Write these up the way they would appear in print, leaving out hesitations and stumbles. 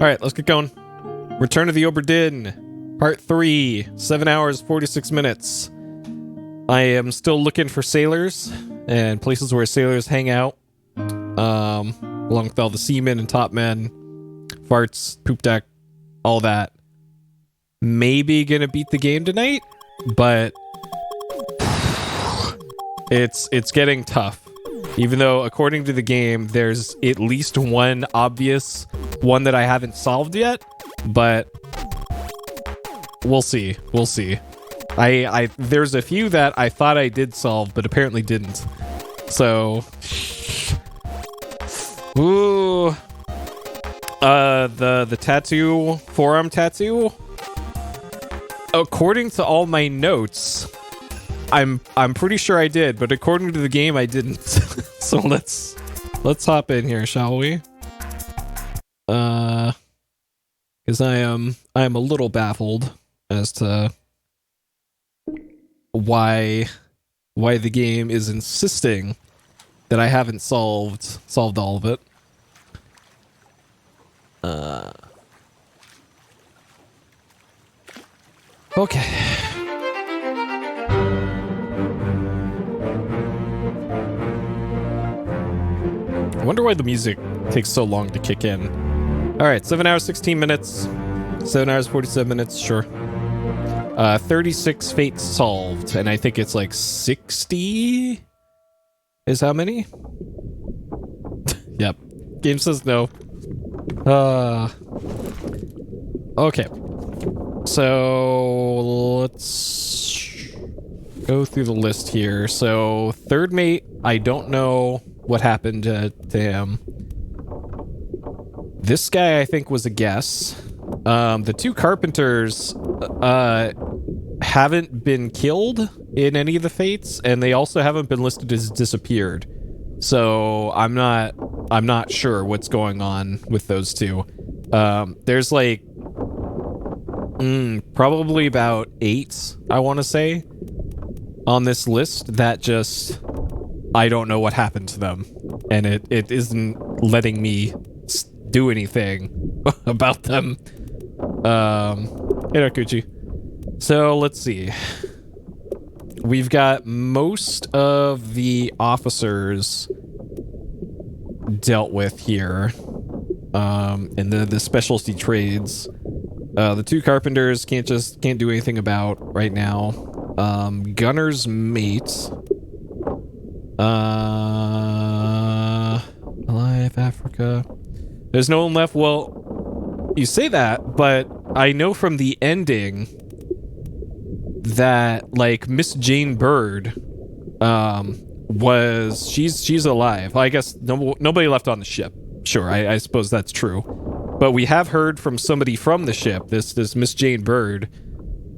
Alright, let's get going. Return of the Obra Dinn, Part 3, 7 hours, 46 minutes. I am still looking for sailors and places where sailors hang out, along with all the seamen and top men, farts, poop deck, all that. Maybe gonna beat the game tonight, but it's getting tough. Even though, according to the game, there's at least one obvious one that I haven't solved yet, but we'll see. We'll see. There's a few that I thought I did solve, but apparently didn't. So, ooh, the tattoo, forearm tattoo. According to all my notes, I'm pretty sure I did, but according to the game, I didn't. So let's hop in here, shall we? Because I am a little baffled as to why the game is insisting that I haven't solved all of it. Okay. I wonder why the music takes so long to kick in. Alright, 7 hours, 16 minutes. 7 hours, 47 minutes, sure. 36 fates solved, and I think it's like 60 is how many? Yep. Game says no. Okay. So, let's go through the list here. So, third mate, I don't know what happened to him. This guy, I think, was a guess. The two carpenters haven't been killed in any of the fates, and they also haven't been listed as disappeared. So I'm not sure what's going on with those two. There's like probably about 8, I want to say, on this list that just I don't know what happened to them, and it isn't letting me do anything about them. Hey, Rakuchi. So let's see. We've got most of the officers dealt with here, in the specialty trades. The two carpenters can't do anything about right now. Gunner's mate. Alive, Africa. There's no one left. Well, you say that, but I know from the ending that, like, Miss Jane Bird, she's alive. I guess nobody left on the ship. Sure, I suppose that's true. But we have heard from somebody from the ship, this Miss Jane Bird,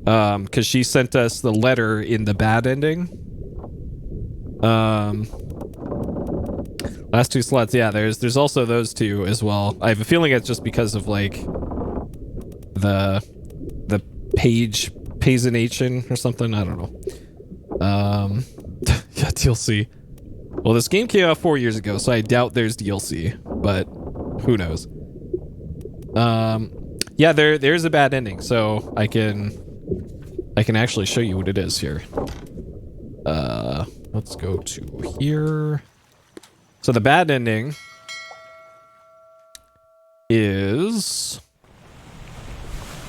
because she sent us the letter in the bad ending. Last 2 slots, yeah, there's also those two as well. I have a feeling it's just because of, like, the pagination or something, I don't know. Yeah, DLC. Well, this game came out 4 years ago, so I doubt there's DLC, but who knows. Yeah, there's a bad ending, so I can actually show you what it is here. Let's go to here. So the bad ending is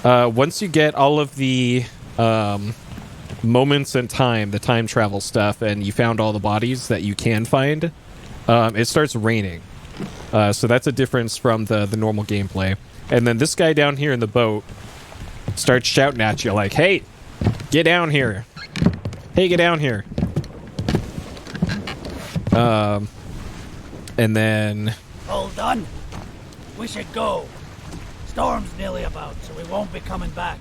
once you get all of the moments in time, the time travel stuff, and you found all the bodies that you can find, it starts raining. So that's a difference from the normal gameplay. And then this guy down here in the boat starts shouting at you like, "Hey, get down here. Hey, get down here." And then... All done? We should go. Storm's nearly about, so we won't be coming back.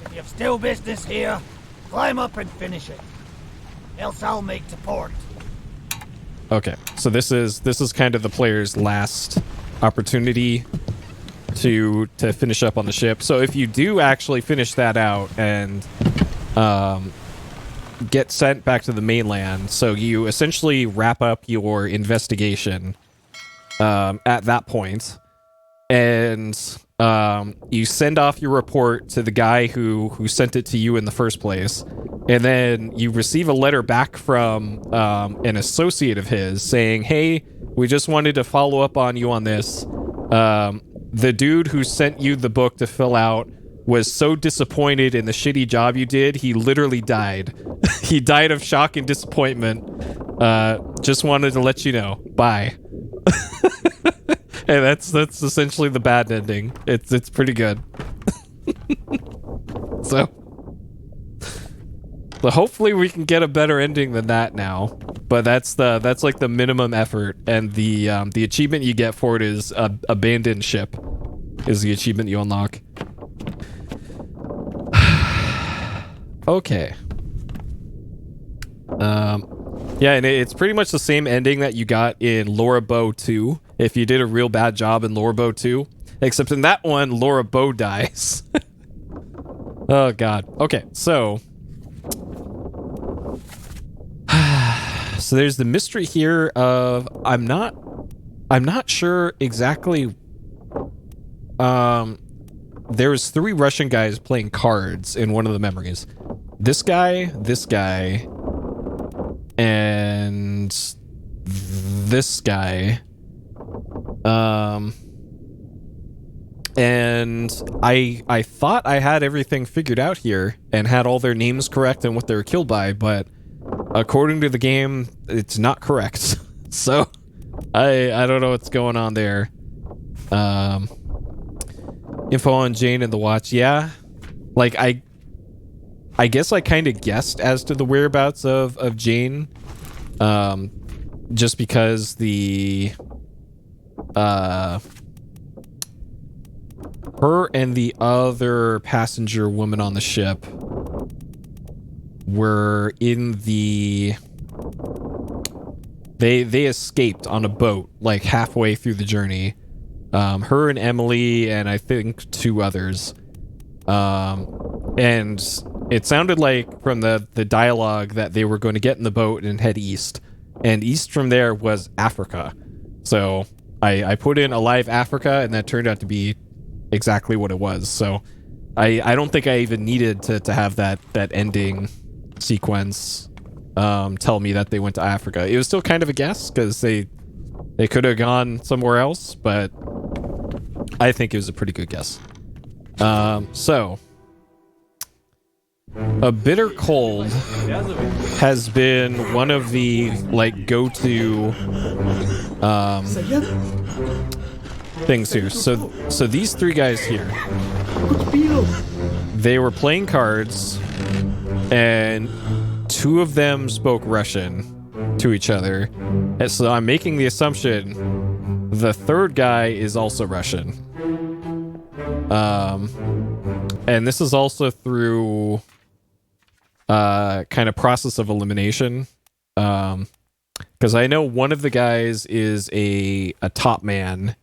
If you've still business here, climb up and finish it. Else I'll make to port. Okay, so this is kind of the player's last opportunity to finish up on the ship. So if you do actually finish that out and get sent back to the mainland, so you essentially wrap up your investigation at that point, and you send off your report to the guy who sent it to you in the first place, and then you receive a letter back from an associate of his saying, "Hey, we just wanted to follow up on you on this. The dude who sent you the book to fill out was so disappointed in the shitty job you did, he literally died. He died of shock and disappointment. Just wanted to let you know. Bye." And that's essentially the bad ending. It's pretty good. So hopefully we can get a better ending than that now. But that's like the minimum effort, and the achievement you get for it is abandoned ship is the achievement you unlock. Okay. Yeah, and it's pretty much the same ending that you got in Laura Bow 2, if you did a real bad job in Laura Bow 2. Except in that one, Laura Bow dies. Oh, God. Okay, so... So there's the mystery here of... I'm not sure exactly... There was 3 Russian guys playing cards in one of the memories. This guy, and this guy. And I thought I had everything figured out here and had all their names correct and what they were killed by, but according to the game, it's not correct. So I don't know what's going on there. Info on Jane and the watch. Yeah, like I guess I kind of guessed as to the whereabouts of Jane, just because the her and the other passenger woman on the ship were in the they escaped on a boat like halfway through the journey. Her and Emily and I think 2 others. And it sounded like from the dialogue that they were going to get in the boat and head east. And east from there was Africa. So I put in Alive Africa, and that turned out to be exactly what it was. So I don't think I even needed to have that ending sequence tell me that they went to Africa. It was still kind of a guess, because they could have gone somewhere else, but I think it was a pretty good guess. So a bitter cold has been one of the like go-to things here. So these 3 guys here, they were playing cards, and 2 of them spoke Russian to each other. And so I'm making the assumption the 3rd guy is also Russian. And this is also through kind of process of elimination. Because I know one of the guys is a top man,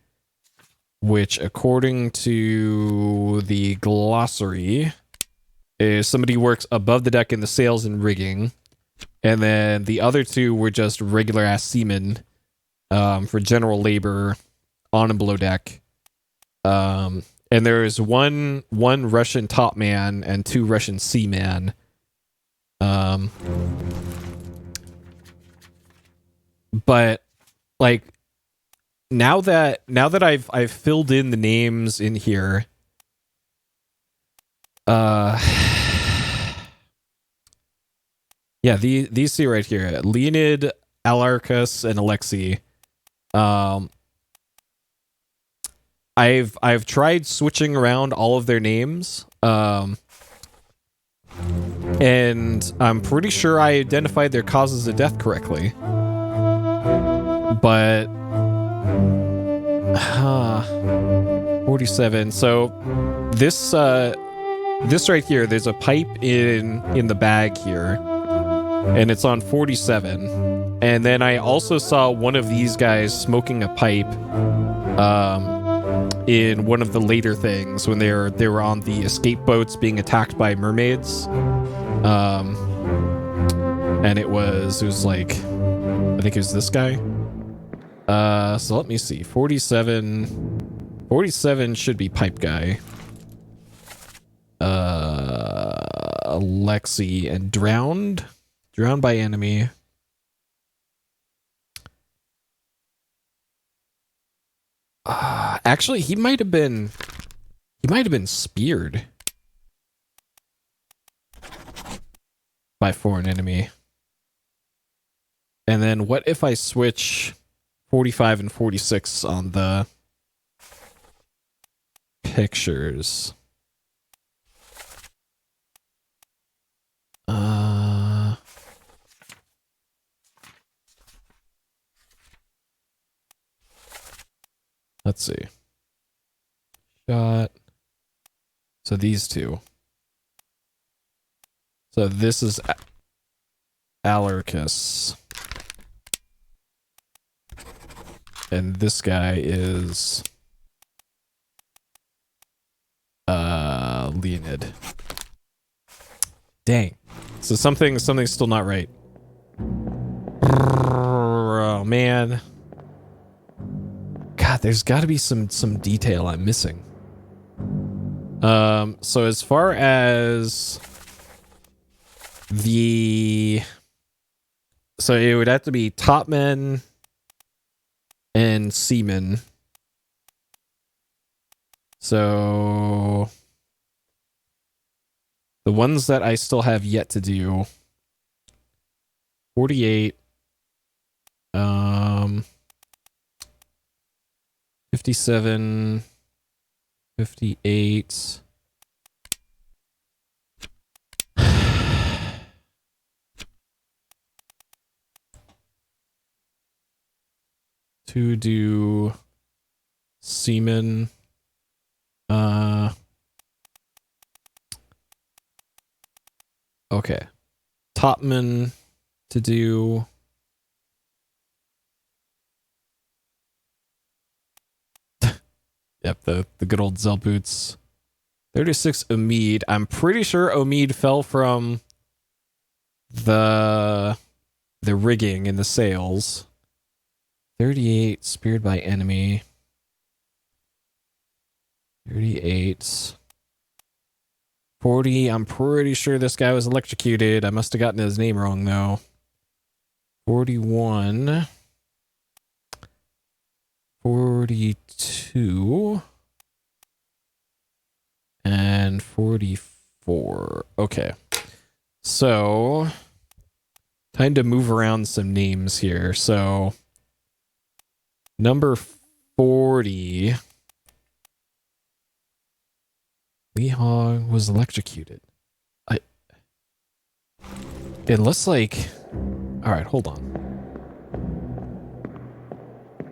which according to the glossary is somebody who works above the deck in the sails and rigging. And then the other 2 were just regular ass seamen for general labor on and below deck. And there's one Russian top man and 2 Russian seamen. But like now that I've filled in the names in here, yeah, these 2 right here, Leonid, Alarcus, and Alexei. I've tried switching around all of their names, and I'm pretty sure I identified their causes of death correctly. But 47. So this right here, there's a pipe in the bag here, and it's on 47. And then I also saw one of these guys smoking a pipe in one of the later things when they were on the escape boats being attacked by mermaids. And it was like, I think it was this guy. So let me see, 47. 47 should be pipe guy. Alexi and drowned. Drowned by enemy. Actually, he might have been speared by foreign enemy. And then what if I switch 45 and 46 on the pictures? Let's see. Shot. So these two. So this is Alarcus. And this guy is Leonid. Dang. So something's still not right. Oh man. God, there's got to be some detail I'm missing. So as far as so it would have to be topmen and seamen. So the ones that I still have yet to do, 48, 57, 58. To do seamen. Okay. Topman to do. Yep, the good old Zell boots. 36 Omid. I'm pretty sure Omid fell from the rigging and the sails. 38 speared by enemy. 38. 40. I'm pretty sure this guy was electrocuted. I must have gotten his name wrong though. 41. 42. And 44. Okay. So, time to move around some names here. So, number 40. Lee Hong was electrocuted. It looks like... Alright, hold on.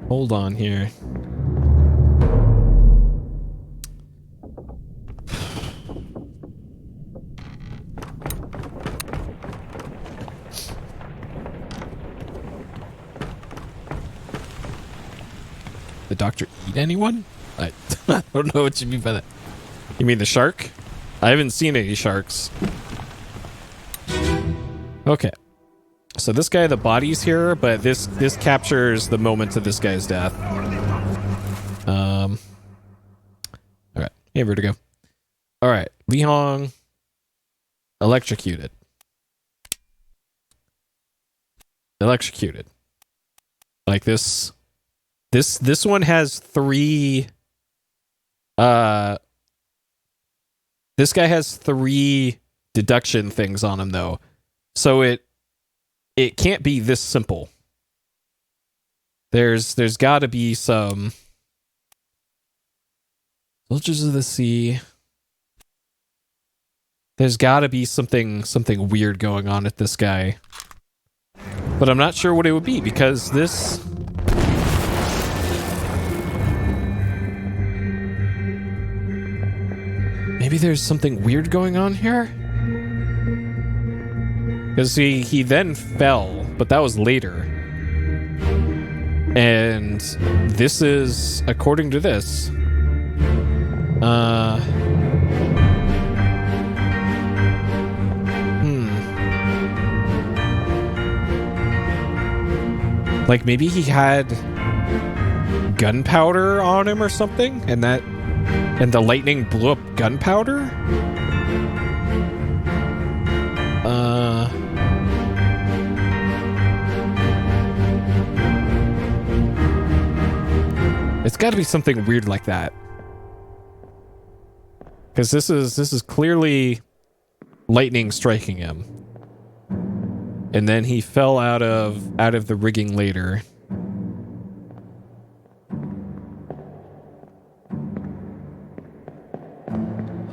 Hold on here. The doctor eat anyone? I don't know what you mean by that. You mean the shark? I haven't seen any sharks. Okay. So this guy, the body's here, but this captures the moment of this guy's death. Alright. Hey, Vertigo. Alright. Li Hong electrocuted. Electrocuted. Like this one has 3 this guy has 3 deduction things on him though. So it can't be this simple. There's got to be some Soldiers of the Sea. There's got to be something weird going on with this guy. But I'm not sure what it would be because this maybe there's something weird going on here? Because he then fell, but that was later. And this is, according to this, like maybe he had gunpowder on him or something, and the lightning blew up gunpowder. It's got to be something weird like that, because this is clearly lightning striking him, and then he fell out of the rigging later.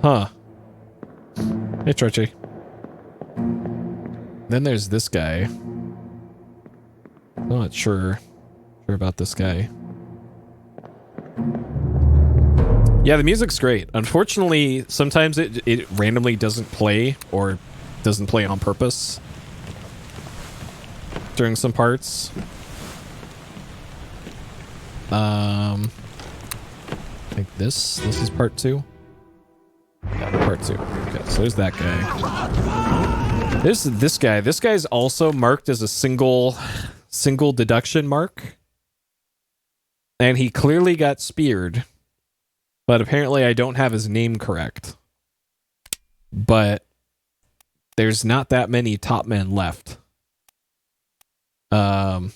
Huh. Hey, Trotchy. Then there's this guy. I'm not sure about this guy. Yeah, the music's great. Unfortunately, sometimes it randomly doesn't play, or doesn't play on purpose during some parts. I think this is part 2. Yeah, part 2. Okay, so there's that guy. There's this guy. This guy's also marked as a single deduction mark. And he clearly got speared. But apparently I don't have his name correct. But there's not that many top men left. And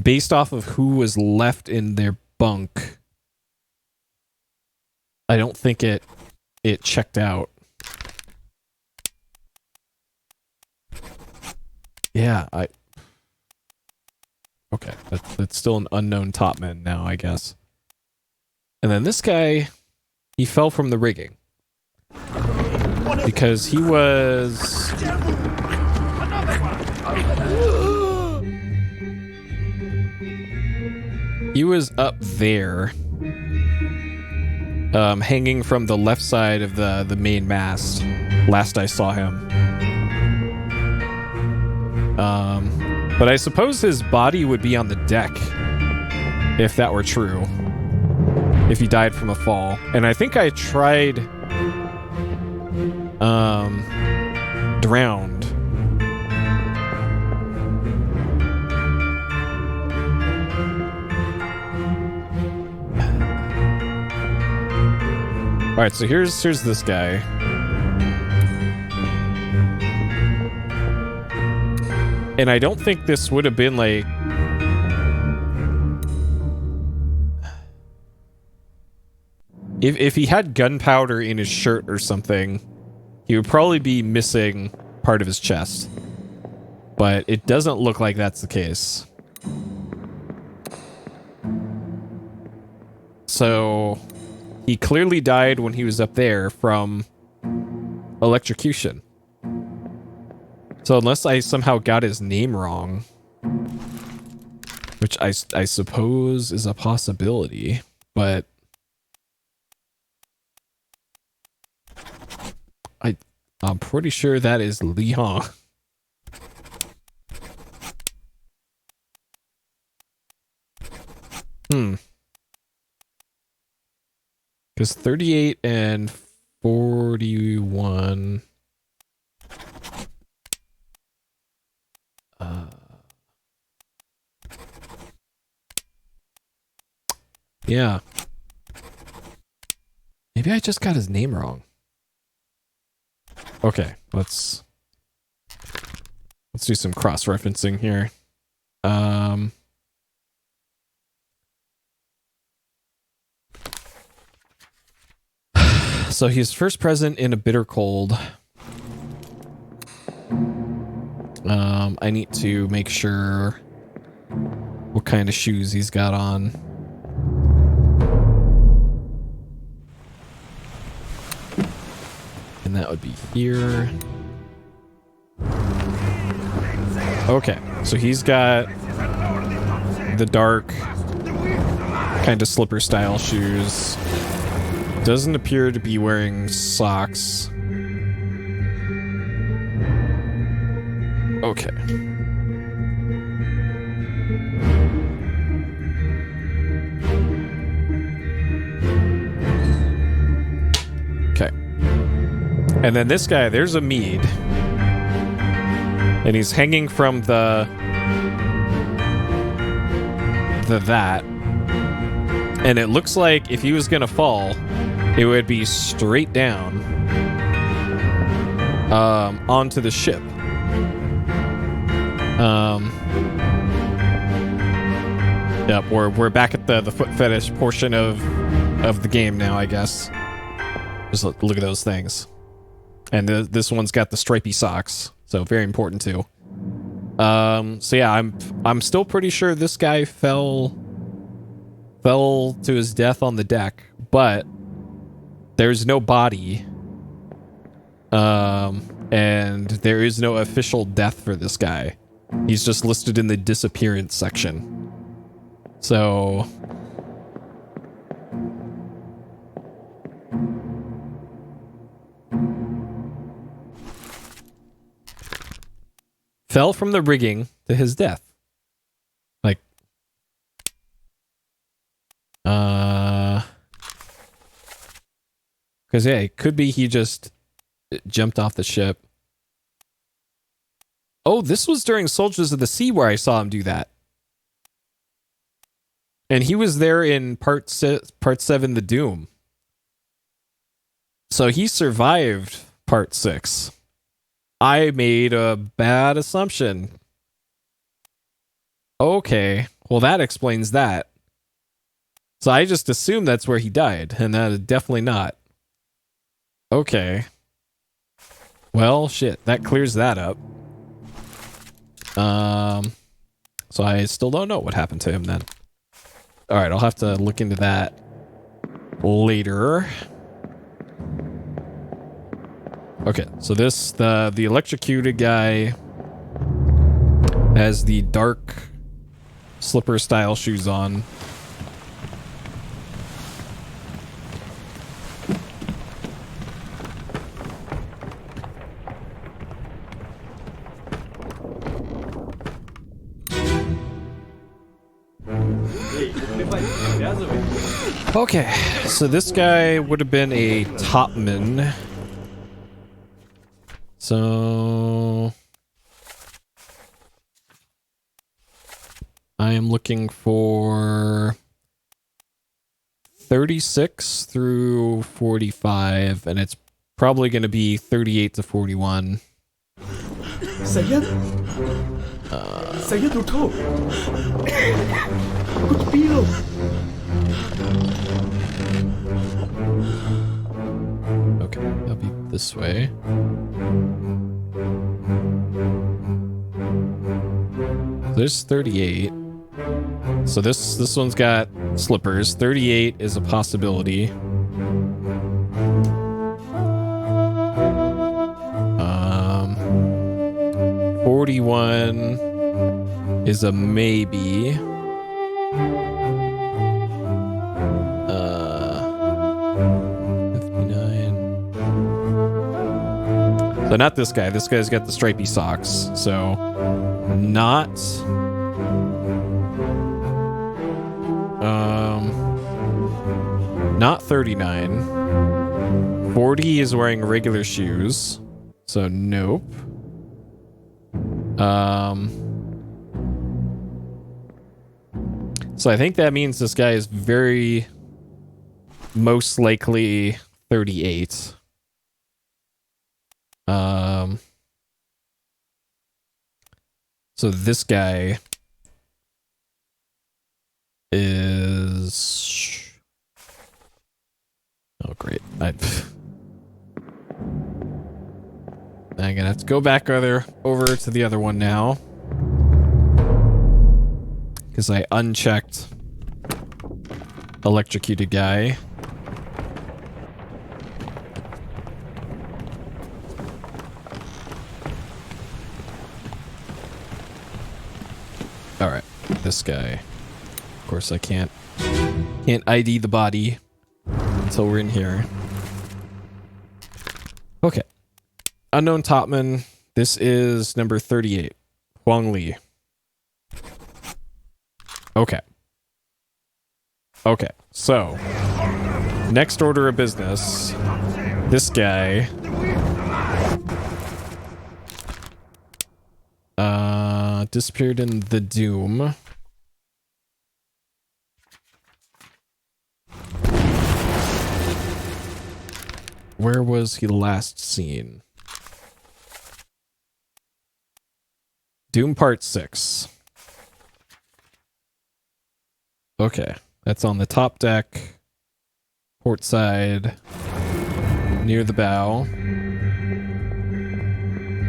based off of who was left in their bunk, I don't think it checked out. Yeah, okay, that's still an unknown top man now, I guess. And then this guy, he fell from the rigging because he was up there, hanging from the left side of the main mast. Last I saw him. But I suppose his body would be on the deck if that were true. If he died from a fall. And I think I tried drowned. Alright, so here's this guy. And I don't think this would have been like... If he had gunpowder in his shirt or something, he would probably be missing part of his chest. But it doesn't look like that's the case. So he clearly died when he was up there from electrocution. So unless I somehow got his name wrong, which I suppose is a possibility, but I'm pretty sure that is Li Hong. Because 38 and 41... yeah. Maybe I just got his name wrong. Okay, let's do some cross-referencing here. So he's first present in A Bitter Cold. I need to make sure what kind of shoes he's got on. And that would be here. Okay, so he's got the dark kind of slipper style shoes. Doesn't appear to be wearing socks. Okay. Okay. And then this guy, there's a mead. And he's hanging from the that. And it looks like if he was gonna fall, it would be straight down onto the ship. Yep, we're back at the foot fetish portion of the game now, I guess. Just look at those things. And this one's got the stripy socks, so very important too. So yeah, I'm still pretty sure this guy fell to his death on the deck, but there's no body. And there is no official death for this guy. He's just listed in the disappearance section. So fell from the rigging to his death. Like, because yeah, it could be he just jumped off the ship. Oh, this was during Soldiers of the Sea where I saw him do that. And he was there in part 7, The Doom. So he survived part 6. I made a bad assumption. Okay, well that explains that. So I just assumed that's where he died, and that is definitely not. Okay. Well, shit, that clears that up. So I still don't know what happened to him then. Alright, I'll have to look into that later. Okay, so this, the electrocuted guy has the dark slipper style shoes on. Okay, so this guy would have been a topman. So I am looking for 36 through 45, and it's probably going to be 38 to 41. Saya tutup. Aku terpilih. Okay, that'll be this way. There's 38. So this one's got slippers. 38 is a possibility. 41 is a maybe. 59. So not this guy. This guy's got the stripy socks. So not not 39. 40 is wearing regular shoes. So nope. So I think that means this guy is very most likely 38. So this guy is... Oh, great. I'm gonna have to go back over to the other one now. Because I unchecked electrocuted guy. Alright, this guy. Of course I can't ID the body until we're in here. Okay. Unknown Topman. This is number 38. Huang Li. Okay. Okay, so next order of business. This guy disappeared in the Doom. Where was he last seen? Doom Part 6. Okay, that's on the top deck, port side, near the bow.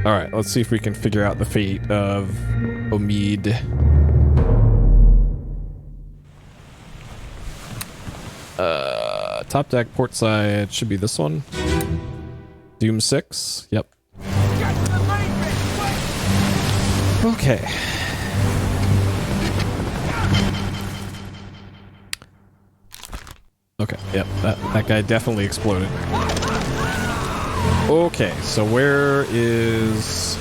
Alright, let's see if we can figure out the fate of Omid. Top deck, port side, should be this one. Doom 6, yep. Okay. Okay, yep, that guy definitely exploded. Okay, so where is...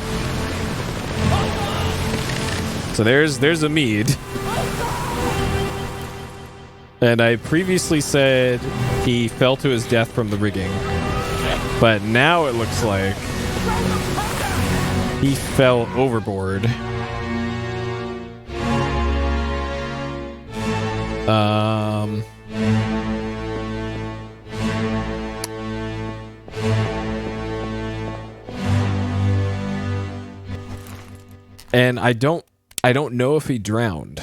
So there's a mead. And I previously said he fell to his death from the rigging. But now it looks like he fell overboard. And I don't know if he drowned.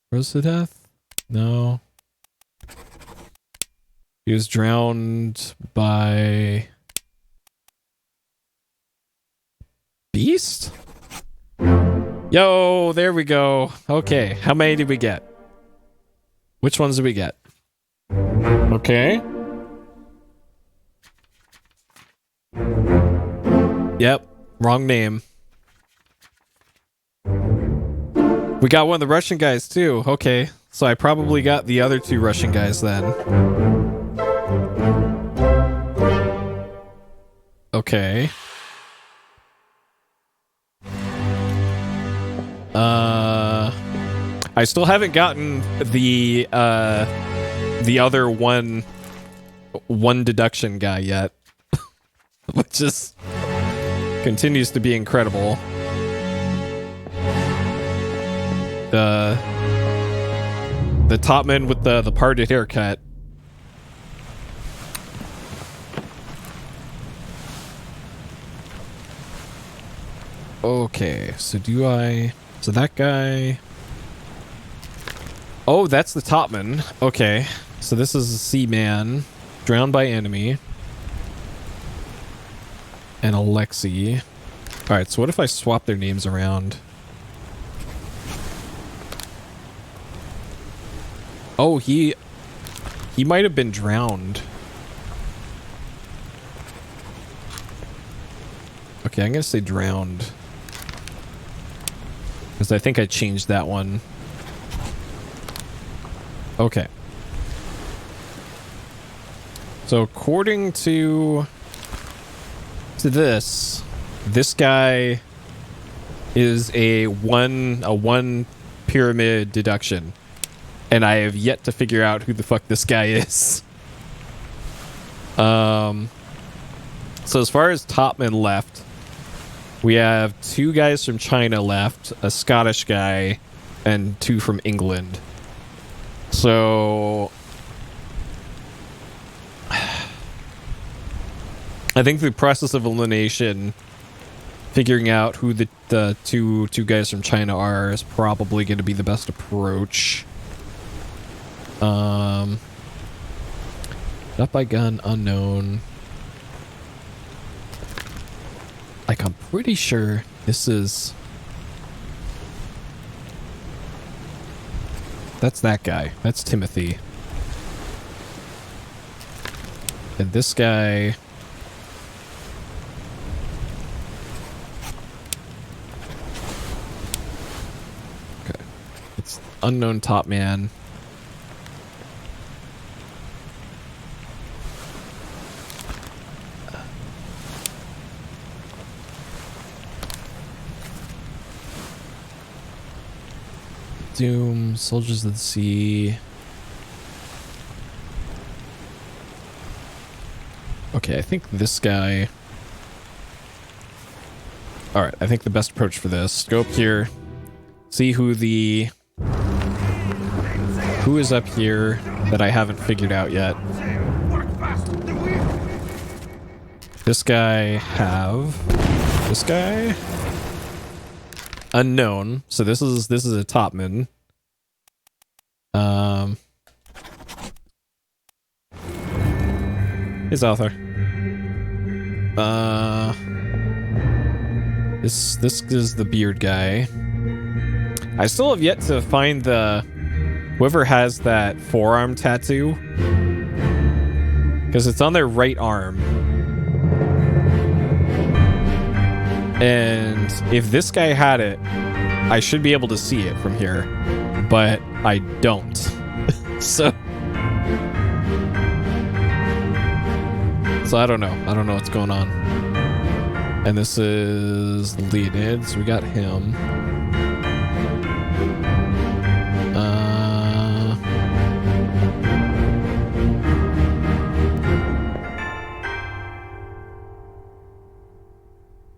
Froze to death? No. He was drowned by Beast? Yo, there we go. Okay, how many did we get? Which ones did we get? Okay. Yep, wrong name. We got one of the Russian guys too. Okay, so I probably got the other two Russian guys then. Okay. I still haven't gotten the other one deduction guy yet, which is continues to be incredible. The topman with the parted haircut. Okay, so so that guy... Oh, that's the topman. Okay, so this is a seaman, drowned by enemy. And Alexei. Alright, so what if I swap their names around? Oh, he might have been drowned. Okay, I'm gonna say drowned. Because I think I changed that one. Okay. So according to this guy is a one pyramid deduction. And I have yet to figure out who the fuck this guy is. So as far as topmen left, we have 2 guys from China left, a Scottish guy, and 2 from England. So I think the process of elimination, figuring out who the two guys from China are, is probably going to be the best approach. Up by gun, unknown. Like, I'm pretty sure this is... That's that guy. That's Timothy. And this guy... Okay. It's unknown top man. Doom, Soldiers of the Sea. Okay, I think this guy... Alright, I think the best approach for this, go up here, see who is up here that I haven't figured out yet. This guy this guy unknown. So this is a topman. His author. This is the beard guy. I still have yet to find whoever has that forearm tattoo, because it's on their right arm. And if this guy had it, I should be able to see it from here, but I don't. So I don't know. I don't know what's going on. And this is Leonid, so we got him.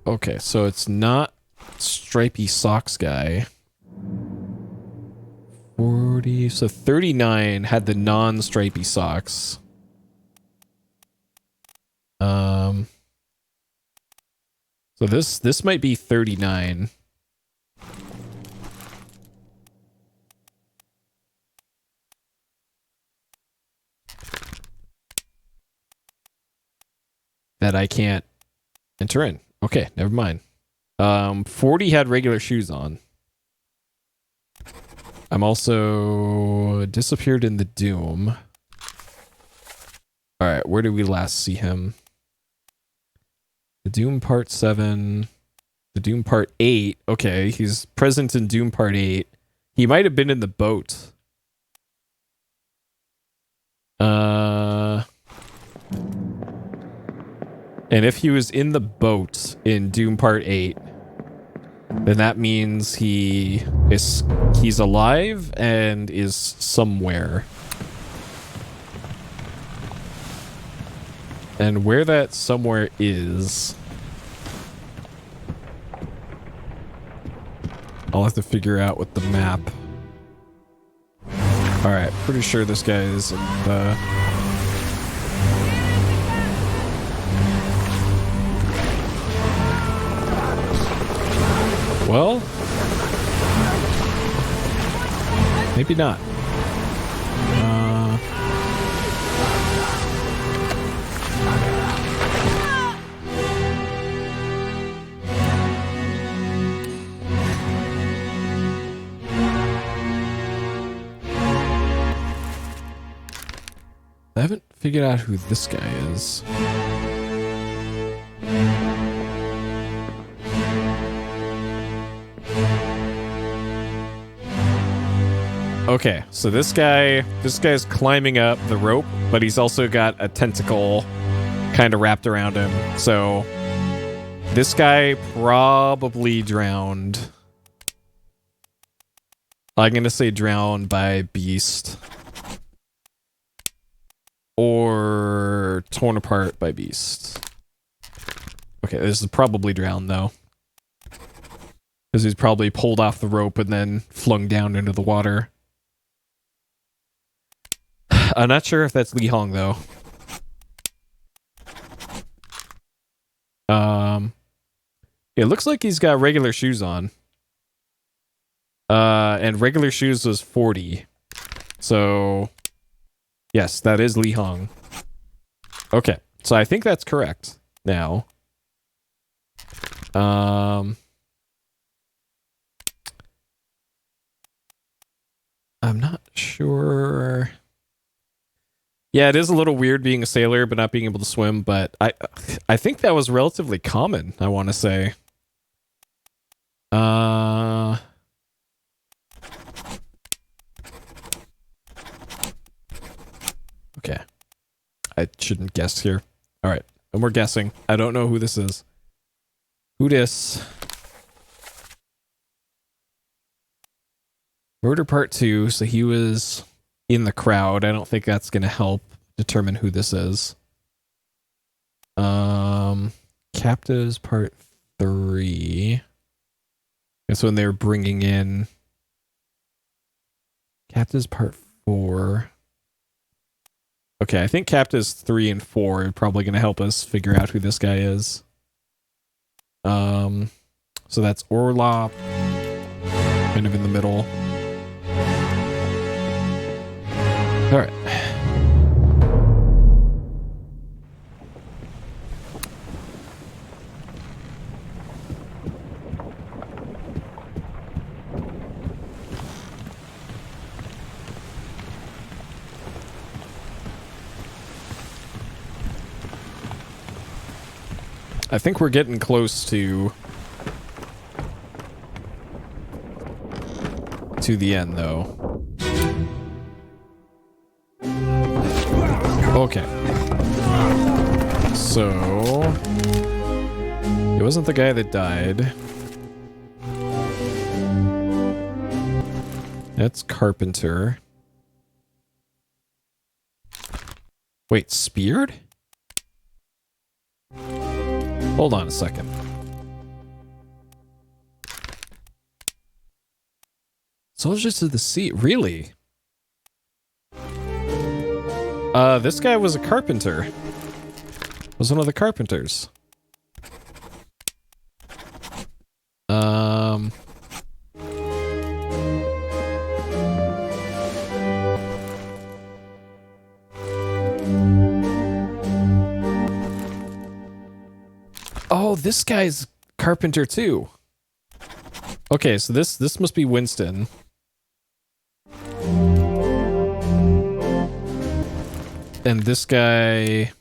Okay, so it's not Stripey Socks guy. 40, so 39 had the non-stripey socks. So this might be 39. That I can't enter in. Okay, never mind. 40 had regular shoes on. I'm also disappeared in the Doom. Alright, where did we last see him? The Doom Part 7. The Doom Part 8. Okay, he's present in Doom Part 8. He might have been in the boat. And if he was in the boat in Doom Part 8, then that means he's alive and is somewhere. And where that somewhere is, I'll have to figure out with the map. Alright, pretty sure this guy is in the... Well, maybe not. I haven't figured out who this guy is. Okay, so this guy's climbing up the rope, but he's also got a tentacle kind of wrapped around him. So this guy probably drowned. I'm gonna say drowned by beast. Or torn apart by beast. Okay, this is probably drowned though. Because he's probably pulled off the rope and then flung down into the water. I'm not sure if that's Li Hong though. It looks like he's got regular shoes on. And regular shoes was 40. So yes, that is Li Hong. Okay, so I think that's correct now. I'm not sure. Yeah, it is a little weird being a sailor but not being able to swim, but I think that was relatively common, I want to say. Okay. I shouldn't guess here. All right, no more guessing. I don't know who this is. Who dis? Murder Part 2, so he was in the crowd. I don't think that's going to help determine who this is. Captives Part 3. That's when they were bringing in Captives part 4. Okay, I think Captives 3 and 4 are probably going to help us figure out who this guy is. So that's Orlop, kind of in the middle. All right. I think we're getting close to the end, though. Okay. So it wasn't the guy that died. That's Carpenter. Wait, speared? Hold on a second. Soldiers of the Sea, really? This guy was a carpenter. Was one of the carpenters. Oh, this guy's carpenter too. Okay, so this must be Winston. And this guy,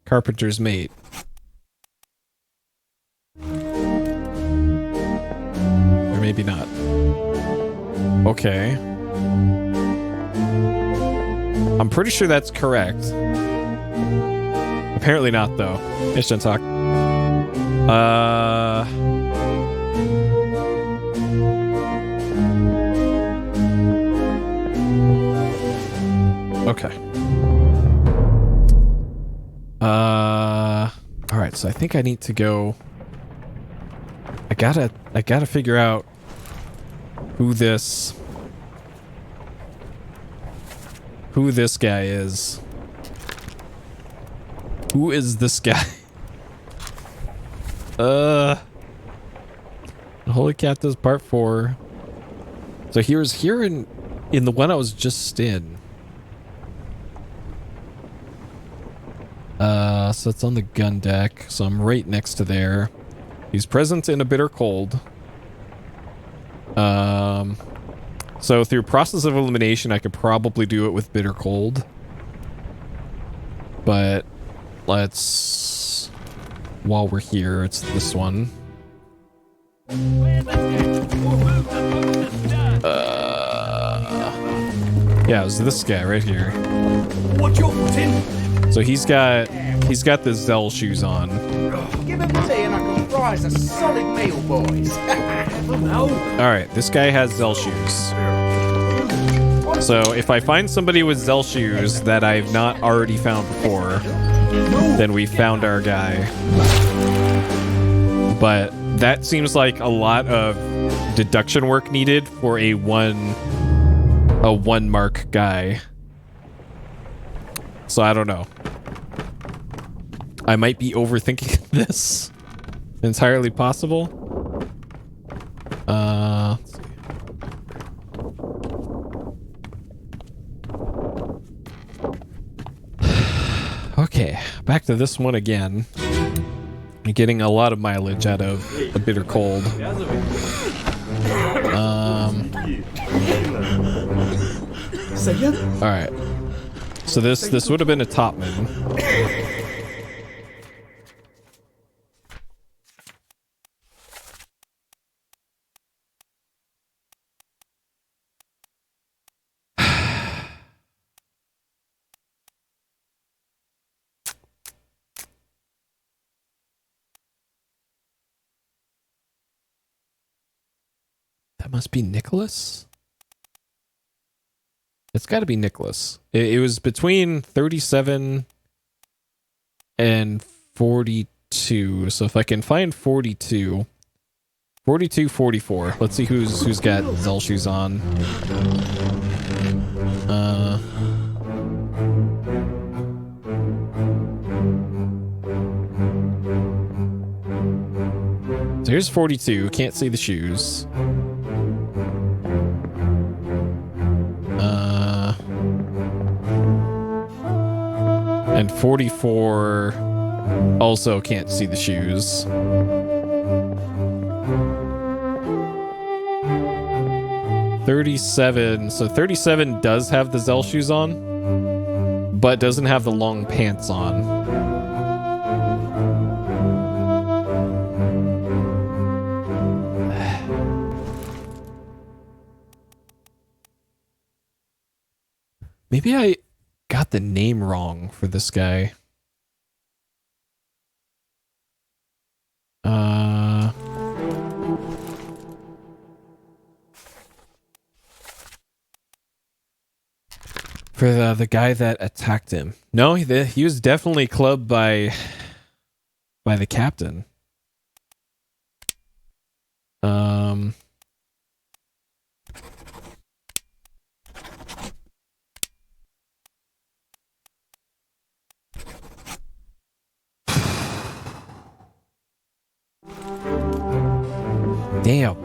Carpenter's mate. Or maybe not. Okay. I'm pretty sure that's correct. Apparently not, though. It's talk. Okay. All right, so I think I need to go. I gotta figure out who this guy is. Who is this guy? Holy Captives Part 4. So he was here in the one I was just in. So it's on the gun deck, so I'm right next to there. He's present in a bitter cold. So through process of elimination, I could probably do it with bitter cold. But let's, while we're here, it's this one. Yeah, it was this guy right here. What you putting? So he's got the Zell shoes on. Give him tea and I can rise a solid meal, boys. Alright, this guy has Zell shoes. So if I find somebody with Zell shoes that I've not already found before, then we found our guy. But that seems like a lot of deduction work needed for a one mark guy. So I don't know. I might be overthinking this. Entirely possible. Let's see. Okay, back to this one again. I'm getting a lot of mileage out of the bitter cold. Say again? All right. So this would have been a topman. That must be Nicholas. It's got to be Nicholas. It was between 37 and 42. So if I can find 42, 42, 44. Let's see who's got Zell shoes on. So here's 42. Can't see the shoes. And 44 also can't see the shoes. 37. So 37 does have the Zell shoes on, but doesn't have the long pants on. Maybe I got the name wrong for this guy. For the guy that attacked him. No, he was definitely clubbed by the captain. Damn.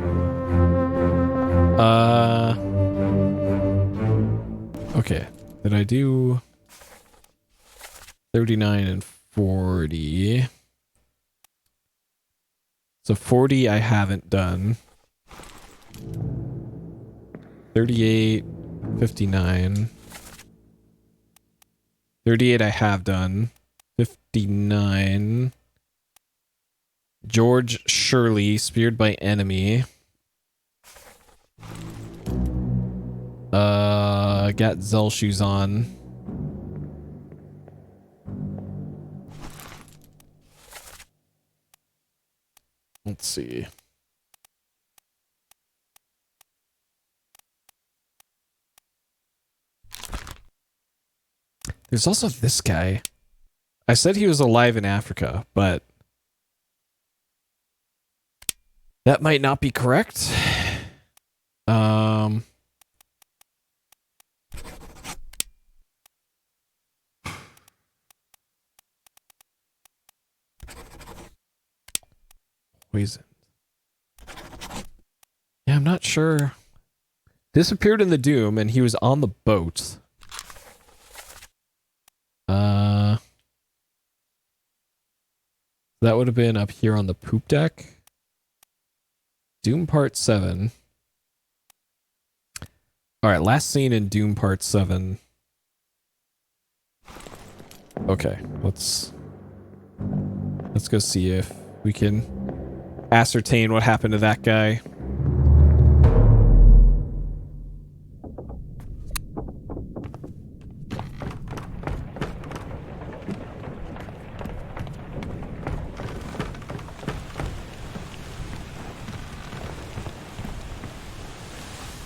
Okay. Did I do 39 and 40? So 40 I haven't done. 38, 59. 38 I have done. 59. George Shirley, speared by enemy. Got Zell shoes on. Let's see. There's also this guy. I said he was alive in Africa, but that might not be correct. Poisoned. Yeah, I'm not sure. Disappeared in the Doom, and he was on the boat. That would have been up here on the poop deck. Doom Part 7. Alright, last scene in Doom Part 7. Okay, let's go see if we can ascertain what happened to that guy.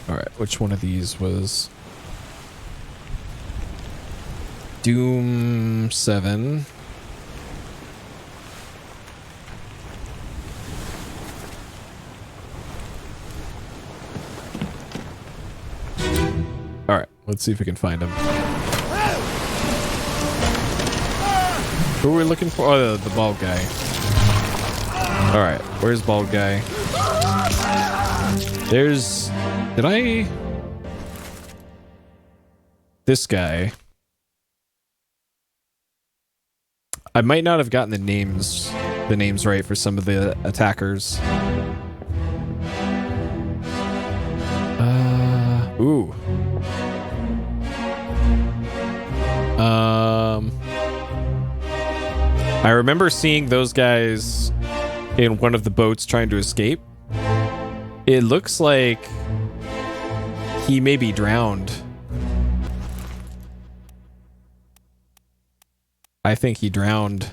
Alright, which one of these was Doom 7? Alright, let's see if we can find him. Who are we looking for? Oh, the bald guy. Alright, where's bald guy? There's... Did I... This guy. I might not have gotten the names right for some of the attackers. Ooh. I remember seeing those guys in one of the boats trying to escape. It looks like he may be drowned. I think he drowned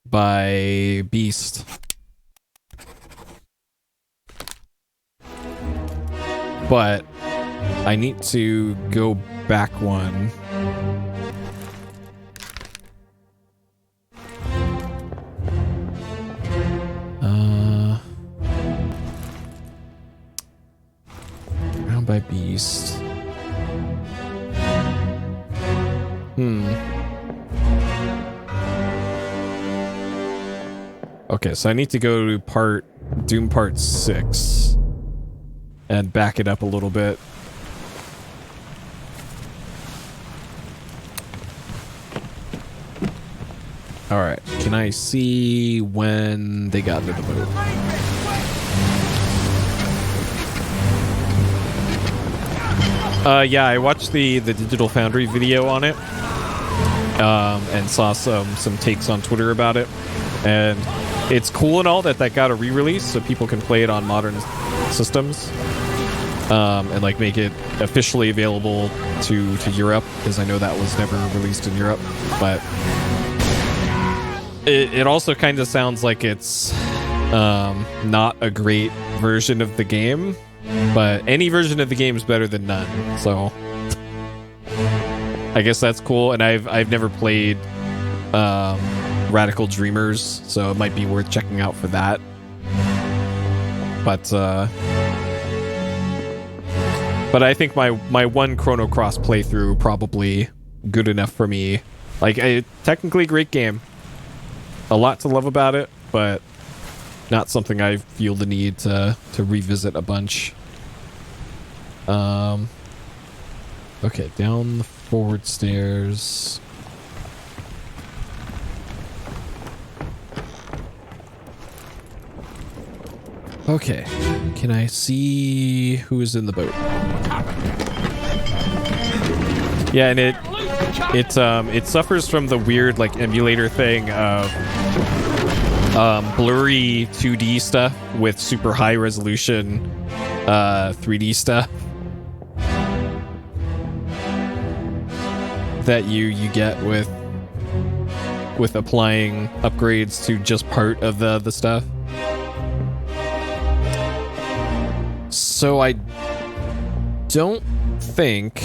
by Beast. But I need to go back one. Drowned by beast. Okay, so I need to go to Doom Part 6 and back it up a little bit. Alright, can I see when they got into the boat? Yeah, I watched the Digital Foundry video on it, and saw some takes on Twitter about it, and it's cool and all that got a re-release so people can play it on modern systems, and like make it officially available to Europe, because I know that was never released in Europe, but it also kind of sounds like it's not a great version of the game. But any version of the game is better than none, so I guess that's cool. And I've never played Radical Dreamers, so it might be worth checking out for that. But I think my one Chrono Cross playthrough probably good enough for me. Like, technically a great game, a lot to love about it, but not something I feel the need to revisit a bunch. Okay, down the forward stairs. Okay, can I see who is in the boat? Yeah, and it suffers from the weird like emulator thing of blurry 2D stuff with super high resolution 3D stuff that you get with applying upgrades to just part of the stuff. So I don't think,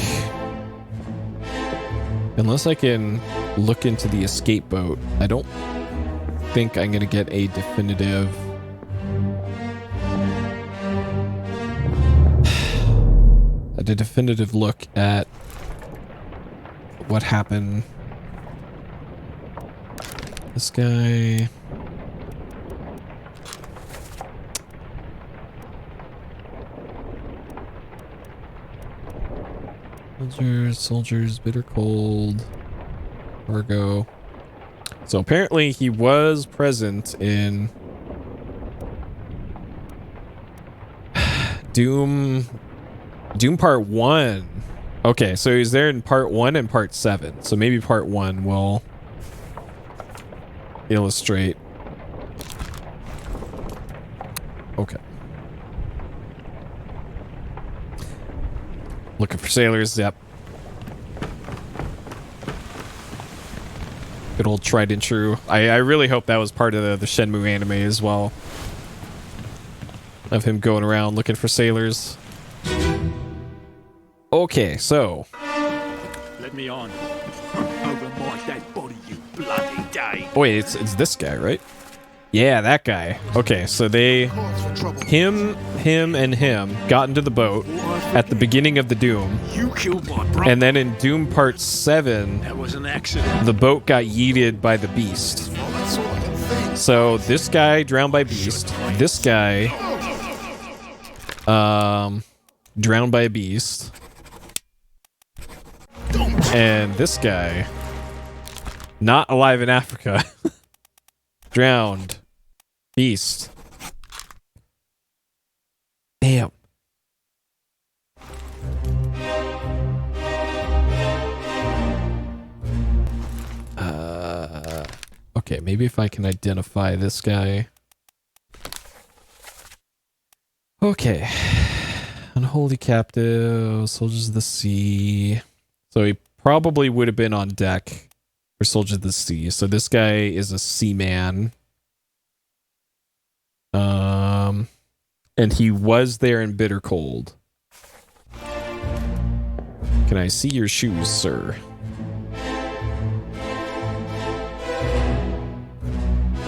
unless I can look into the escape boat, I don't think I'm gonna get a definitive look at what happened. This guy. Soldiers, bitter cold, cargo. So apparently he was present in Doom Part 1. Okay, so he's there in Part 1 and Part 7. So maybe Part 1 will illustrate. Okay. Looking for sailors, yep. Good old tried and true. I really hope that was part of the Shenmue anime as well. Of him going around looking for sailors. Okay, so. Let me on. Over my dead body, you bloody day. Wait, it's this guy, right? Yeah, that guy. Okay, so him and him got into the boat at the beginning of the Doom. You killed my brother. And then in Doom Part 7, That was an accident. the boat got yeeted by the beast. So this guy drowned by beast. This guy drowned by a beast. And this guy, not alive in Africa, drowned. Beast. Damn. Okay, maybe if I can identify this guy. Okay. Unholy captive, soldiers of the sea. So he probably would have been on deck for soldiers of the sea. So this guy is a seaman. And he was there in bitter cold. Can I see your shoes, sir?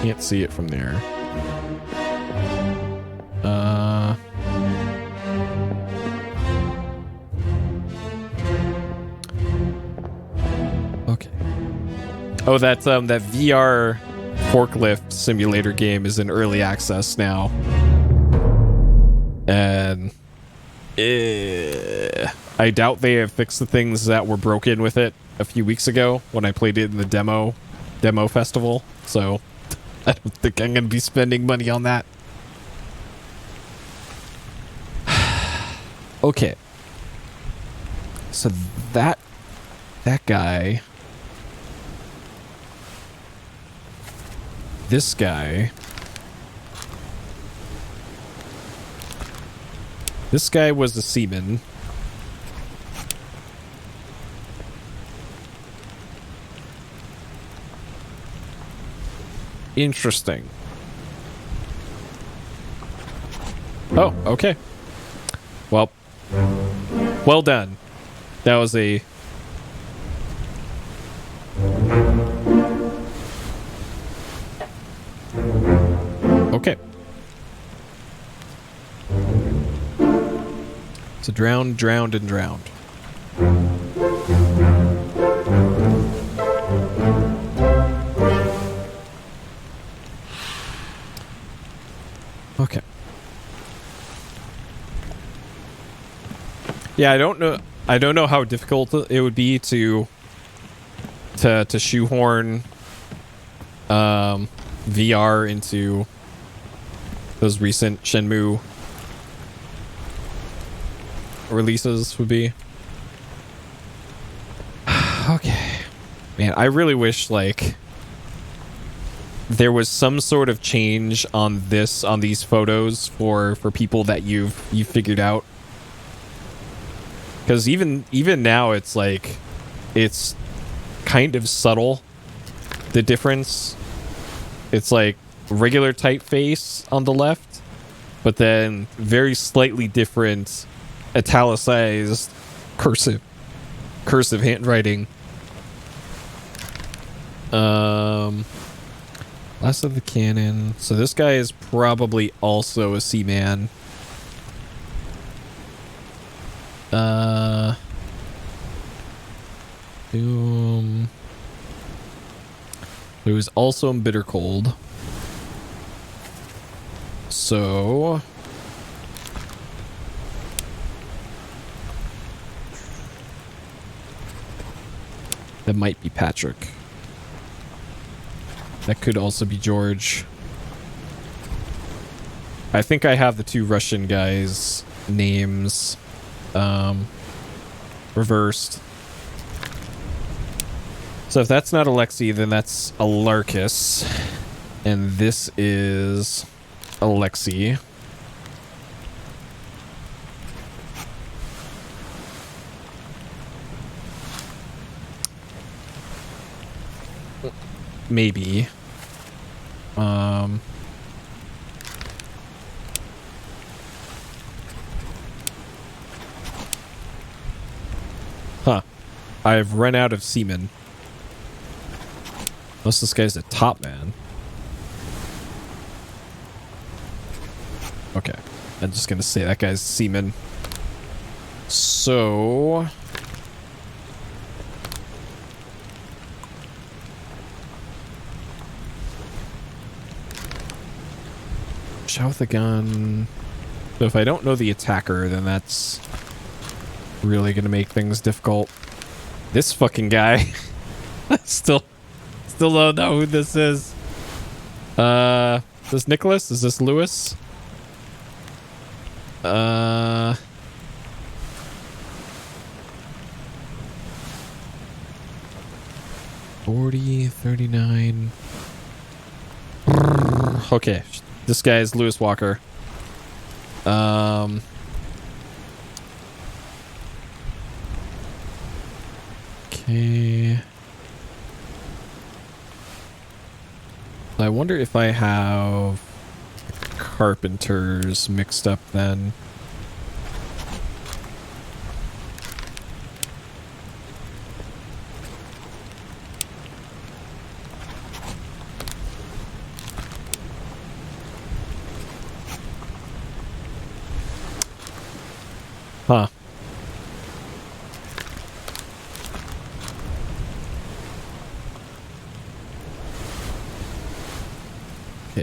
Can't see it from there. Oh, that VR forklift simulator game is in early access now. And I doubt they have fixed the things that were broken with it a few weeks ago when I played it in the demo festival. So I don't think I'm going to be spending money on that. Okay. So that guy, this guy, was a seaman. Interesting. Oh, okay. Well done. That was a... Okay. So drowned, and drowned. Okay. Yeah, I don't know how difficult it would be to shoehorn VR into those recent Shenmue releases would be. Okay. Man, I really wish like there was some sort of change on these photos for people that you've figured out. Because even now it's like it's kind of subtle, the difference. It's like regular typeface on the left, but then very slightly different italicized cursive handwriting. Last of the Cannon. So this guy is probably also a seaman. Doom. It was also in Bitter Cold. So that might be Patrick. That could also be George. I think I have the two Russian guys' names reversed. So if that's not Alexei, then that's Alarcus. And this is Alexei. Maybe. Huh. I've run out of semen. Unless this guy's a top man. Okay. I'm just gonna say that guy's semen. So... shot with a gun. So if I don't know the attacker, then that's really gonna make things difficult. This fucking guy. Still don't know who this is. Is this Nicholas? Is this Lewis? 40, 39. Okay. This guy is Lewis Walker. Okay. I wonder if I have carpenters mixed up then. Huh.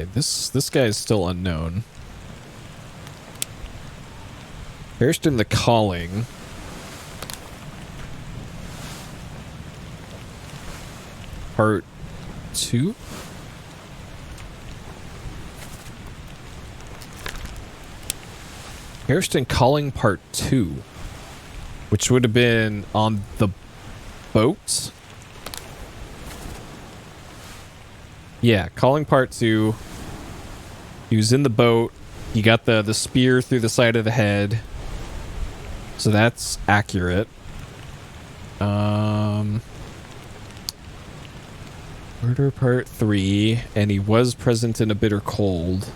Okay, this guy is still unknown. Perished in the Calling. Part 2? Perished in Calling Part 2. Which would have been on the boat? Yeah, Calling Part 2. He was in the boat. He got the spear through the side of the head. So that's accurate. Murder Part 3. And he was present in a bitter cold.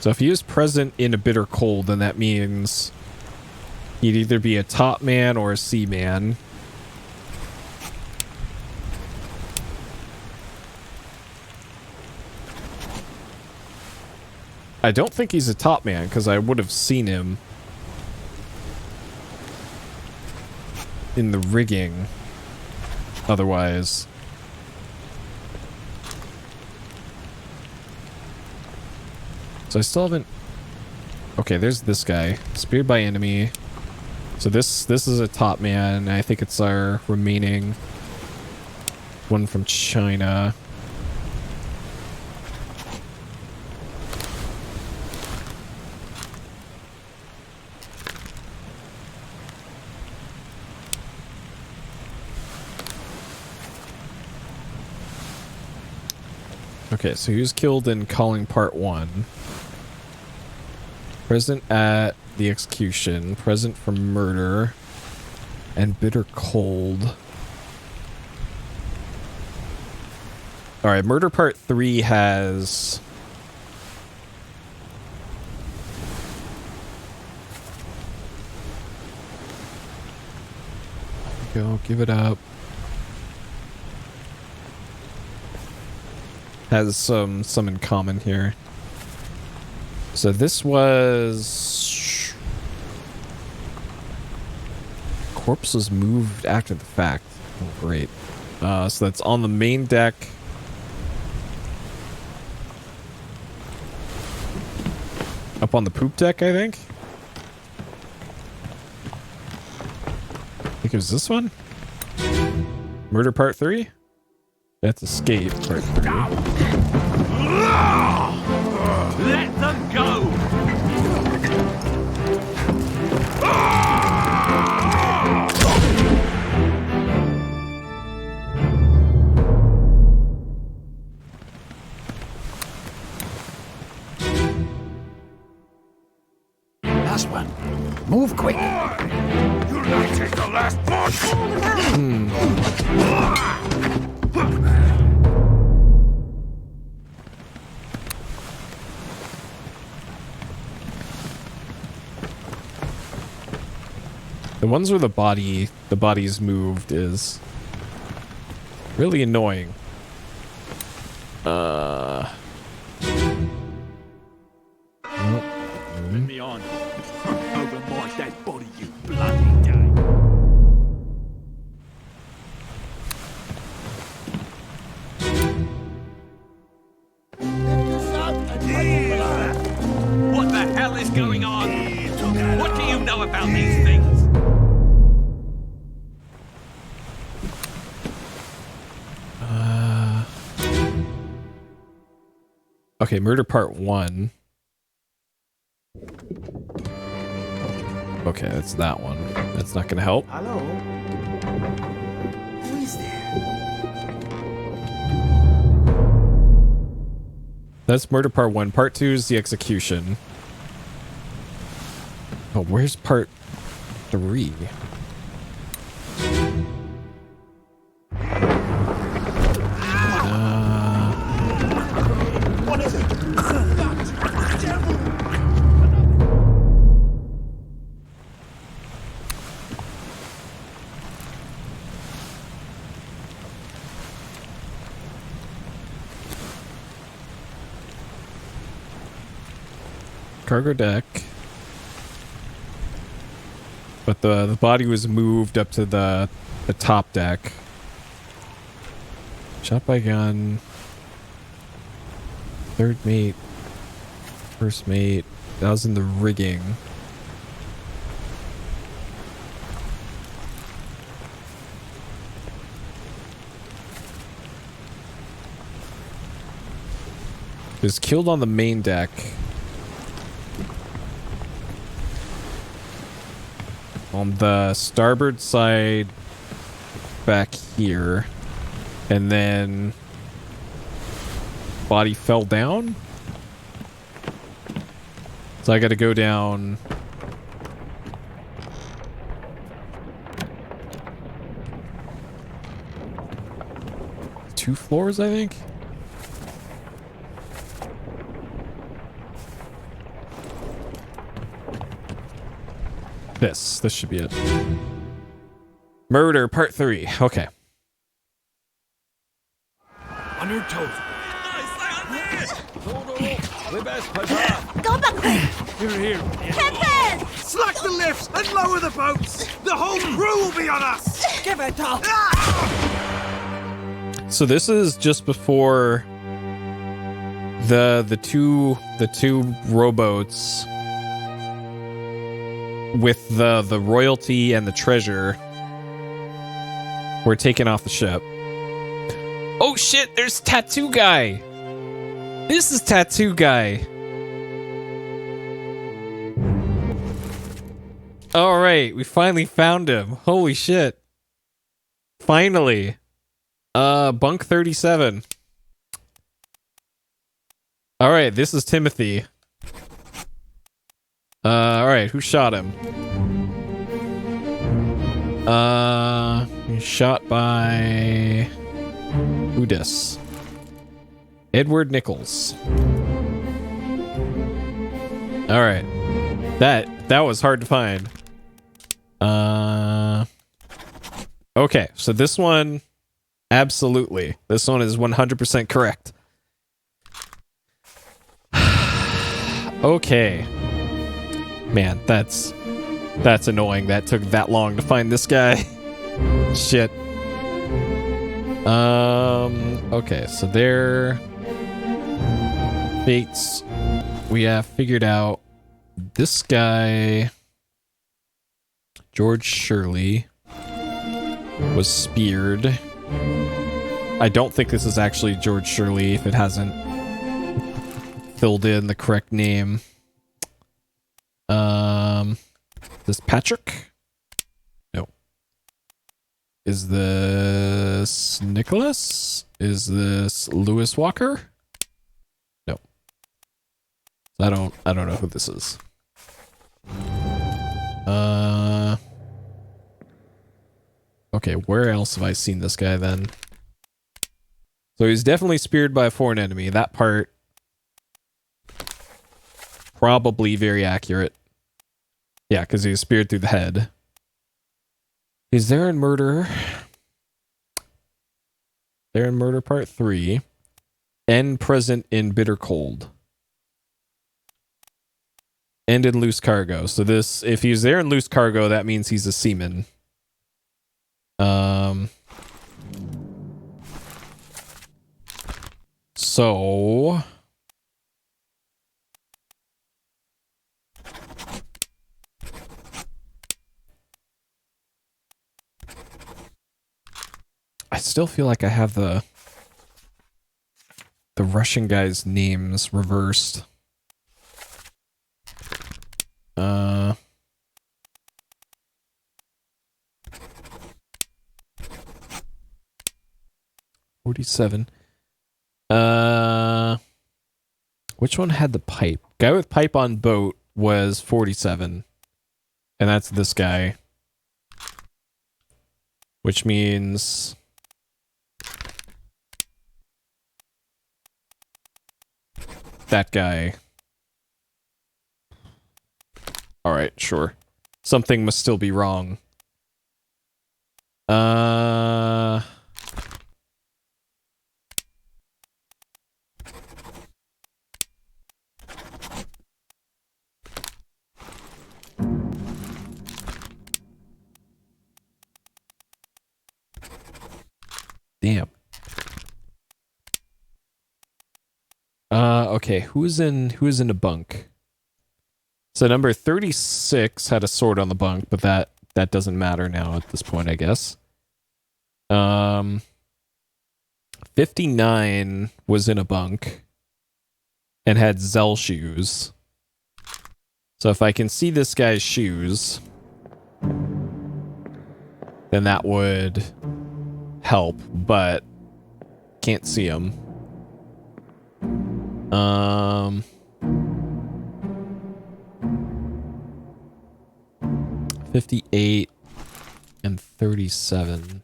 So if he is present in a bitter cold, then that means he'd either be a top man or a sea man. I don't think he's a top man because I would have seen him in the rigging otherwise. So I still haven't... Okay, there's this guy. Speared by enemy. So this is a top man. I think it's our remaining one from China. Okay, so he was killed in Calling Part 1. Present at the execution. Present for murder. And bitter cold. Alright, Murder Part 3 has... Go, give it up. Has some in common here. So this was... Corpse was moved after the fact. Oh, great. So that's on the main deck. Up on the poop deck, I think. I think it was this one. Murder Part 3? That's Escape Part 3. Let them go! Last one. Move quick. You'll not take the last one! The ones where the body's moved is really annoying. Let me on. Over my dead body, you bloody day. What the hell is going on? What do you know about these things? Okay, Murder Part 1. Okay, that's that one. That's not gonna help. Hello? Who is there? That's Murder Part 1. Part 2 is the execution. Oh, where's Part 3? What is it? cargo deck. But the body was moved up to the top deck. Shot by gun. Third mate. First mate. That was in the rigging. Was killed on the main deck. On the starboard side back here. And then body fell down. So I got to go down. Two floors, I think. This should be it. Murder, part 3. Okay. On your toes. Go back there! Here. Captain! Slack the lifts and lower the boats! The whole crew will be on us! Give it up! So this is just before the two rowboats with the royalty and the treasure were taken off the ship. Oh shit, there's Tattoo Guy. This is Tattoo Guy. All right, we finally found him. Holy shit. Finally. Bunk 37. All right, this is Timothy. All right, who shot him? He's shot by who dis? Edward Nichols. All right, that was hard to find. Okay, so this one, absolutely, this one is 100% correct. Okay. Man, that's annoying. That took that long to find this guy. Shit. Okay, so their fates. We have figured out this guy, George Shirley, was speared. I don't think this is actually George Shirley if it hasn't filled in the correct name. This Patrick? No. Is this Nicholas? Is this Lewis Walker? No. I don't know who this is. Okay, where else have I seen this guy then? So he's definitely speared by a foreign enemy. That part probably very accurate. Yeah, because he was speared through the head. He's there in Murder. There in Murder Part 3. And present in Bitter Cold. And in Loose Cargo. So this, if he's there in Loose Cargo, that means he's a seaman. So I still feel like I have the Russian guys' names reversed. Uh 47. Which one had the pipe? Guy with pipe on boat was 47. And that's this guy. Which means that guy. Alright, sure. Something must still be wrong. Damn. Okay, who's in a bunk? So number 36 had a sword on the bunk, but that doesn't matter now at this point, I guess. 59 was in a bunk and had Zell shoes. So if I can see this guy's shoes, then that would help, but can't see him. 58 and 37.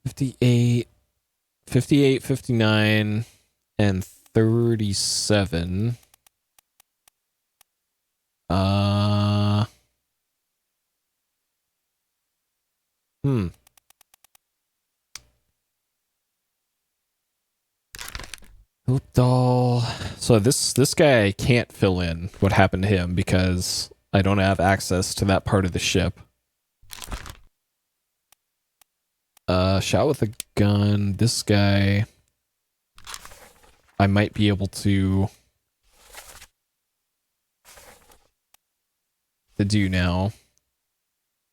58, 59, and 37. Doll. So this guy I can't fill in what happened to him because I don't have access to that part of the ship. Shot with a gun. This guy I might be able to do now.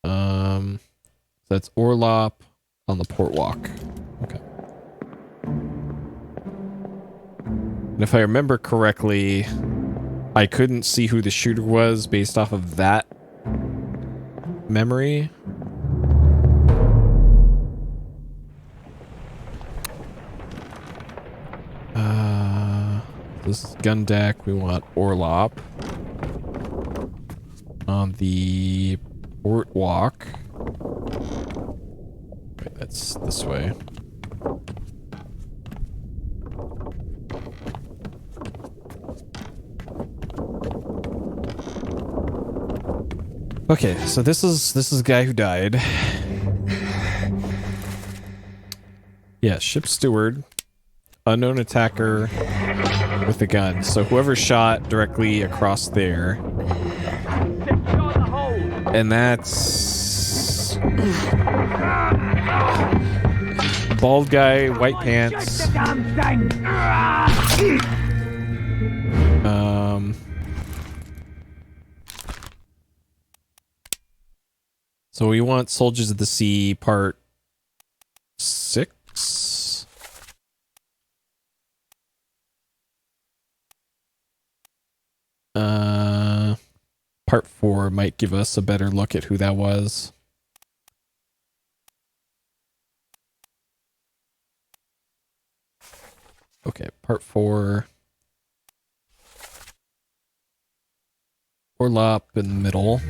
That's Orlop on the port walk. Okay. And if I remember correctly, I couldn't see who the shooter was based off of that memory. This is gun deck. We want Orlop on the port walk. Wait, that's this way. Okay, so this is a guy who died. Yeah, ship steward, unknown attacker with a gun. So whoever shot directly across there, and that's bald guy, white pants. So we want Soldiers of the Sea part 6. Part 4 might give us a better look at who that was. Okay, part 4. Orlop in the middle.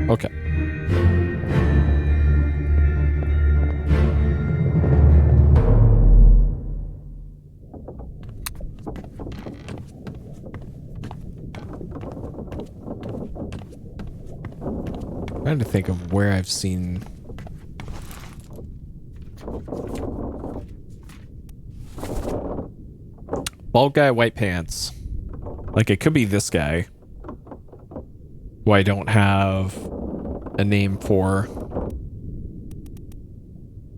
Okay. Trying to think of where I've seen bald guy, white pants. Like it could be this guy, who I don't have a name for.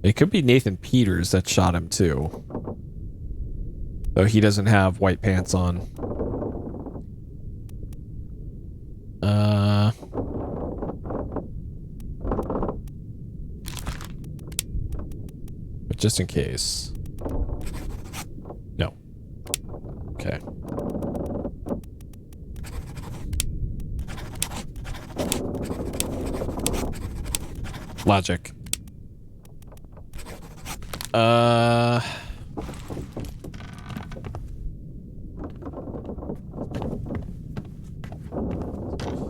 It could be Nathan Peters that shot him too, though he doesn't have white pants on. But just in case. No. Okay. Logic.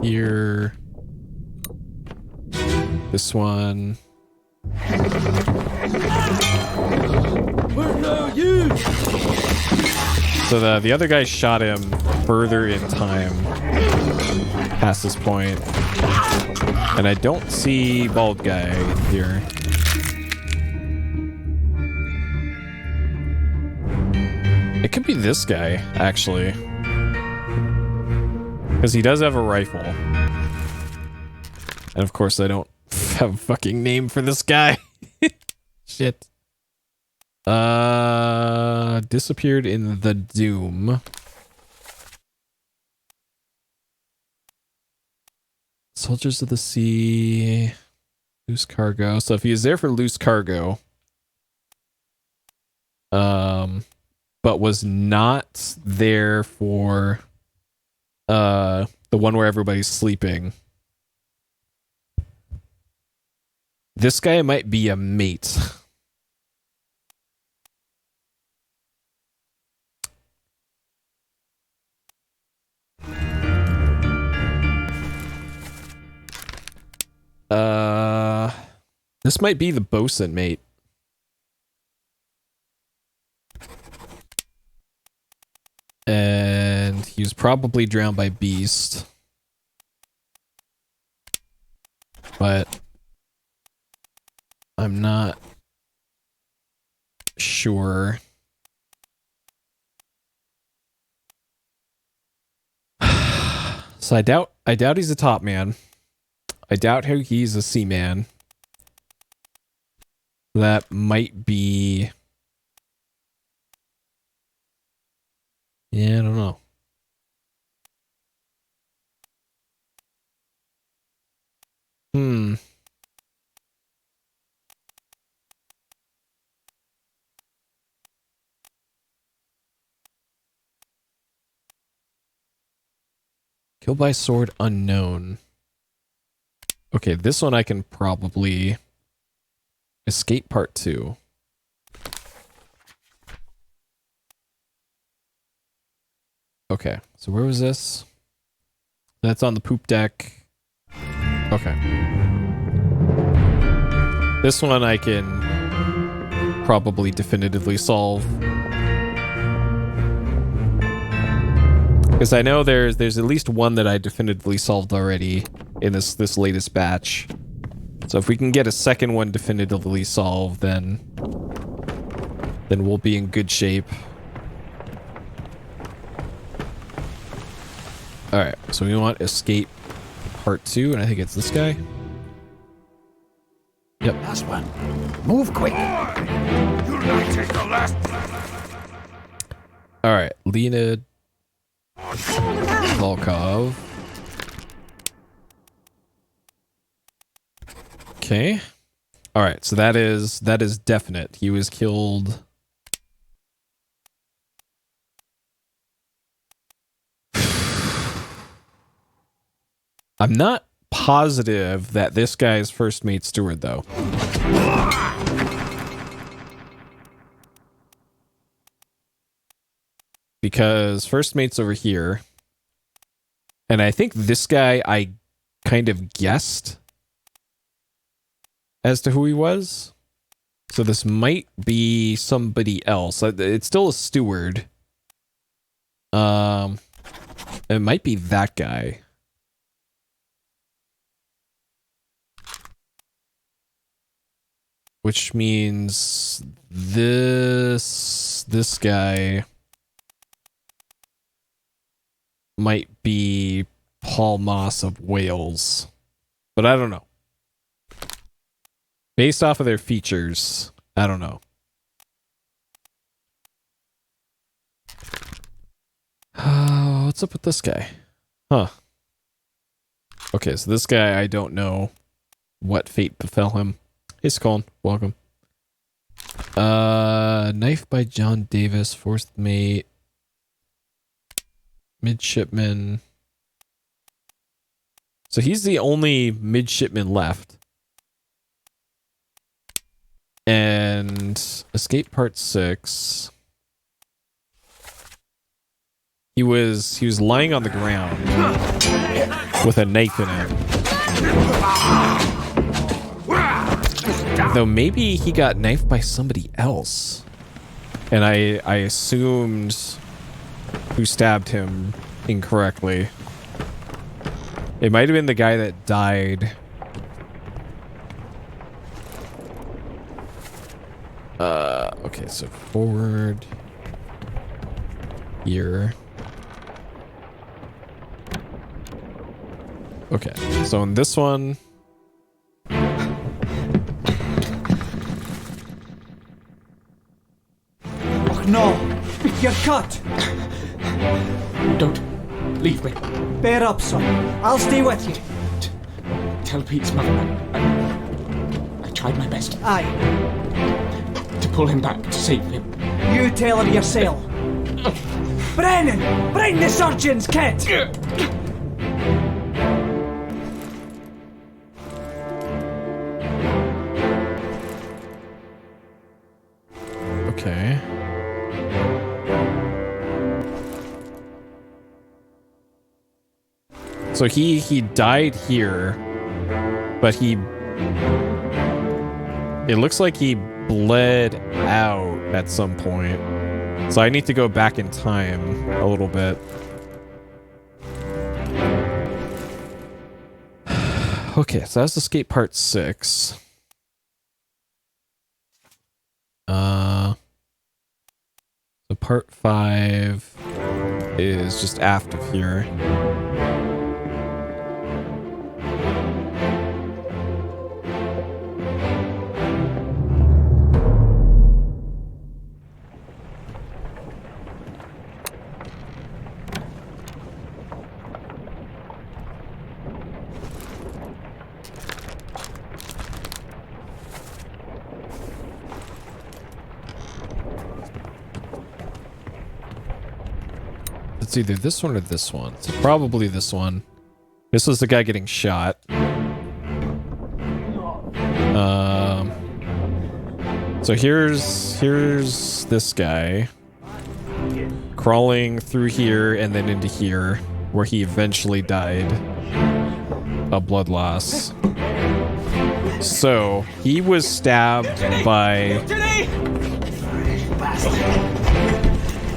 Here. This one. Where are you? So the other guy shot him further in time past this point. And I don't see bald guy here. It could be this guy, actually. Because he does have a rifle. And of course I don't have a fucking name for this guy. Shit. Disappeared in the Doom. Soldiers of the Sea. Loose cargo. So if he was there for loose cargo, but was not there for the one where everybody's sleeping, this guy might be a mate. This might be the bosun mate. And he was probably drowned by Beast. But I'm not sure. So I doubt he's a top man. I doubt how he's a seaman. That might be... Yeah, I don't know. Killed by sword unknown. Okay, this one I can probably... Escape part 2. Okay, so where was this? That's on the poop deck. Okay. This one I can probably definitively solve. Because I know there's at least one that I definitively solved already in this latest batch. So if we can get a second one definitively solved, then we'll be in good shape. Alright, so we want escape part 2, and I think it's this guy. Yep. Last one. Move quick. You'll take the last. Alright, Lena Volkov. Okay. Alright, so that is definite. He was killed. I'm not positive that this guy's first mate steward, though. Because first mate's over here. And I think this guy I kind of guessed as to who he was. So this might be somebody else. It's still a steward. It might be that guy. Which means this guy might be Paul Moss of Wales. But I don't know. Based off of their features, I don't know. What's up with this guy? Huh. Okay, so this guy, I don't know what fate befell him. Hey, Scoln, welcome. Knife by John Davis, fourth mate. Midshipman. So he's the only midshipman left. And escape part 6. He was lying on the ground with a knife in it. Though maybe he got knifed by somebody else. And I assumed who stabbed him incorrectly. It might have been the guy that died. Okay, so forward here. Okay, so in this one, No, you're cut. Don't leave me. Bear up, son. I'll stay with you. Tell Pete's mother I tried my best Aye, to pull him back, to save him. you tell her yourself. Brennan, bring the surgeon's kit. Okay. So he died here, but it looks like he bled out at some point. So I need to go back in time a little bit. Okay, so that's escape part 6. So part 5 is just aft of here. It's either this one or this one. So probably this one. This was the guy getting shot. So here's this guy crawling through here and then into here, where he eventually died of blood loss. So he was stabbed by.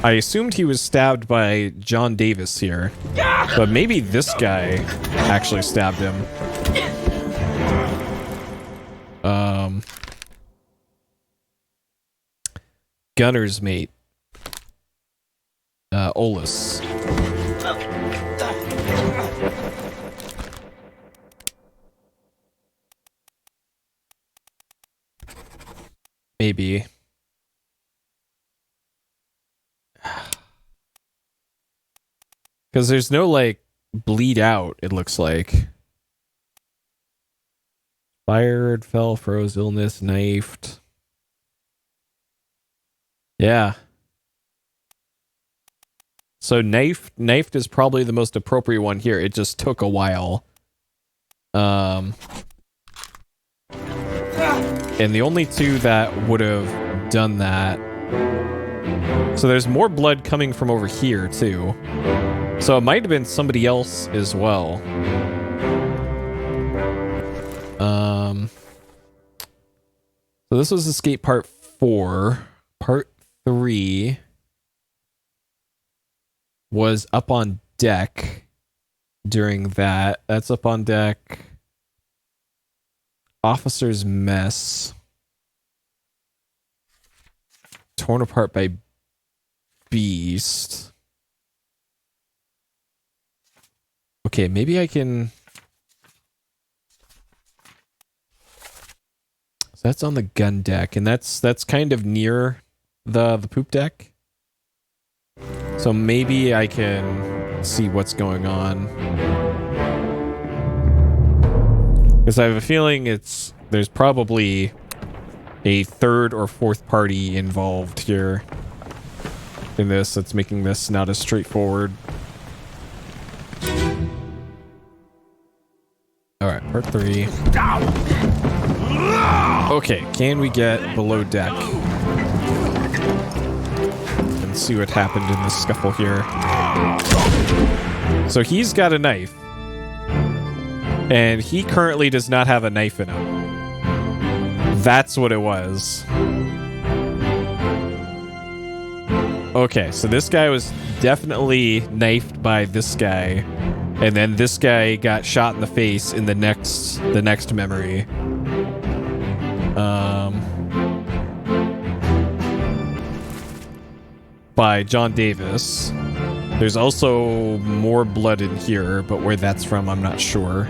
I assumed he was stabbed by John Davis here, but maybe this guy actually stabbed him. Gunner's mate, Olus. Maybe. Because there's no, like, bleed out, it looks like. Fired, fell, froze, illness, knifed. Yeah. So knifed is probably the most appropriate one here. It just took a while. And the only two that would have done that. So there's more blood coming from over here, too. So it might have been somebody else as well. So this was escape part 4. Part 3 was up on deck during that. That's up on deck. Officer's mess. Torn apart by beast. Okay, maybe I can. So that's on the gun deck, and that's kind of near the poop deck. So maybe I can see what's going on. Because I have a feeling there's probably a third or fourth party involved here in this that's making this not as straightforward. Alright, part 3. Okay, can we get below deck? And see what happened in this scuffle here. So he's got a knife. And he currently does not have a knife in him. That's what it was. Okay, so this guy was definitely knifed by this guy. And then this guy got shot in the face in the next memory. By John Davis. There's also more blood in here, but where that's from, I'm not sure.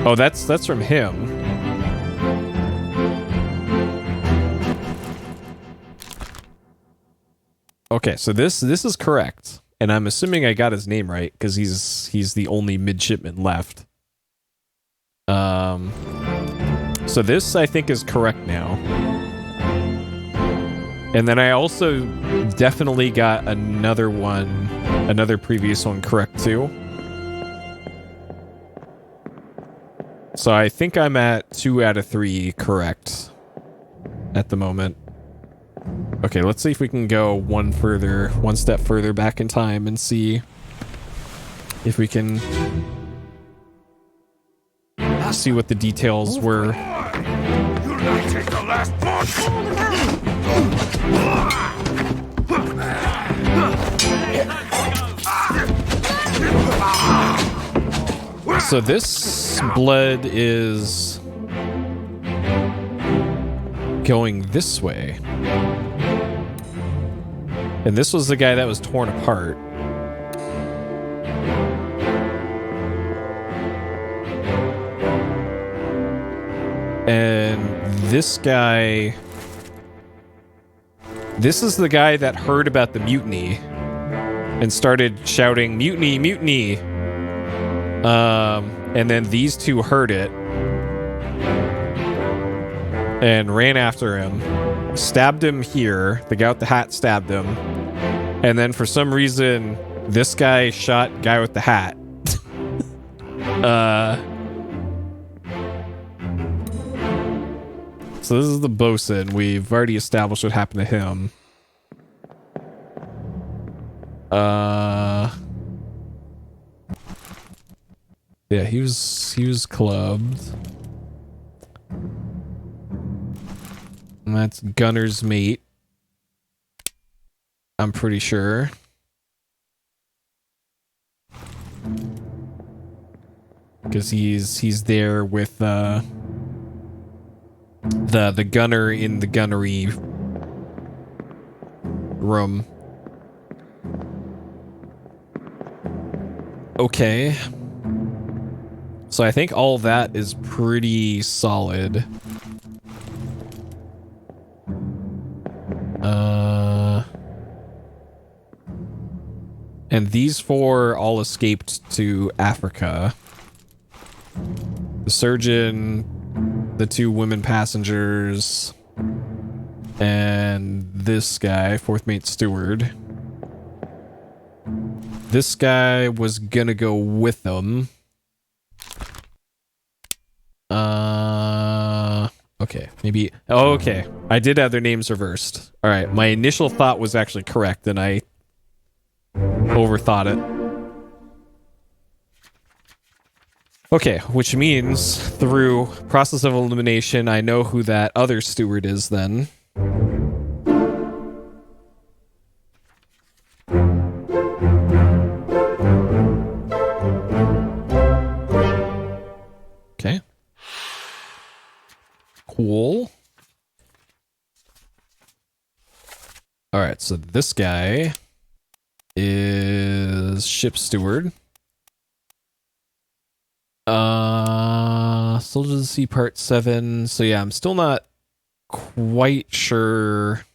Oh, that's from him. Okay, so this is correct, and I'm assuming I got his name right because he's the only midshipman left. So this I think is correct now, and then I also definitely got another previous one correct too. So I think I'm at 2 out of 3 correct at the moment. Okay, let's see if we can go one step further back in time and see if we can see what the details were. You'll not take the last So this blood is going this way. And this was the guy that was torn apart. And this guy... This is the guy that heard about the mutiny and started shouting, "Mutiny, mutiny!" And then these two heard it and ran after him, stabbed him here. The guy with the hat stabbed him. And then for some reason, this guy shot guy with the hat. So this is the bosun. We've already established what happened to him. Yeah, he was clubbed. And that's Gunner's mate. I'm pretty sure. Because he's there with the gunner in the gunnery room. Okay. So I think all that is pretty solid. And these 4 all escaped to Africa. The surgeon, the 2 women passengers, and this guy, 4th mate steward. This guy was gonna go with them. Okay, maybe... Oh, okay. I did have their names reversed. Alright, my initial thought was actually correct, and I overthought it. Okay, which means through process of elimination, I know who that other steward is then. Okay. Cool. Alright, so this guy is ship steward. Soldiers of the Sea Part 7. So yeah, I'm still not quite sure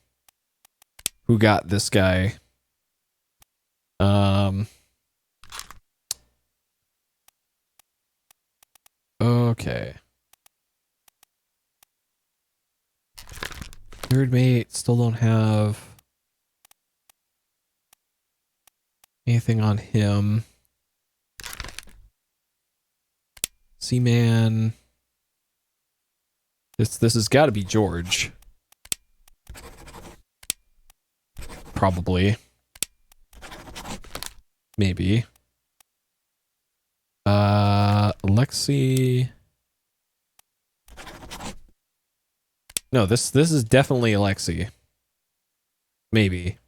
who got this guy. Okay. 3rd mate, still don't have anything on him. Seaman. This has got to be George. Probably. Maybe. Alexi. No, this is definitely Alexi. Maybe.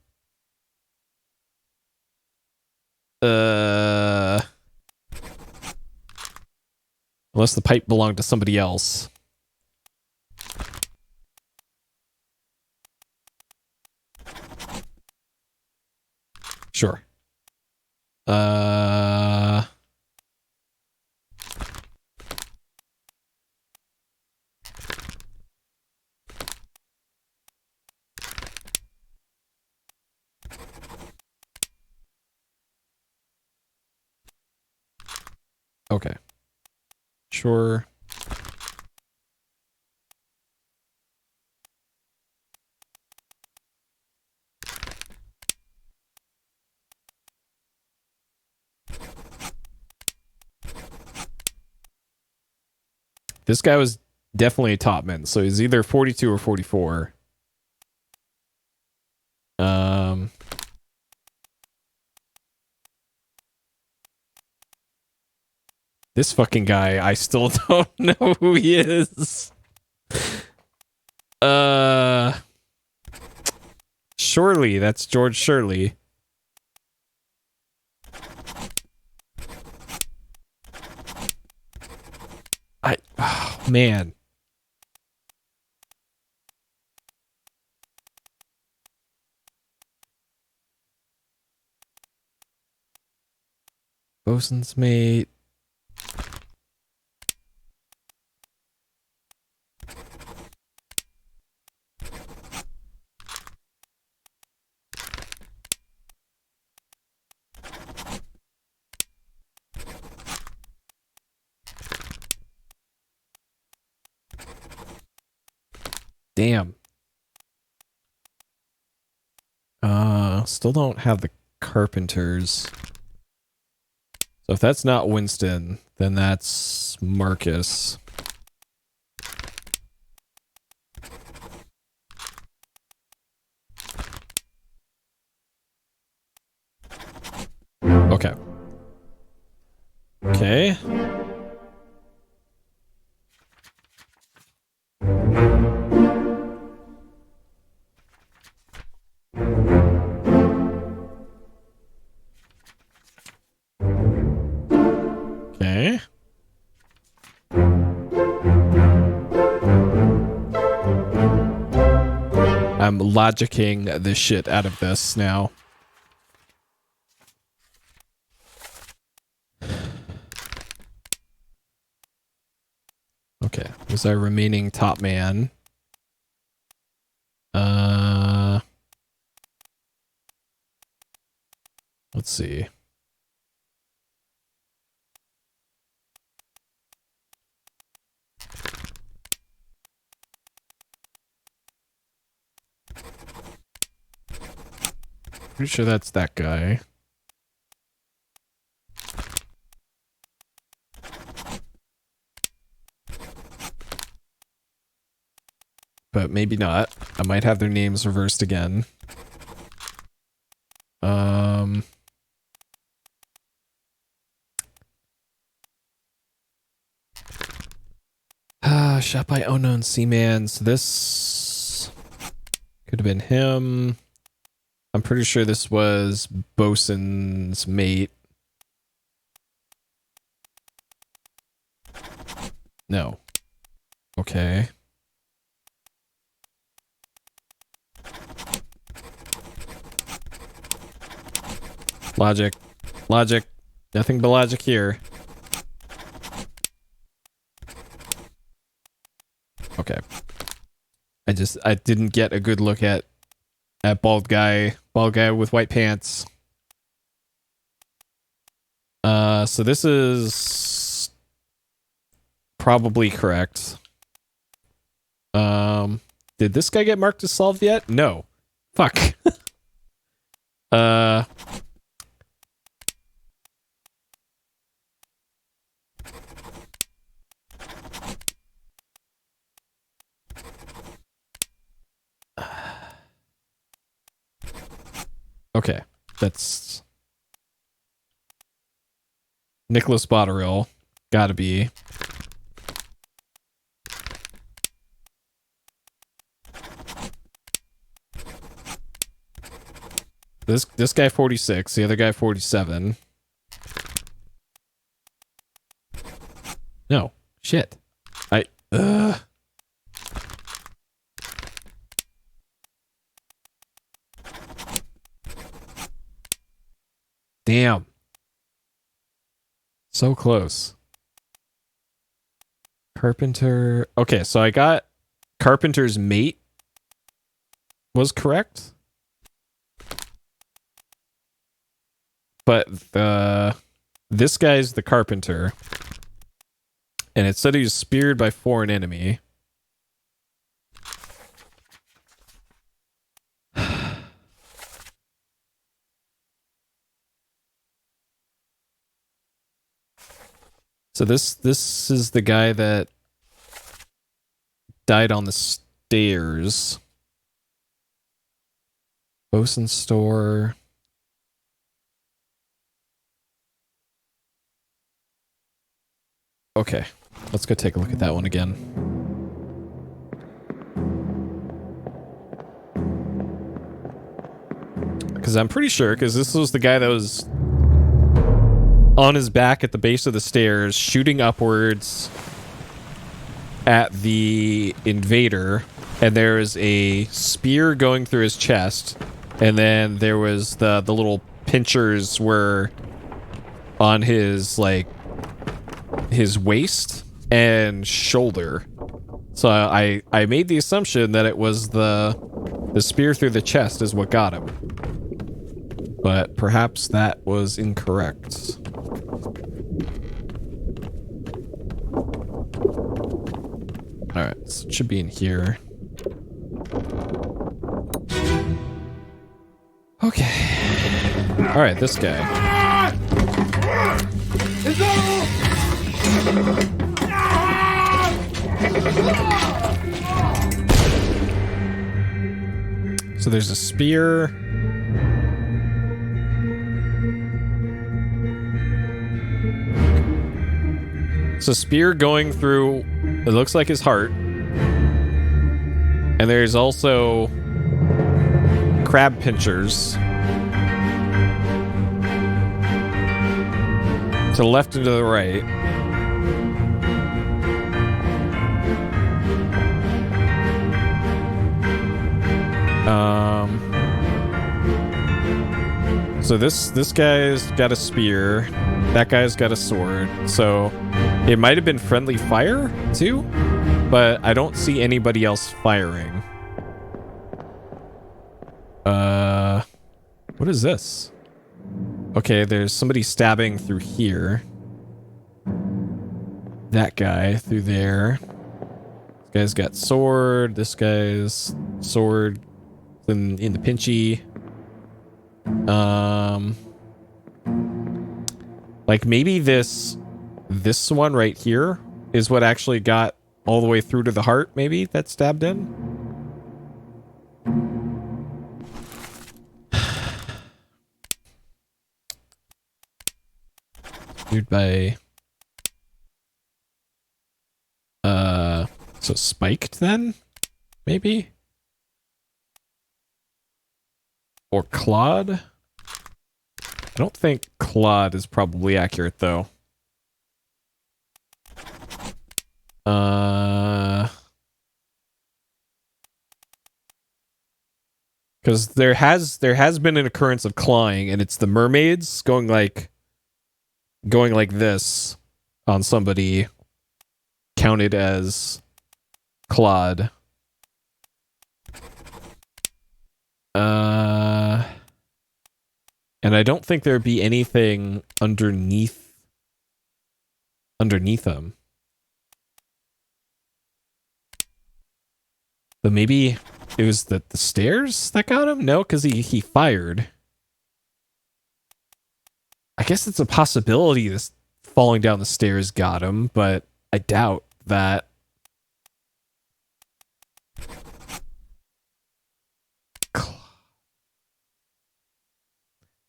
Unless the pipe belonged to somebody else. Sure. Okay. Sure. This guy was definitely a topman, so he's either 42 or 44. This fucking guy, I still don't know who he is. Surely, that's George Shirley. Oh, man. Bosun's mate. Damn. Still don't have the carpenters. So if that's not Winston, then that's Marcus. Okay. Okay. Okay. I'm logicking the shit out of this now. Okay, who's our remaining top man? Let's see. Pretty sure that's that guy. But maybe not. I might have their names reversed again. Shot by unknown seaman. So this could have been him. I'm pretty sure this was Bosun's mate. No. Okay. Logic. Logic. Nothing but logic here. Okay. I didn't get a good look at bald guy with white pants. So this is probably correct. Did this guy get marked as solved yet? No. Fuck. Okay, that's Nicholas Botterill. Gotta be. This guy 46, the other guy 47. No, shit. Damn. So close. Carpenter. Okay, so I got Carpenter's mate was correct. But this guy's the carpenter. And it said he was speared by foreign enemy. So this is the guy that died on the stairs. Bosun store. Okay, let's go take a look at that one again. Because I'm pretty sure, because this was the guy that was on his back at the base of the stairs, shooting upwards at the invader, and there is a spear going through his chest, and then there was the little pinchers were on his, like, his waist and shoulder. So I made the assumption that it was the spear through the chest is what got him. But perhaps that was incorrect. Alright, so it should be in here. Okay. Alright, this guy. So there's a spear. So spear going through, it looks like his heart. And there's also crab pinchers to the left and to the right. So this guy's got a spear. That guy's got a sword. So it might have been friendly fire too, but I don't see anybody else firing. What is this? Okay, there's somebody stabbing through here. That guy through there. This guy's got sword. This guy's sword in the pinchy. Like maybe this one right here is what actually got all the way through to the heart, maybe, that stabbed in. Dude by so spiked then? Maybe? Or clawed? I don't think clawed is probably accurate though. Because there has been an occurrence of clawing, and it's the mermaids going like this on somebody counted as clawed. And I don't think there'd be anything underneath them. But maybe it was the stairs that got him? No, because he fired. I guess it's a possibility this falling down the stairs got him, but I doubt that.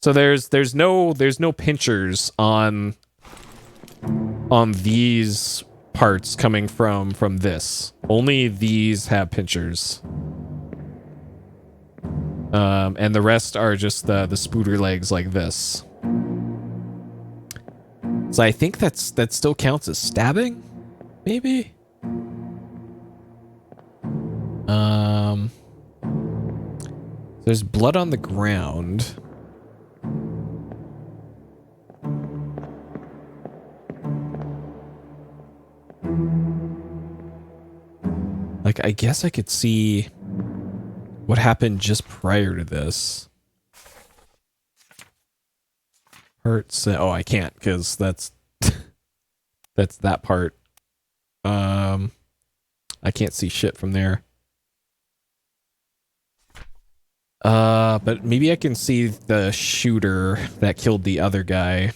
So there's no pinchers on these parts coming from this. Only these have pinchers. And the rest are just the spooter legs like this. So I think that still counts as stabbing, maybe. There's blood on the ground. Like, I guess I could see what happened just prior to this. Oh, I can't because that's that's that part. I can't see shit from there. But maybe I can see the shooter that killed the other guy.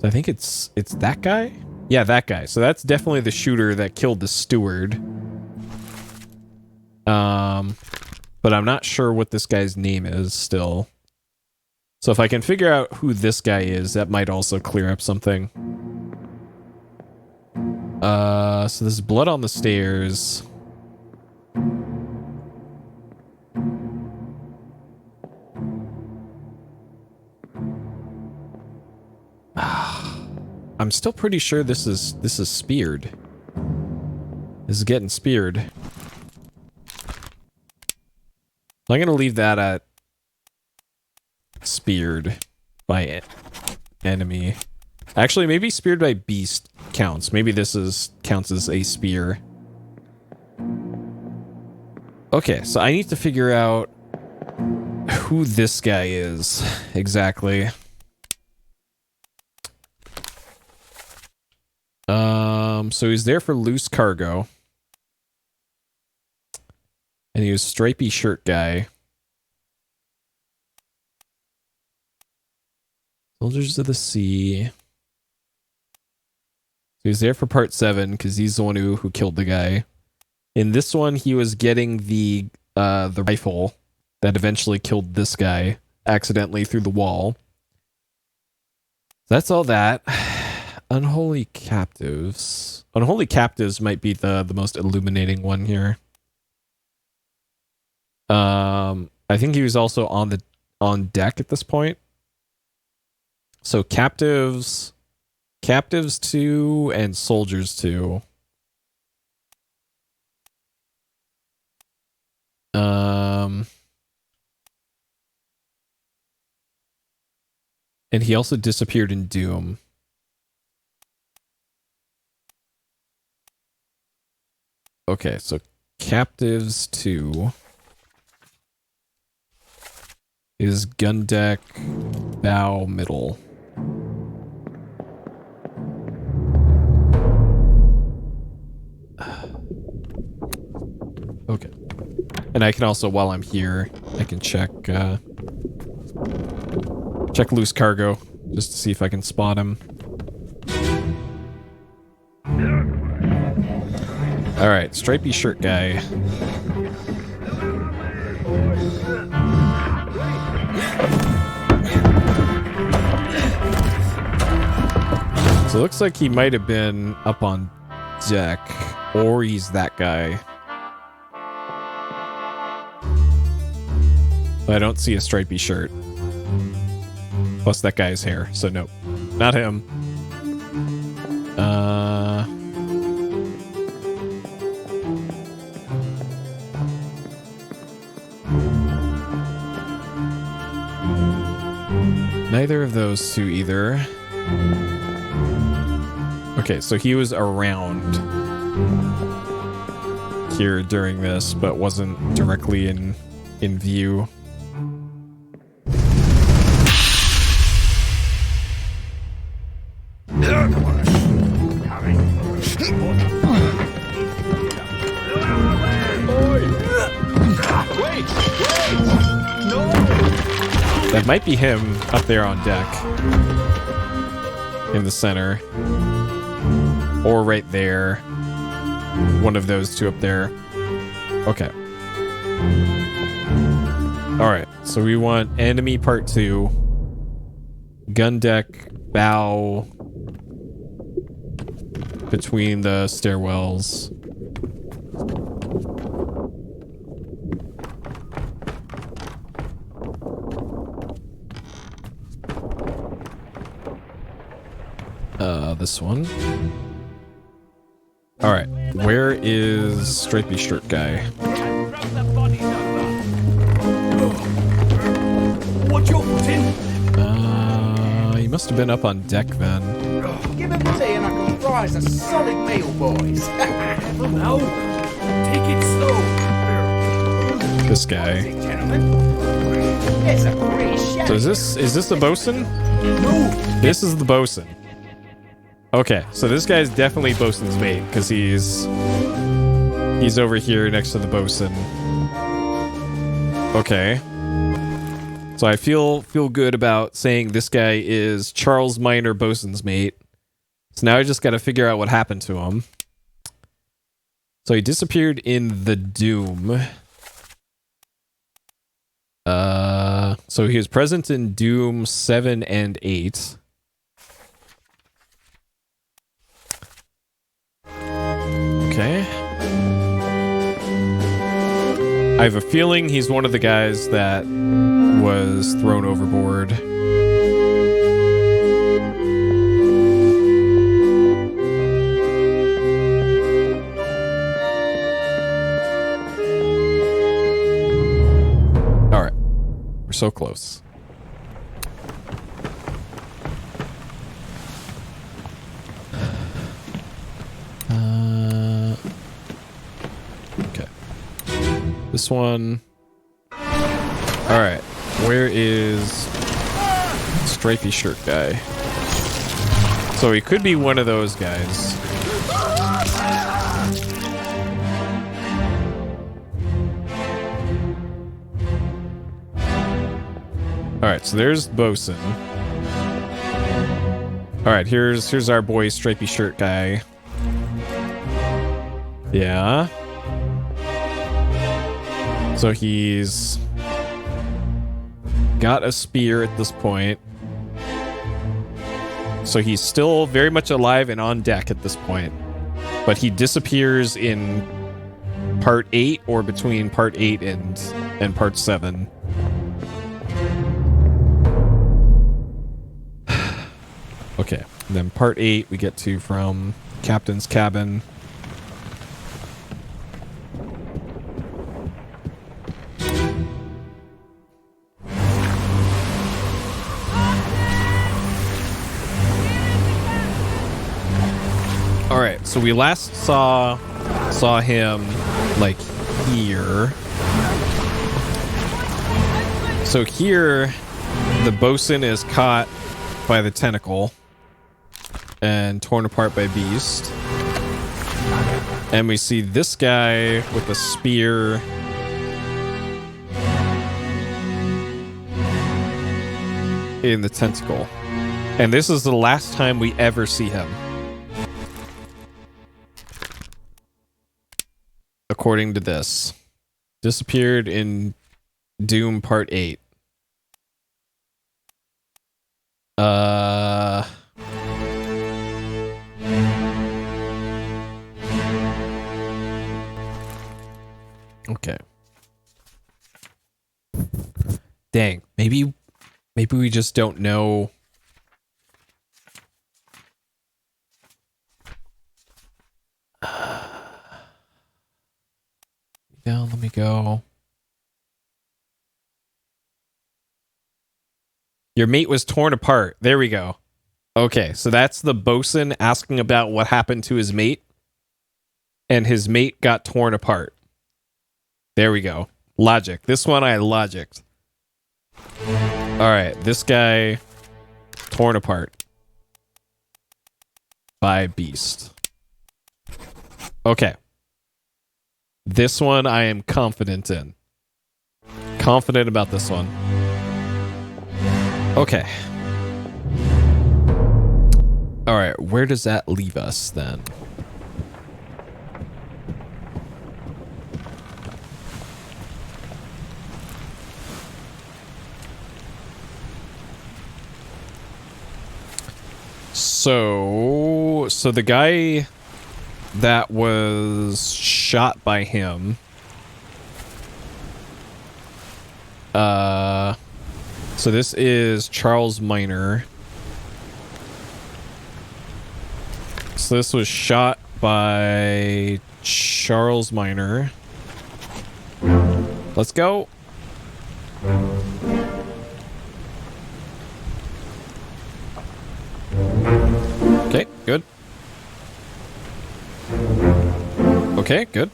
So I think it's that guy? Yeah, that guy. So that's definitely the shooter that killed the steward. But I'm not sure what this guy's name is still. So if I can figure out who this guy is, that might also clear up something. So there's blood on the stairs. I'm still pretty sure this is speared. This is getting speared. I'm gonna leave that at speared by enemy. Actually, maybe speared by beast counts. Maybe this counts as a spear. Okay, so I need to figure out who this guy is exactly. So he's there for loose cargo. And he was stripy shirt guy. Soldiers of the Sea. So he's there for part 7 because he's the one who killed the guy. In this one, he was getting the rifle that eventually killed this guy accidentally through the wall. That's all that. Unholy Captives. Unholy Captives might be the most illuminating one here. I think he was also on deck at this point. So Captives 2 and Soldiers 2. And he also disappeared in Doom. Okay, so Captives 2 is gun deck, bow, middle. Okay. And I can also, while I'm here, I can check loose cargo, just to see if I can spot him. Alright, stripy shirt guy. So it looks like he might have been up on deck, or he's that guy. But I don't see a stripy shirt. Plus that guy's hair, so nope. Not him. Neither of those two either. Okay, so he was around here during this, but wasn't directly in view. That might be him up there on deck. In the center. Or right there. One of those two up there. Okay. Alright, so we want enemy part 2. Gun deck, bow. Between the stairwells. This one. Alright, where is stripy shirt guy? What you putting? He must have been up on deck then. Give him tea and I can rise a solid meal, boys. Now, take it slow. This guy. So is this the bosun? This is the bosun. Okay, so this guy's definitely bosun's mate because he's over here next to the bosun. Okay. So I feel good about saying this guy is Charles Minor bosun's mate. So now I just got to figure out what happened to him. So he disappeared in the Doom. So he was present in Doom 7 and 8. Okay. I have a feeling he's one of the guys that was thrown overboard. All right. We're so close. Okay. This one. All right. Where is stripy shirt guy? So he could be one of those guys. All right, so there's bosun. All right, here's our boy stripy shirt guy. Yeah. So he's got a spear at this point. So he's still very much alive and on deck at this point. But he disappears in part 8 or between part 8 and part 7. Okay, and then part 8 we get to from Captain's cabin. All right, so we last saw him like here. So here, the bosun is caught by the tentacle and torn apart by Beast. And we see this guy with a spear in the tentacle. And this is the last time we ever see him. According to this. Disappeared in Doom Part 8. Okay. Dang, maybe we just don't know. Let me go. Your mate was torn apart. There we go. Okay, so that's the bosun asking about what happened to his mate. And his mate got torn apart. There we go. Logic. This one I logicked. Alright, this guy torn apart by Beast. Okay. This one I am confident in. Confident about this one. Okay. Alright, where does that leave us then? So the guy that was shot by him, so this is Charles Minor. So this was shot by Charles Minor. Let's go. Okay, good. Okay, good.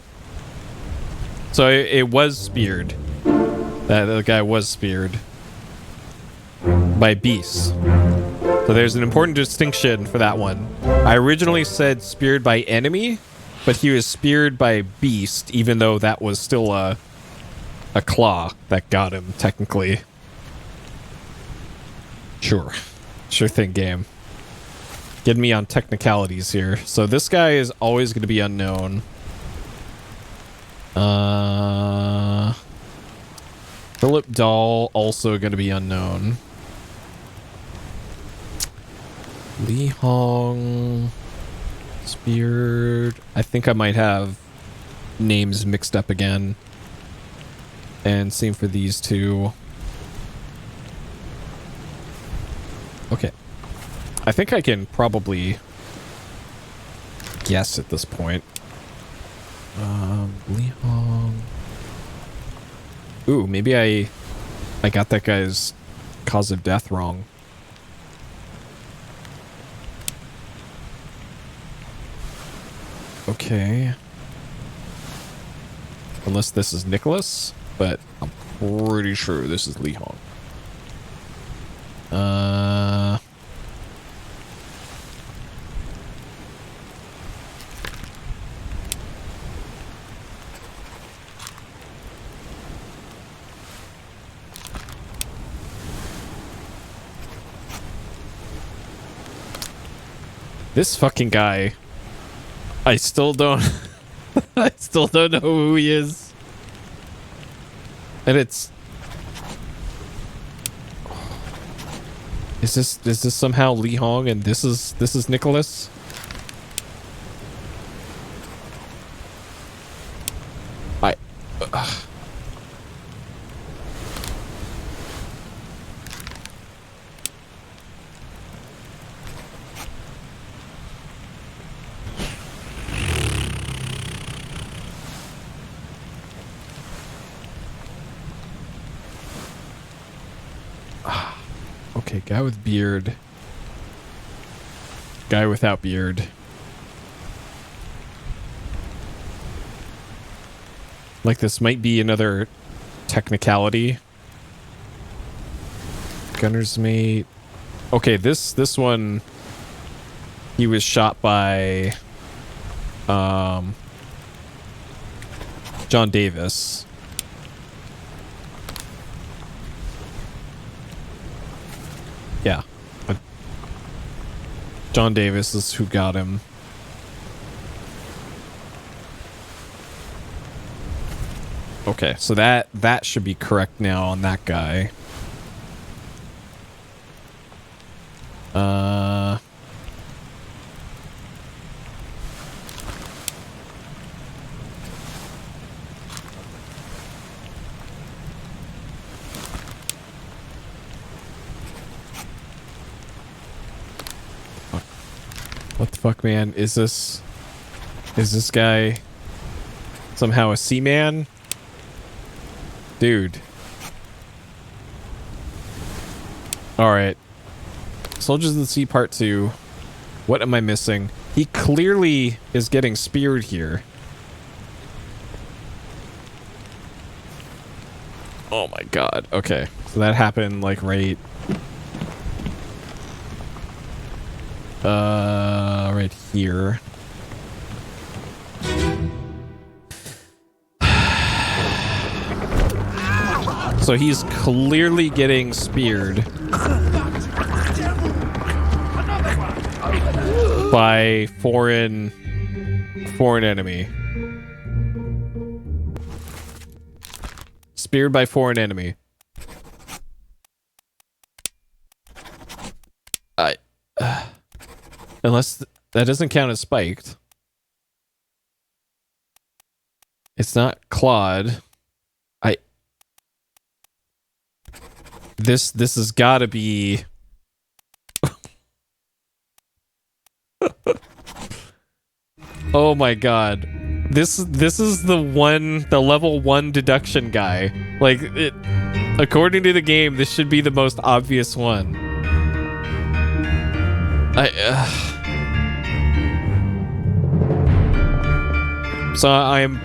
So it was speared. The guy was speared by beasts. So there's an important distinction for that one. I originally said speared by enemy, but he was speared by beast, even though that was still a claw that got him, technically. Sure thing, game. Getting me on technicalities here. So this guy is always going to be unknown. Philip Dahl, also going to be unknown. Li Hong, speared. I think I might have names mixed up again. And same for these two. Okay. I think I can probably guess at this point. Li Hong. Ooh, maybe I got that guy's cause of death wrong. Okay. Unless this is Nicholas, but I'm pretty sure this is Li Hong. This fucking guy. I still don't I still don't know who he is. And it's Is this somehow Li Hong and this is Nicholas? Okay, guy with beard. Guy without beard. Like this might be another technicality. Gunner's mate. Okay, this one he was shot by John Davis. Yeah. But John Davis is who got him. Okay, so that should be correct now on that guy. What the fuck, man? Is this guy somehow a seaman? Dude. Alright. Soldiers of the Sea Part 2. What am I missing? He clearly is getting speared here. Oh my god. Okay. So that happened like right here. So he's clearly getting speared by foreign enemy. Speared by foreign enemy. Unless that doesn't count as spiked. It's not clawed. This has got to be. Oh my god. This is the level 1 deduction guy. Like it according to the game, this should be the most obvious one. So I'm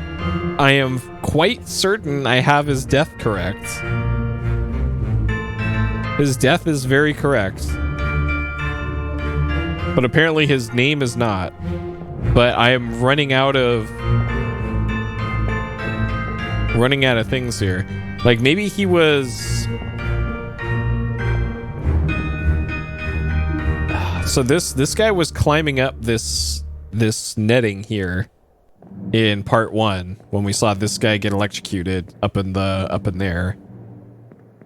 I am quite certain I have his death correct. His death is very correct. But apparently his name is not. But I am running out of things here. Like maybe he was so this guy was climbing up this netting here in part 1 when we saw this guy get electrocuted up in there.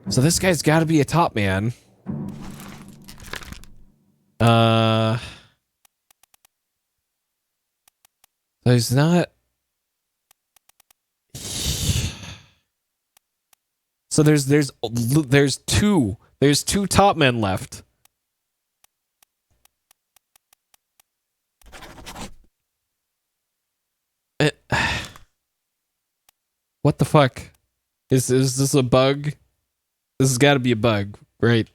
So this guy's got to be a top man. So he's not. So there's two top men left. What the fuck? Is this a bug? This has got to be a bug, right?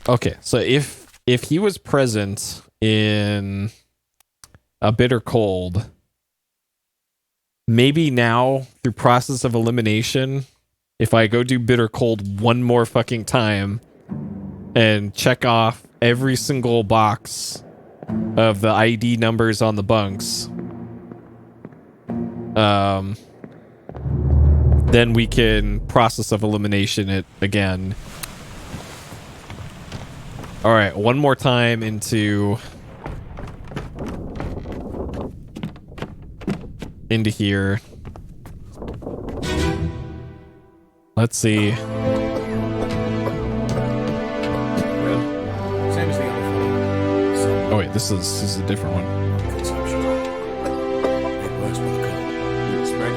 Okay, so if he was present in a bitter cold, maybe now through process of elimination, if I go do bitter cold one more fucking time and check off every single box of the ID numbers on the bunks, then we can process of elimination it again. All right, one more time into here. Let's see. Same as the other fellow. Oh wait, this is a different one. Consumption. It works with the cold. Will it spread?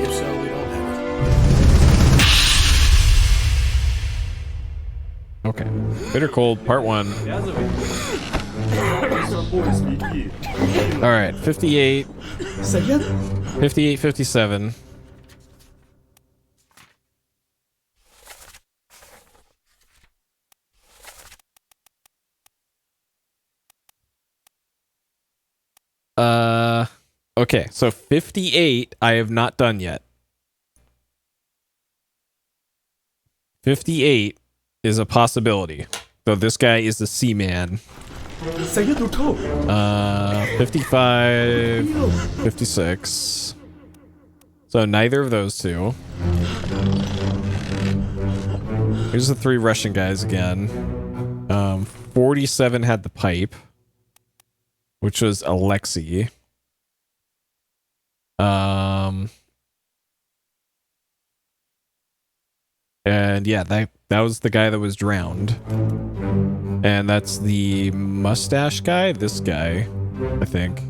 If so, we don't have it. Okay. Bitter Cold, part 1. All right, 58. 58, 57. Okay, so 58 I have not done yet. 58 is a possibility. So this guy is the Seaman. 55, 56. So neither of those two. Here's the 3 Russian guys again. 47 had the pipe, which was Alexei. And yeah, that was the guy that was drowned. And that's the mustache guy. This guy, I think.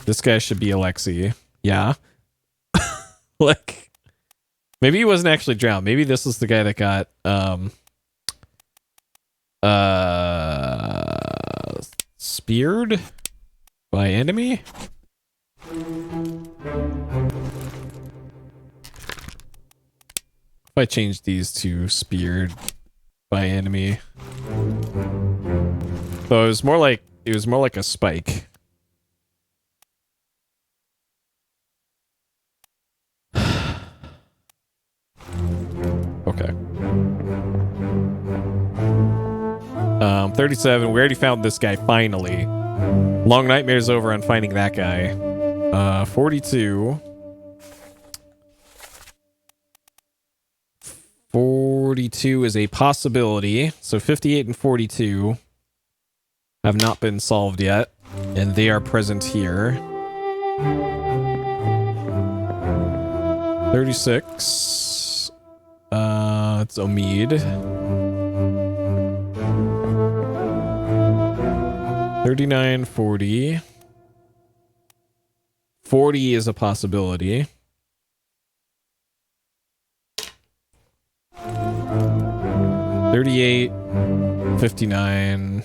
This guy should be Alexei. Yeah. Like, maybe he wasn't actually drowned. Maybe this is the guy that got speared by enemy. If I change these to speared by enemy. So it was more like a spike. Okay. 37. We already found this guy finally. Long nightmares over on finding that guy. 42. 42 is a possibility. So 58 and 42 have not been solved yet, and they are present here. 36. It's Omid. 39, 40. 40 is a possibility. 38, 59.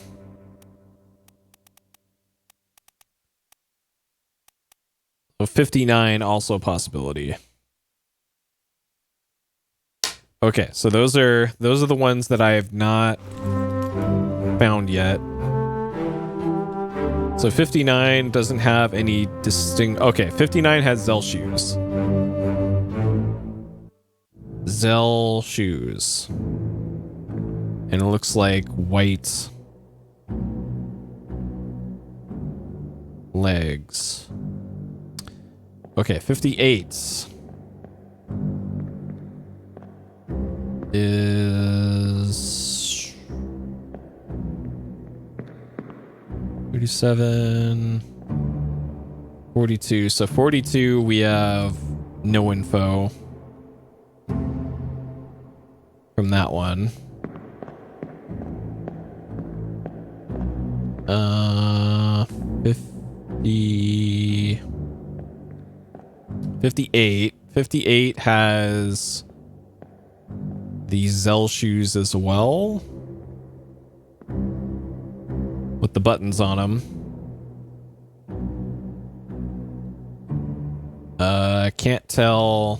So 59 also a possibility. Okay, so those are the ones that I have not found yet. So 59 doesn't have any distinct. Okay, 59 has Zell shoes. Zell shoes. And it looks like white legs. Okay, 58 is 37, 42. So 42, we have no info from that one. 50, 58. 58 has the Zell shoes as well, with the buttons on them. I can't tell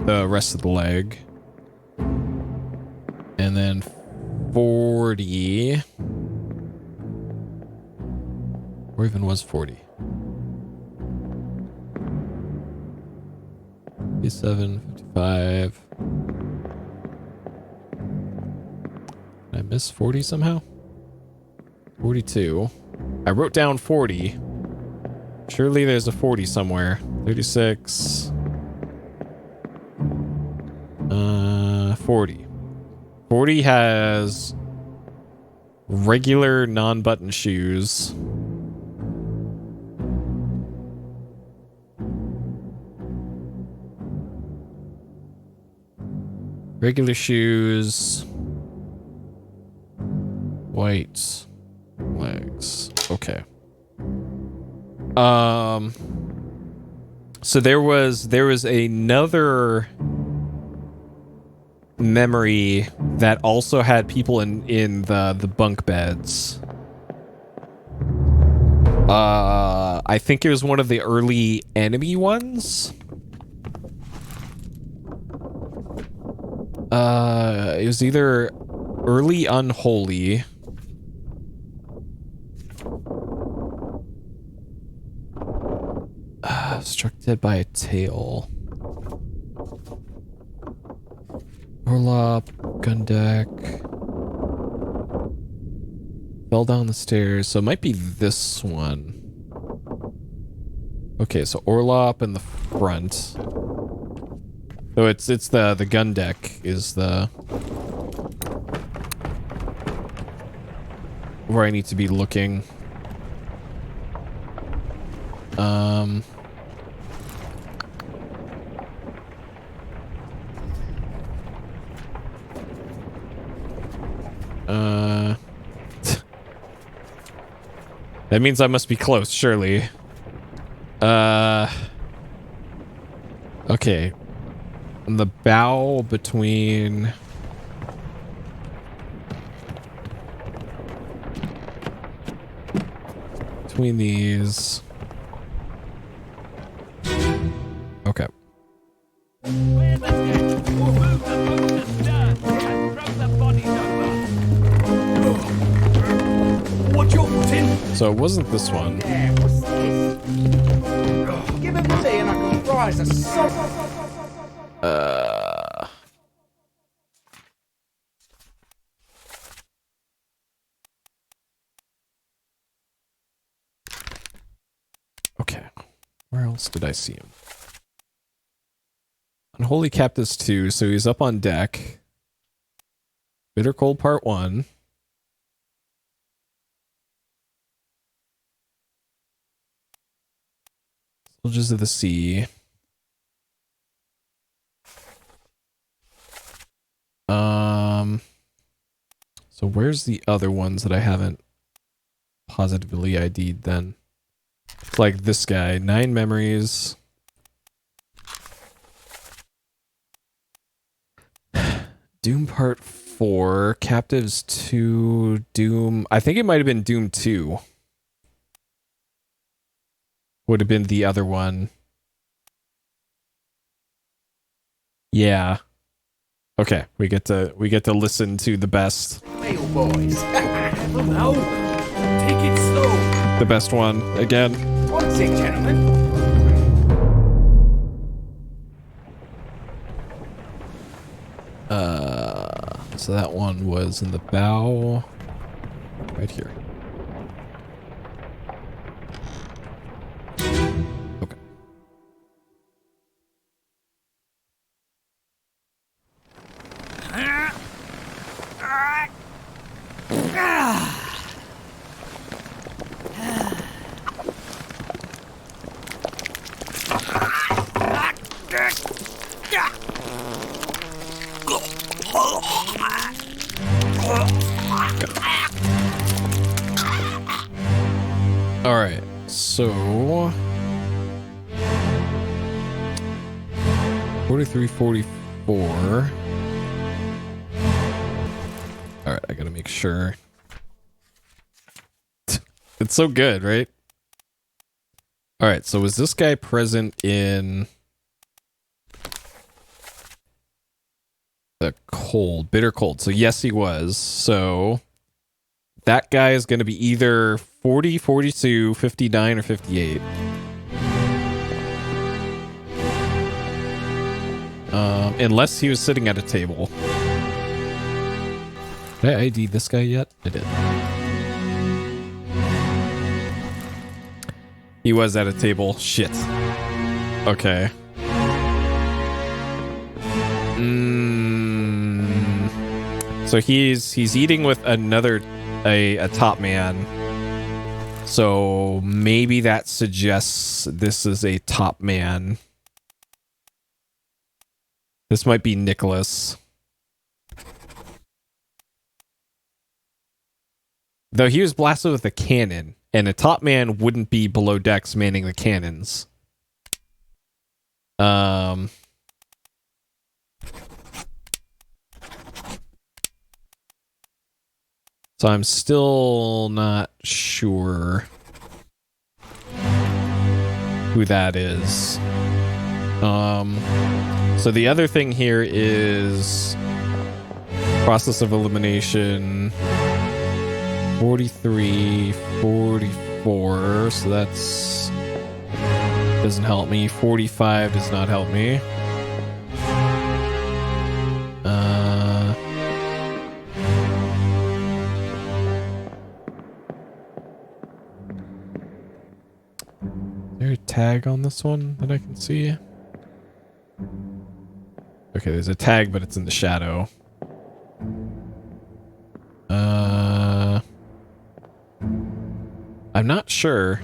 the rest of the leg. And then 40. Or even was 40. 57, 55. Did I miss 40 somehow? 42. I wrote down 40. Surely there's a 40 somewhere. 36. 40. 40 has regular non-button shoes. Regular shoes. White legs. Okay. So there was another memory that also had people in the bunk beds. I think it was one of the early enemy ones. It was either early unholy. Struck dead by a tail. Orlop, gun deck. Fell down the stairs, so it might be this one. Okay, so Orlop in the front. So it's the gun deck is the where I need to be looking. That means I must be close, surely. Okay. On the bow between these. Okay. What your foot in? So it wasn't this one. Give him tea and I can rise a Okay. Where else did I see him? Unholy Captives 2, so he's up on deck. Bitter Cold Part 1. Soldiers of the Sea. So where's the other ones that I haven't positively ID'd then? It's like this guy, 9 memories. Doom Part 4, Captives 2, Doom. I think it might have been Doom 2. Would have been the other one. Yeah. Okay, we get to listen to the best. Meal boys. Now, take it slow. The best one again. What's it, gentlemen? So that one was in the bow. Right here. Okay. All right, so 43, 44. All right, I gotta make sure. It's so good, right? All right, so was this guy present in the cold, bitter cold? So yes, he was. So that guy is going to be either 40, 42, 59, or 58. Unless he was sitting at a table. Did I ID this guy yet? I did. He was at a table. Shit. Okay. So he's eating with a top man. So maybe that suggests this is a top man. This might be Nicholas. Though he was blasted with a cannon, and a top man wouldn't be below decks manning the cannons. So I'm still not sure who that is. So the other thing here is process of elimination 43, 44. So that's doesn't help me. 45 does not help me. Is there a tag on this one that I can see? Okay, there's a tag, but it's in the shadow. I'm not sure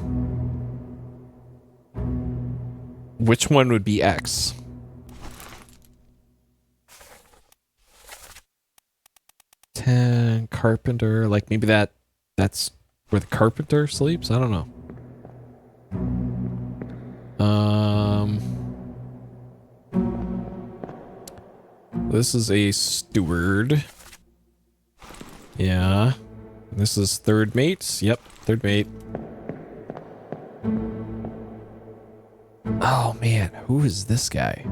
which one would be X. Carpenter, like maybe that's where the carpenter sleeps. I don't know. This is a steward. Yeah. This is third mate. Yep, third mate. Oh man, who is this guy?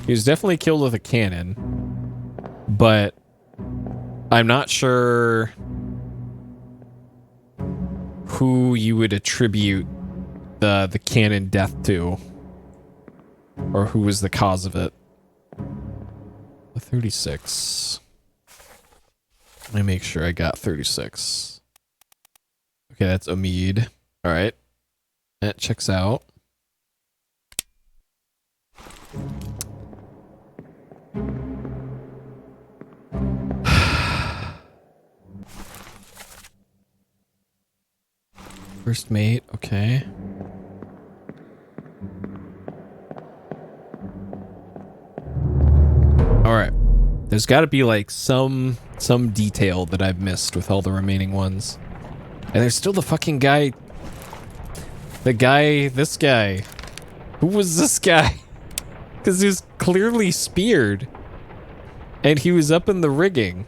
He was definitely killed with a cannon, but I'm not sure who you would attribute the cannon death to, or who was the cause of it. 36. Let me make sure I got 36. Okay, that's Omid. All right, that checks out. First mate, okay. All right. There's got to be like some detail that I've missed with all the remaining ones. And there's still the fucking guy. This guy. Who was this guy? Because he was clearly speared. And he was up in the rigging.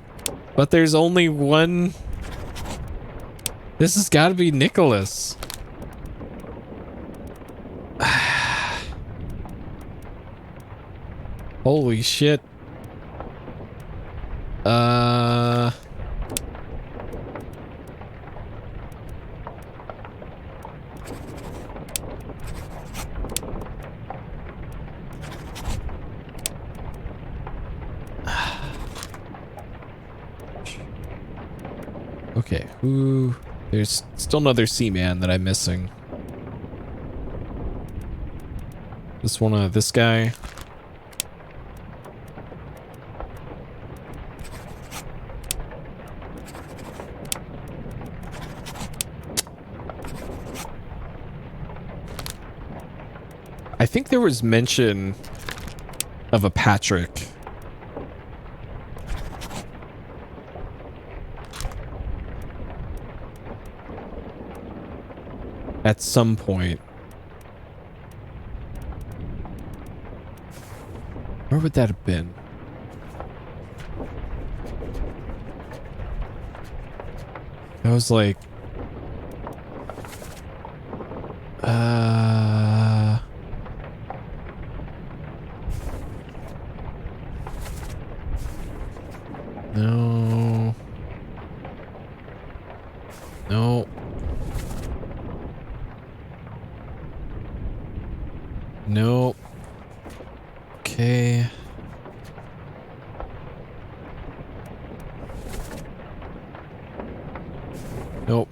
But there's only one. This has got to be Nicholas. Holy shit. Okay, who... There's still another Seaman that I'm missing. This one, this guy. I think there was mention of a Patrick. At some point. Where would that have been? I was like... No. No. No. Okay. Nope.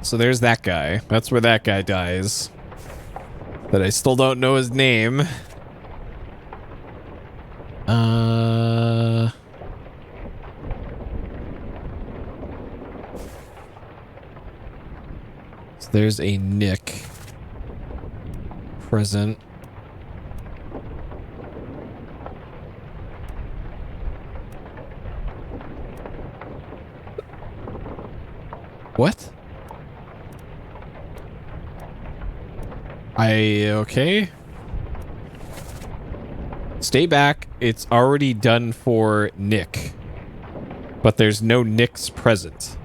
So there's that guy. That's where that guy dies. But I still don't know his name. So there's a Nick present. What? Okay. Stay back. It's already done for Nick. But there's no Nicks present.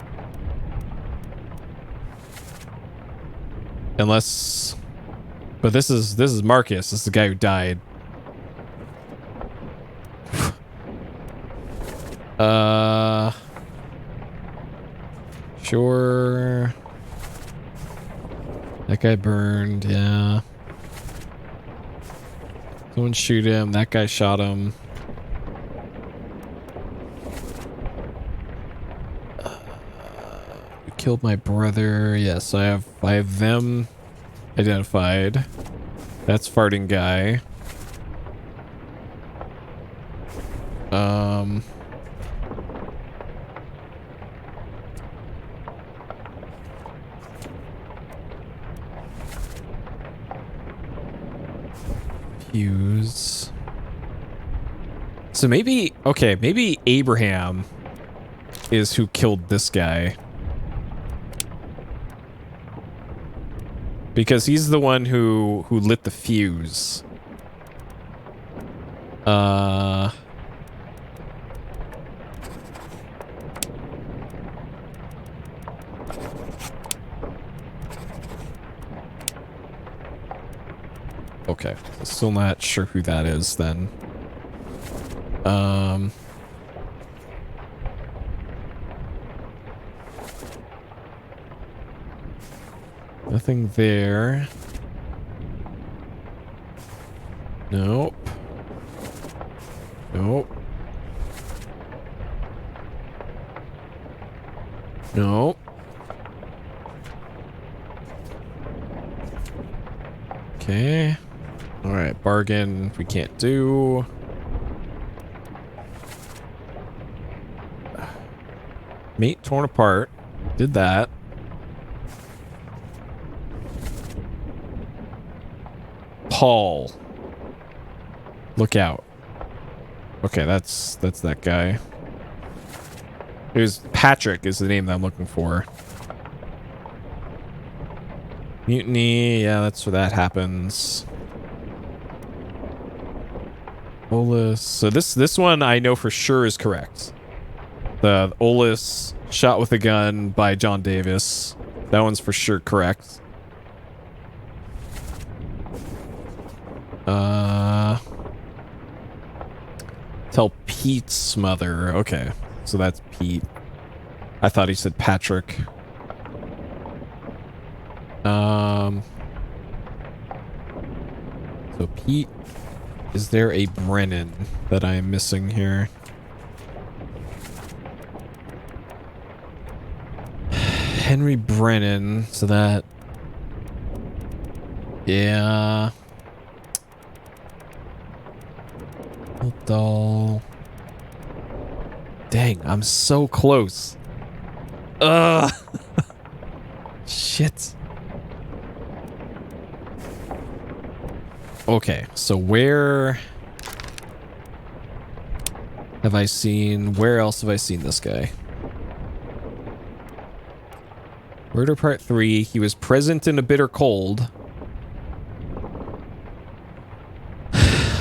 Unless... But this is Marcus. This is the guy who died. Sure. That guy burned, yeah. Someone shoot him. That guy shot him. You killed my brother. Yes, I have them identified. That's farting guy. Hughes. So maybe, okay, maybe Abraham is who killed this guy. Because he's the one who lit the fuse. Okay, still not sure who that is then. Nothing there. Nope. Nope. Nope. Okay. All right, bargain we can't do. Meat torn apart. Did that. Paul. Look out. Okay, that's that guy. Here's Patrick is the name that I'm looking for. Mutiny, yeah, that's where that happens. Olus. So this one I know for sure is correct. The Olus shot with a gun by John Davis. That one's for sure correct. Tell Pete's mother. Okay, so that's Pete. I thought he said Patrick. So Pete, is there a Brennan that I am missing here? Henry Brennan, so that... Yeah... Doll. Dang, I'm so close. Ugh. Shit. Okay, so where have I seen... Where else have I seen this guy? Murder Part 3. He was present in A Bitter Cold.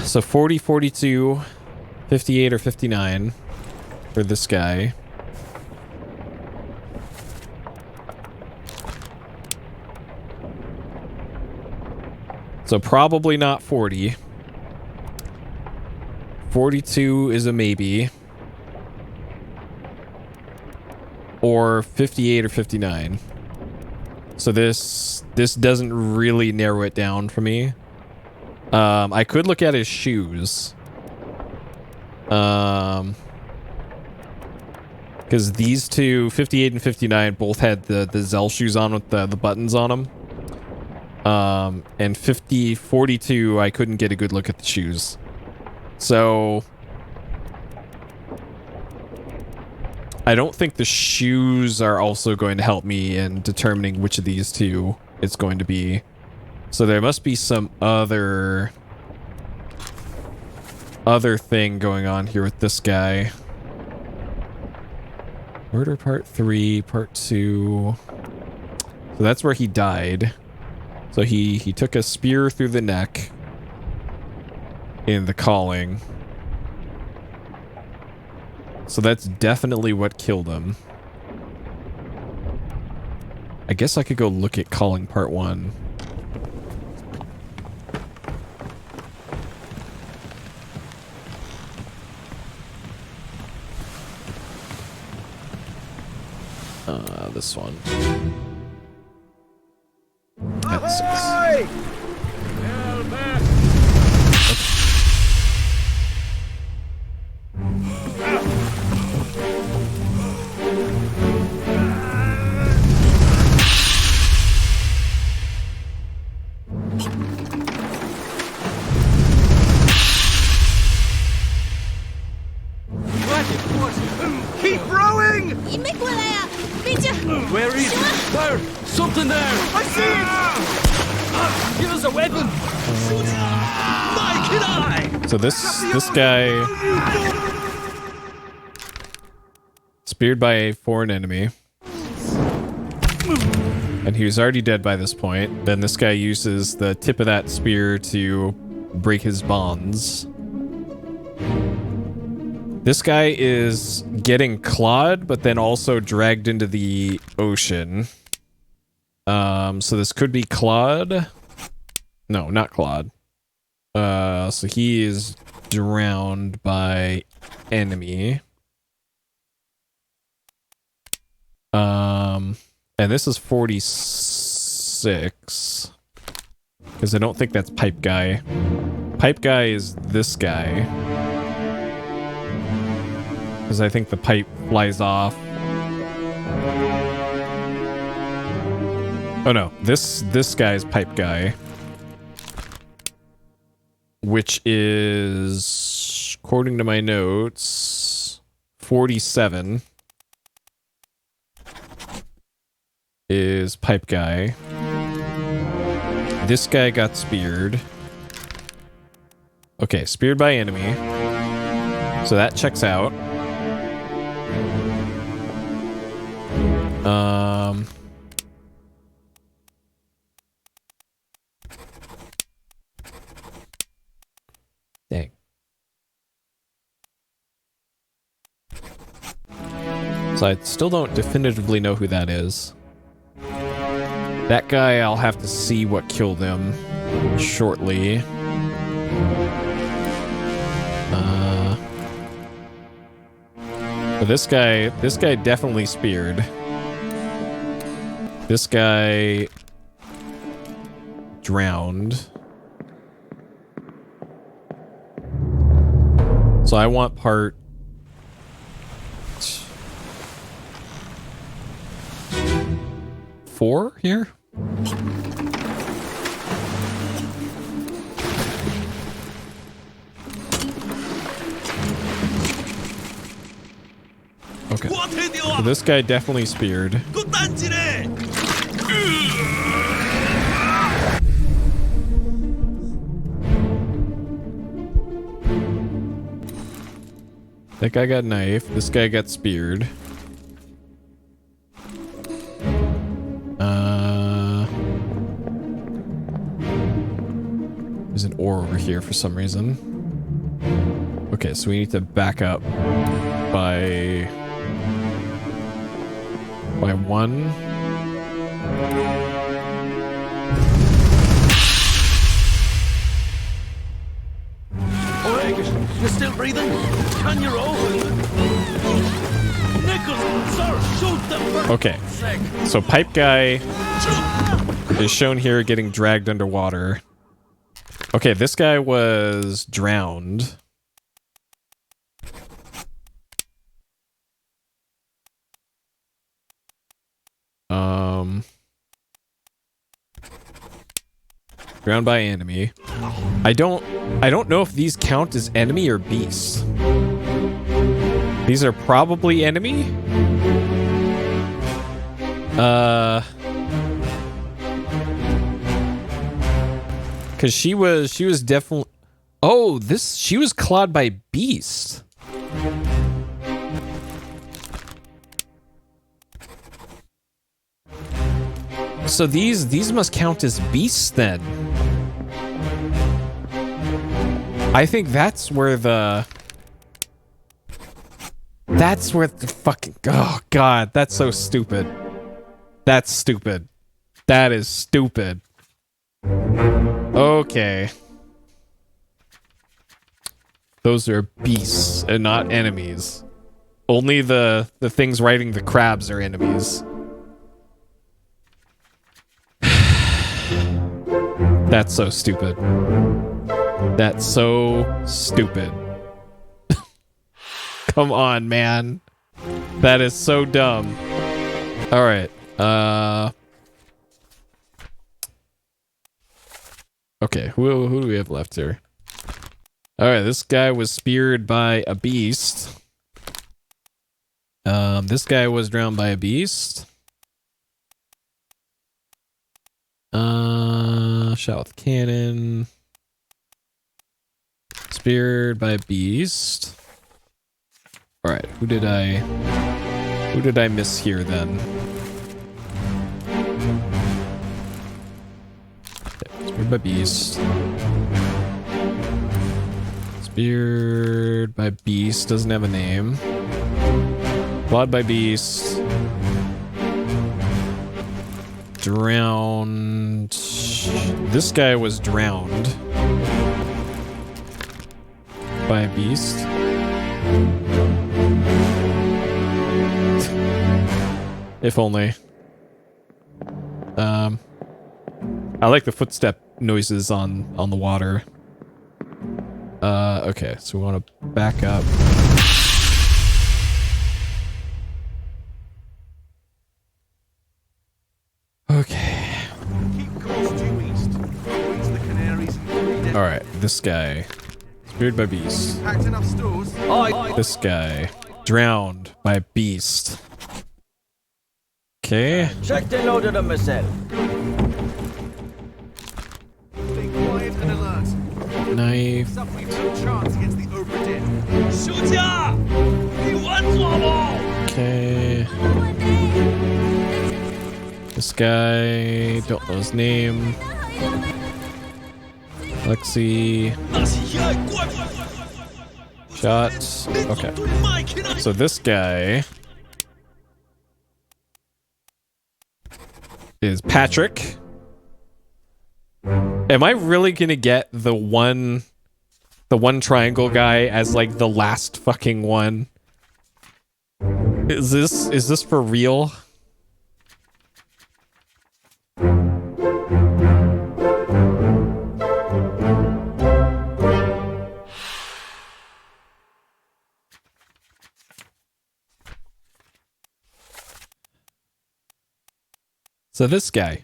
So 40, 42, 58, or 59 for this guy. So probably not 40. 42 is a maybe. Or 58 or 59. So this doesn't really narrow it down for me. I could look at his shoes. Because these two, 58 and 59, both had the Zell shoes on with the buttons on them. And 42, I couldn't get a good look at the shoes. So... I don't think the shoes are also going to help me in determining which of these two it's going to be. So there must be some other thing going on here with this guy. Murder Part 3, Part 2. So that's where he died. So he took a spear through the neck in The Calling. So that's definitely what killed him. I guess I could go look at Calling Part 1. This one. That's 6. Keep rowing! Where is it? There! Something there! I see it! Give us a weapon! Mike and I! So this guy speared by a foreign enemy. And he was already dead by this point. Then this guy uses the tip of that spear to break his bonds. This guy is getting clawed, but then also dragged into the ocean. So this could be Claude. No, not Claude. So he is drowned by enemy. And this is 46. Because I don't think that's Pipe Guy. Pipe Guy is this guy. Because I think the pipe flies off. Oh no, this guy's Pipe Guy. Which is, according to my notes, 47 is Pipe Guy. This guy got speared. Okay, speared by enemy. So that checks out. Dang. So I still don't definitively know who that is. That guy, I'll have to see what killed him shortly. But this guy definitely speared. This guy drowned. So I want part 4 here. Okay. So this guy definitely speared. That guy got knifed. This guy got speared. There's an ore over here for some reason. Okay, so we need to back up by 1. You're still breathing? Can you roll? Nichols, sir, shoot them first. Okay, so pipe guy is shown here getting dragged underwater. Okay, this guy was drowned. Drowned by enemy. I don't know if these count as enemy or beast. These are probably enemy. Cause she was definitely. Oh, she was clawed by beast. So these must count as beasts then. I think that's where the fucking, oh god, that's so stupid. That's stupid. That is stupid. Okay. Those are beasts and not enemies. Only the things riding the crabs are enemies. That's so stupid. That's so stupid. Come on, man. That is so dumb. All right. Okay, who do we have left here? All right, this guy was speared by a beast. This guy was drowned by a beast. Shot with cannon. Speared by a beast. All right, who did I miss here then? Okay, speared by beast. Speared by beast, doesn't have a name. Clawed by beast. Drowned. This guy was drowned by a beast. If only. I like the footstep noises on the water. Okay, so we want to back up. Okay. All right, this guy speared by beast. This guy drowned by a beast. Okay. Check the load of them myself. Stay quiet and alert. Knife. We've no chance against the Obra Dinn. Okay. This guy, don't know his name. Lexi. Shot. Okay. So this guy is Patrick. Am I really gonna get the one triangle guy as like the last fucking one? Is this for real? So this guy.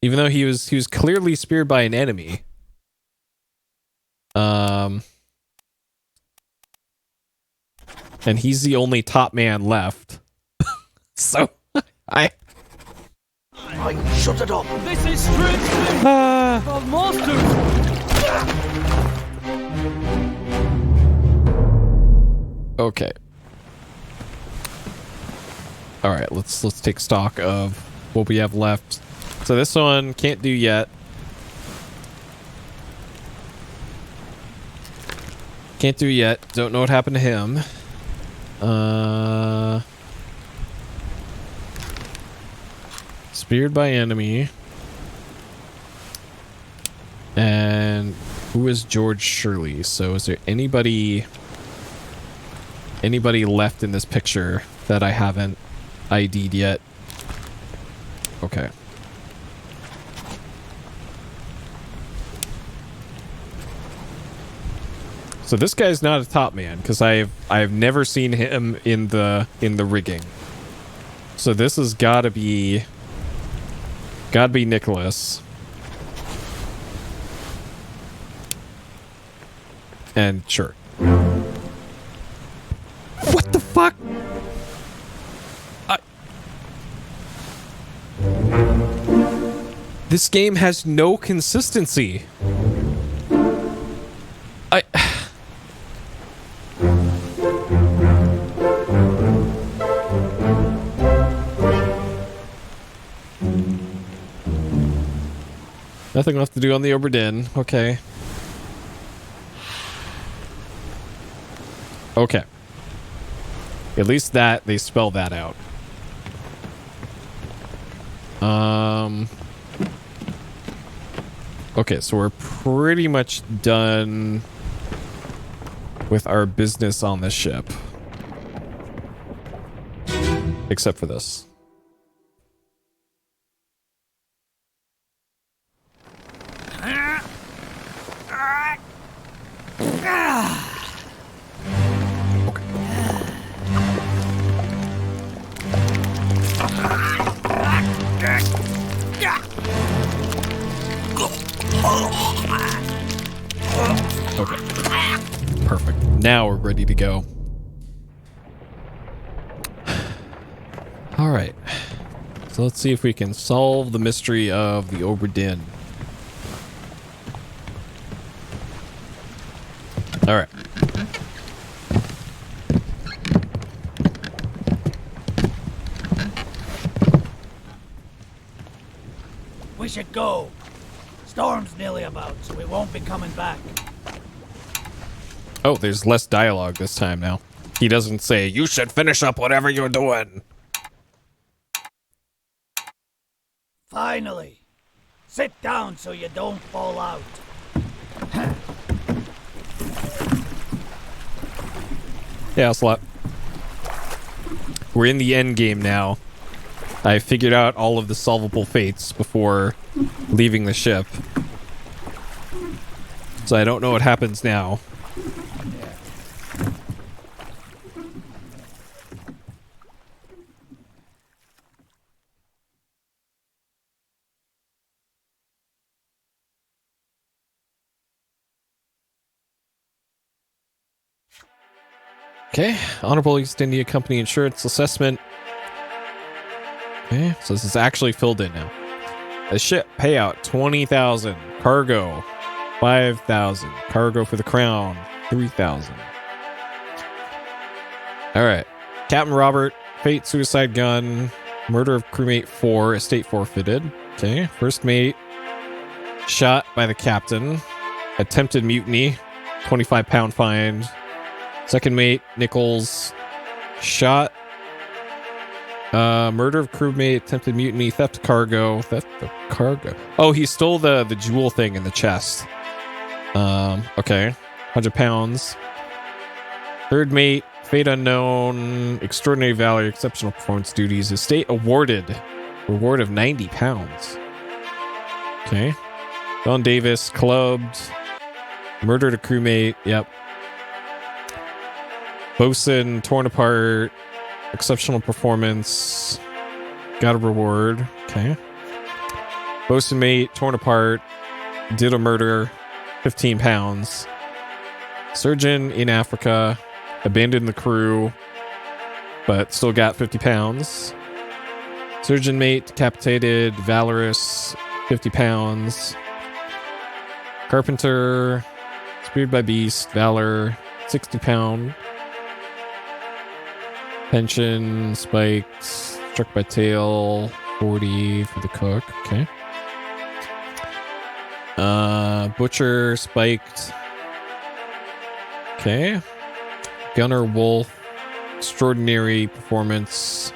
Even though he was clearly speared by an enemy. And he's the only top man left. So I Shut it up. This is strength of monsters. okay. All right, let's take stock of what we have left. So this one can't do yet. Can't do yet. Don't know what happened to him. Speared by enemy. And who is George Shirley? So is there anybody left in this picture that I haven't ID'd yet? Okay. So this guy's not a top man because I've never seen him in the rigging. So this has gotta be Nicholas. And sure. What the fuck? This game has no consistency. Nothing left to do on the Obra Dinn. Okay. Okay. At least that, they spell that out. Okay, so we're pretty much done with our business on this ship. Except for this. Okay. Perfect. Now we're ready to go. All right. So let's see if we can solve the mystery of the Obra Dinn. All right. We should go. Storm's nearly about, so we won't be coming back. Oh, there's less dialogue this time now. He doesn't say, "You should finish up whatever you're doing." Finally. Sit down so you don't fall out. Yeah, Slot. We're in the end game now. I figured out all of the solvable fates before leaving the ship. So I don't know what happens now. Okay, Honorable East India Company Insurance Assessment. Okay, so this is actually filled in now. The ship payout 20,000, cargo 5,000, cargo for the crown 3,000. All right, Captain Robert, fate, suicide gun, murder of crewmate 4, estate forfeited. Okay, first mate shot by the captain, attempted mutiny, 25-pound fine. Second mate, Nichols, shot. Murder of crewmate, attempted mutiny, theft of cargo. Theft of cargo. Oh, he stole the jewel thing in the chest. Okay. 100 pounds. Third mate, fate unknown, extraordinary valor, exceptional performance duties. Estate awarded. Reward of 90 pounds. Okay. Don Davis, clubbed. Murdered a crewmate. Yep. Bosun, torn apart. Exceptional performance. Got a reward. Okay. Bosun mate, torn apart. Did a murder. 15 pounds. Surgeon in Africa. Abandoned the crew. But still got 50 pounds. Surgeon mate, decapitated. Valorous. 50 pounds. Carpenter. Speared by beast. Valor. 60 pound. Pension. Spiked. Struck by tail. 40 for the cook. Okay. Butcher. Spiked. Okay. Gunner Wolf. Extraordinary performance.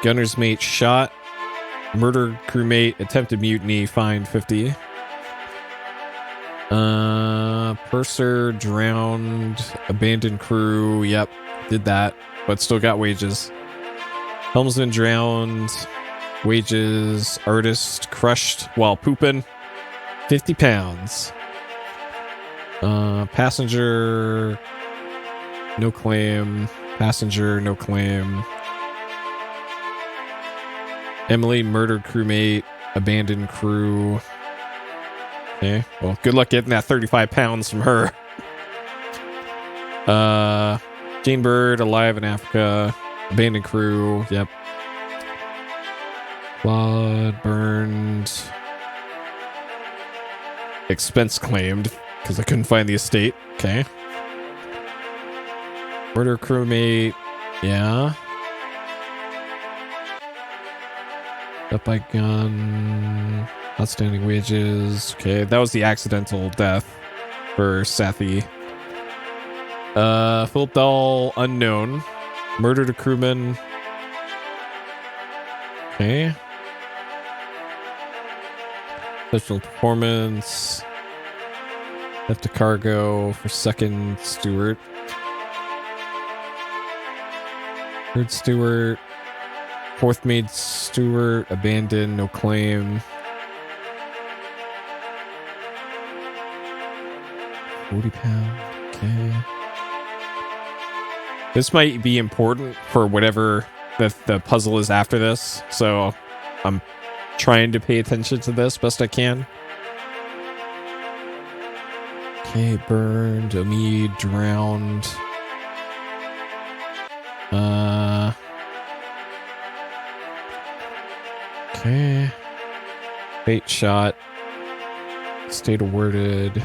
Gunner's mate shot. Murdered crewmate. Attempted mutiny. Fined 50. Purser drowned. Abandoned crew. Yep. Did that. But still got wages. Helmsman drowned. Wages. Artist crushed while pooping. 50 pounds. Passenger. No claim. Passenger. No claim. Emily murdered crewmate. Abandoned crew. Okay. Well, good luck getting that 35 pounds from her. Jane Bird alive in Africa. Abandoned crew. Yep. Claude burned. Expense claimed because I couldn't find the estate. Okay. Murder crewmate. Yeah. Death by gun. Outstanding wages. Okay, that was the accidental death for Sathi. Philip Dahl, unknown. Murdered a crewman. Okay. Special performance. Left a cargo for second steward. Third steward. Fourth maid steward. Abandoned. No claim. 40 pound. Okay. This might be important for whatever the puzzle is after this. So I'm trying to pay attention to this best I can. Okay, burned. Omid drowned. Okay. Fate shot. State awarded.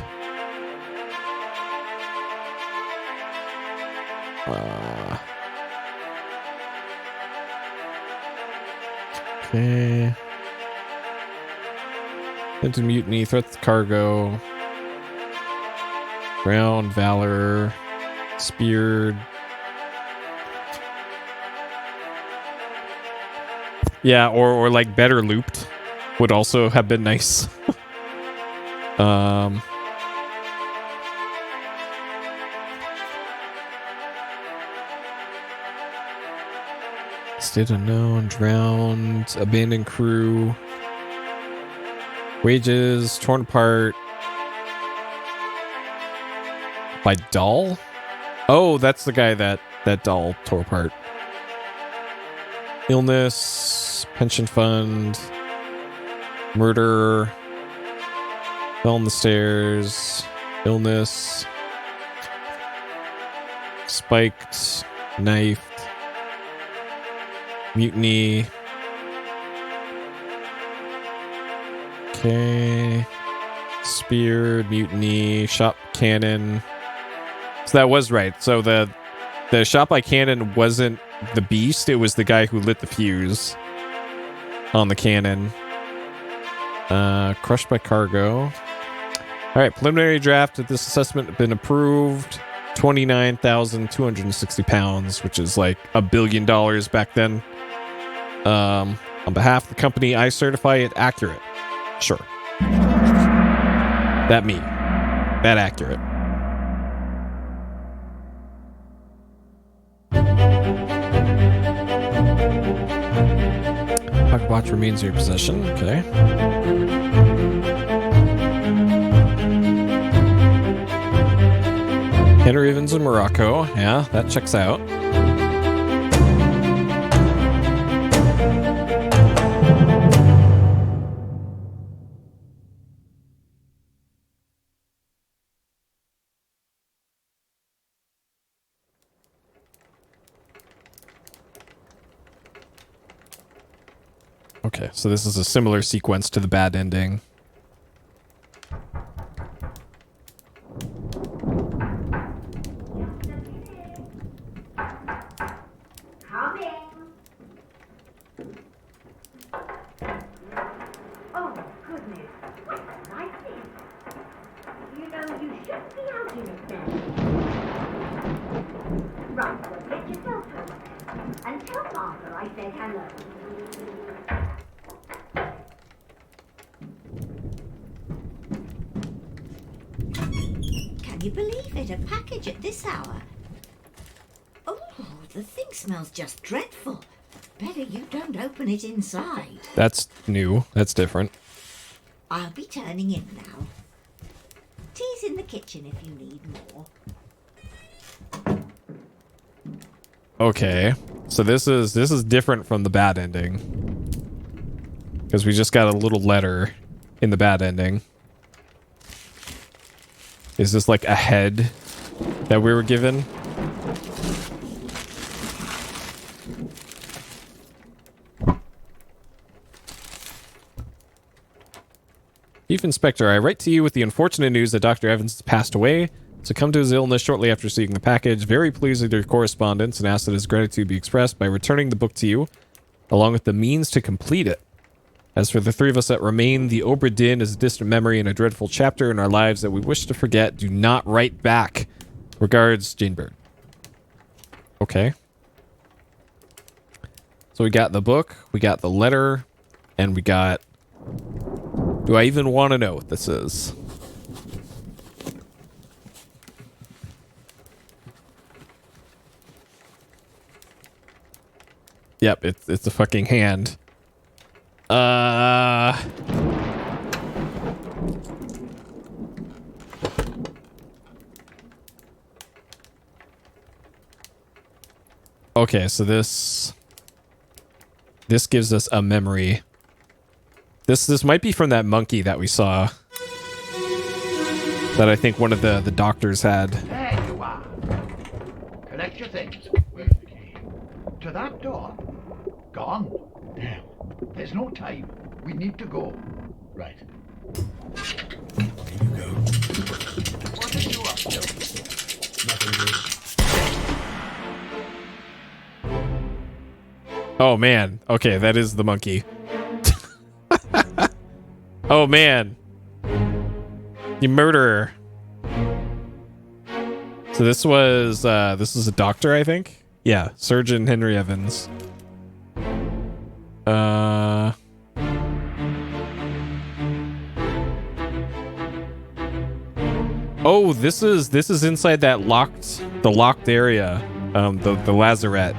Okay. Into mutiny, threat to cargo. Ground, valor. Speared. Yeah, or like better looped would also have been nice. State unknown, drowned, abandoned crew, wages, torn apart by Dahl? Oh, that's the guy that Dahl tore apart. Illness, pension fund, murder, fell on the stairs, illness, spiked, knifed, mutiny. Okay. Speared, mutiny, shot cannon. So that was right. So the shot by cannon wasn't the beast, it was the guy who lit the fuse on the cannon. Crushed by cargo. Alright, preliminary draft of this assessment have been approved. 29,260 pounds, which is like $1 billion back then. On behalf of the company, I certify it accurate. Sure. That accurate. Pocket watch remains in your possession. Okay. Henry Evans in Morocco. Yeah, that checks out. Okay, so this is a similar sequence to the bad ending. Oh, goodness. What a nice thing. You know, you should be out in it then. Right, well, get yourself home. And tell Martha I said hello. Can you believe it? A package at this hour? Oh, the thing smells just dreadful. Better you don't open it inside. That's new. That's different. I'll be turning in now. Tea's in the kitchen if you need more. Okay, so this is different from the bad ending. Because we just got a little letter in the bad ending. Is this like a head that we were given? Chief Inspector, I write to you with the unfortunate news that Dr. Evans has passed away, succumbed to his illness shortly after receiving the package. Very pleased with your correspondence and ask that his gratitude be expressed by returning the book to you, along with the means to complete it. As for the three of us that remain, the Obra Dinn is a distant memory and a dreadful chapter in our lives that we wish to forget. Do not write back. Regards, Jane Bird. Okay. So we got the book, we got the letter, and we got... Do I even want to know what this is? Yep, it's a fucking hand. Okay, so this gives us a memory. This might be from that monkey that we saw. That I think one of the doctors had. There you are. Collect your things. Where's the key? To that door. Gone. Damn. There's no time. We need to go. Right. There you go. What are you up to? Nothing. Oh man. Okay, that is the monkey. Oh man. You murderer. So this was a doctor, I think? Yeah, Surgeon Henry Evans. Oh, this is inside that locked area. The lazarette.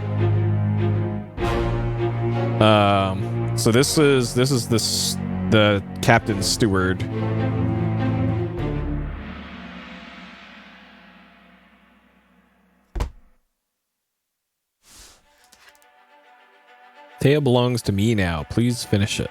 So this is the captain's steward. Tale belongs to me now. Please finish it.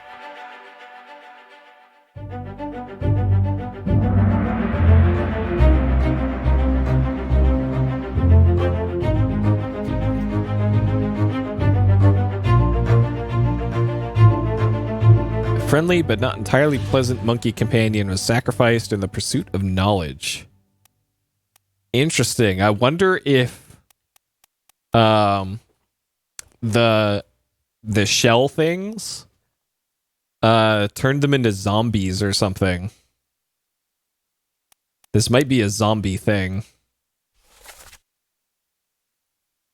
A friendly but not entirely pleasant monkey companion was sacrificed in the pursuit of knowledge. Interesting. I wonder if the shell things turned them into zombies or something. This might be a zombie thing.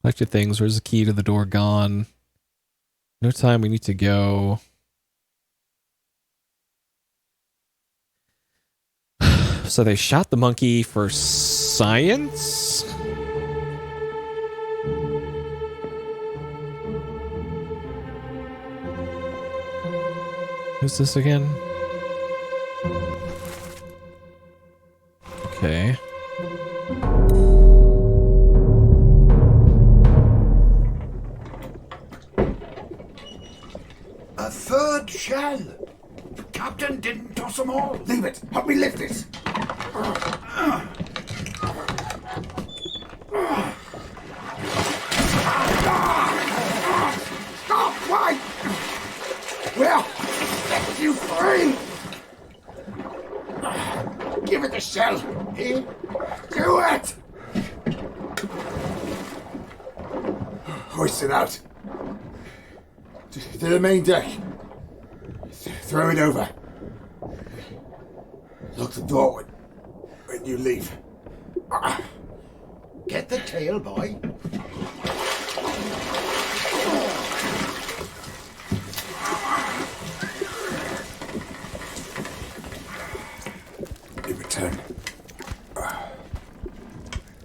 Collected things. Where's the key to the door gone? No time. We need to go. So they shot the monkey for science? Who's this again? Okay. A third shell. The captain didn't toss them all. Leave it. Help me lift it. Stop! Why? Well, set you free. Give it the shell. Here. Do it. Hoist it out. To the main deck. Throw it over. Lock the door when you leave. Get the tail, boy. In return,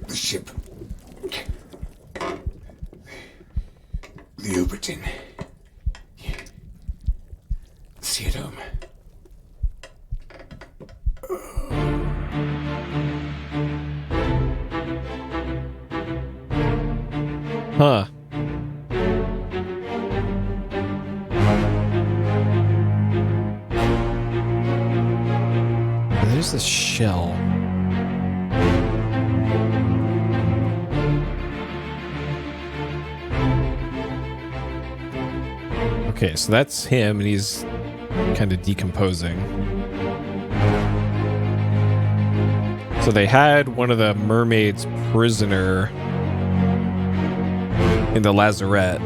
the ship. The Obra Dinn. See it home. Huh. There's this shell. Okay, so that's him, and he's kind of decomposing. So they had one of the mermaids prisoner in the lazarette.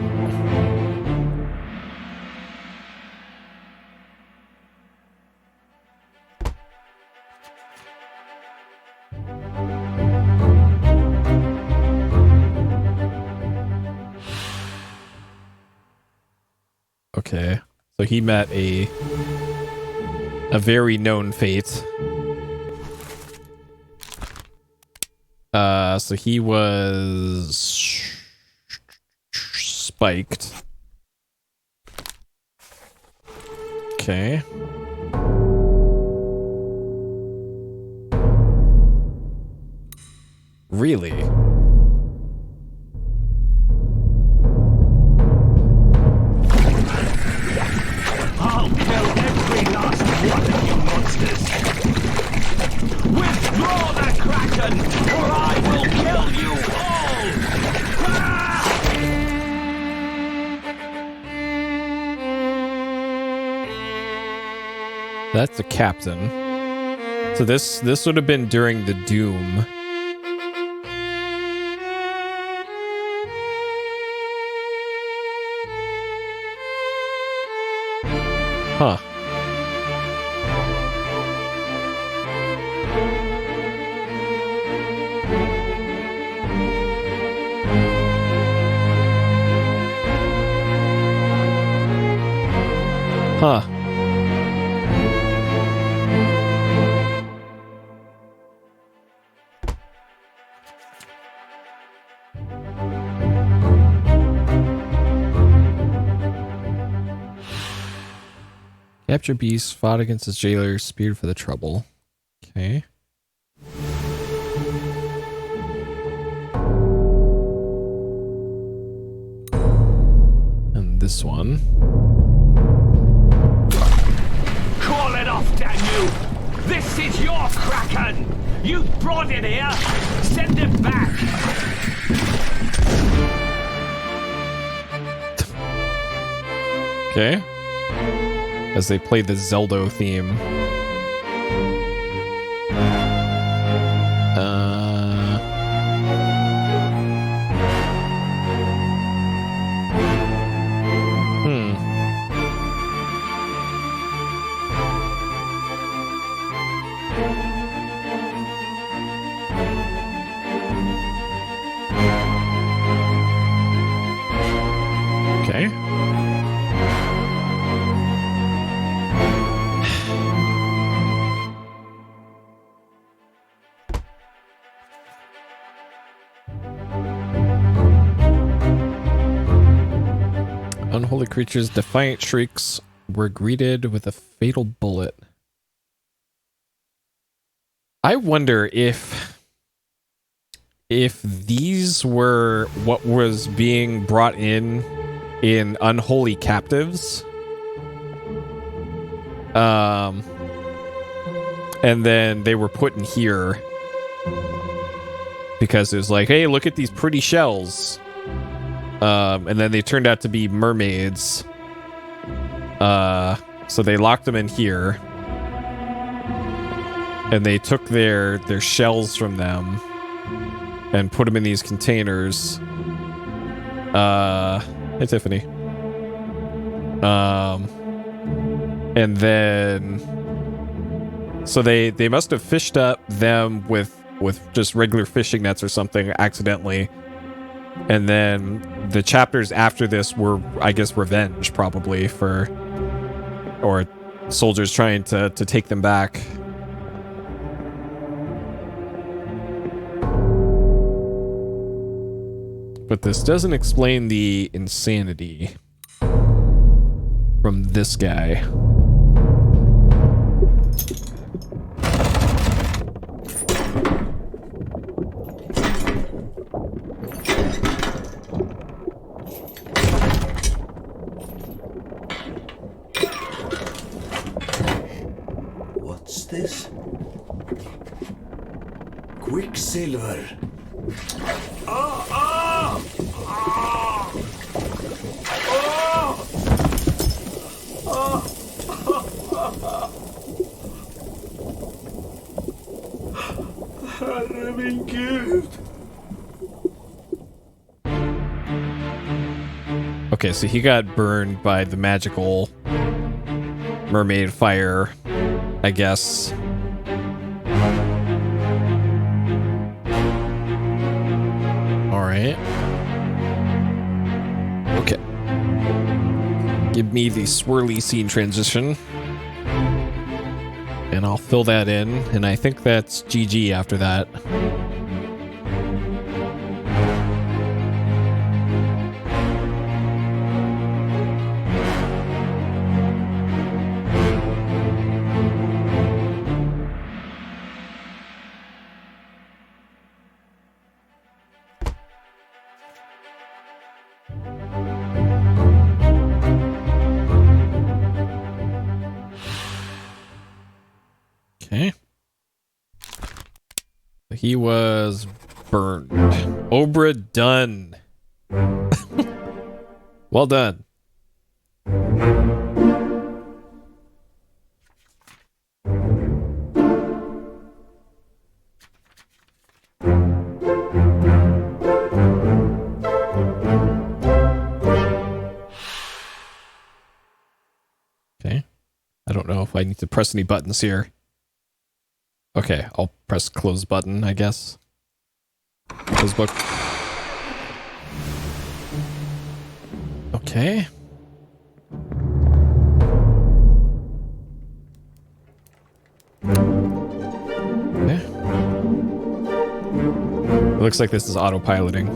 Okay, so he met a very known fate. So he was spiked. Okay. Really? I'll kill every last one of you monsters! Withdraw the Kraken, or I will kill you all! That's the captain. So this would have been during the Doom. Huh. Huh. Capture beast, fought against his jailer, speared for the trouble. Okay. And this one. Call it off, damn you! This is your Kraken! You brought it here! Send it back! Okay. As they play the Zelda theme. Okay. Unholy creatures, defiant shrieks, were greeted with a fatal bullet. I wonder if these were what was being brought in unholy captives. And then they were put in here because it was like, hey, look at these pretty shells. And then they turned out to be mermaids. So they locked them in here. And they took their shells from them and put them in these containers. Hey, Tiffany. And then... So they must have fished up them with just regular fishing nets or something accidentally. And then the chapters after this were, I guess, revenge probably or soldiers trying to take them back. But this doesn't explain the insanity from this guy. What's this? Quicksilver. Herre min Gud. Okay, so he got burned by the magical mermaid fire, I guess. Alright. Okay. Give me the swirly scene transition. And I'll fill that in, and I think that's GG after that. Okay. He was burned. Obra Dinn. Well done. Okay. I don't know if I need to press any buttons here. Okay, I'll press close button, I guess. Close book. Okay. Okay. It looks like this is autopiloting.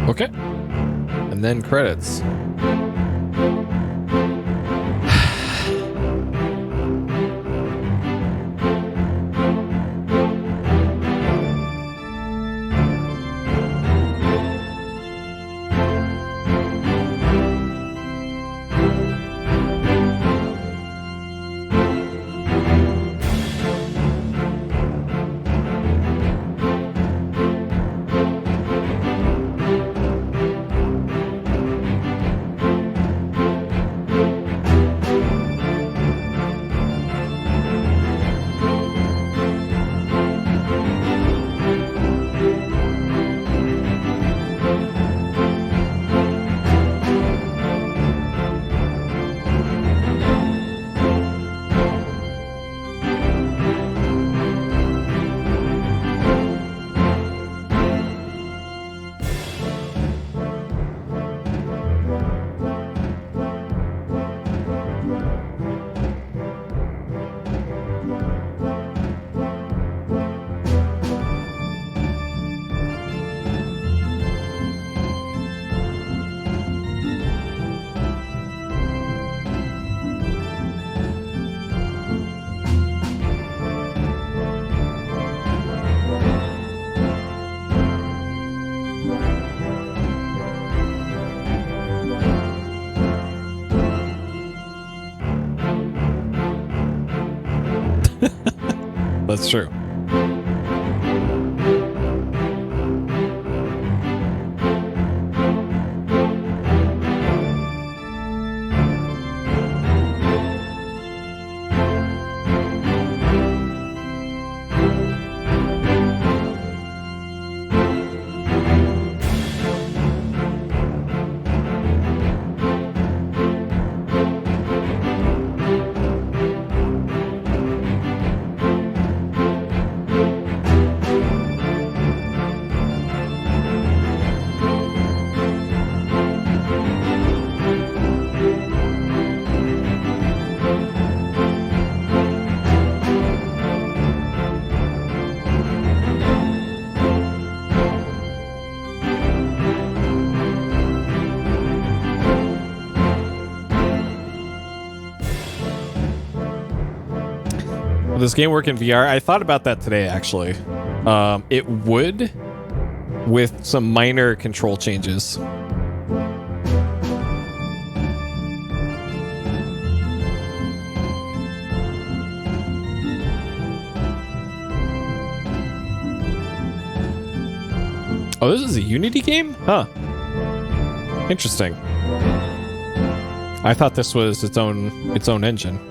Okay. And then credits. That's true. This game work in VR? I thought about that today, actually. It would, with some minor control changes. Oh, this is a Unity game? Huh. Interesting. I thought this was its own engine.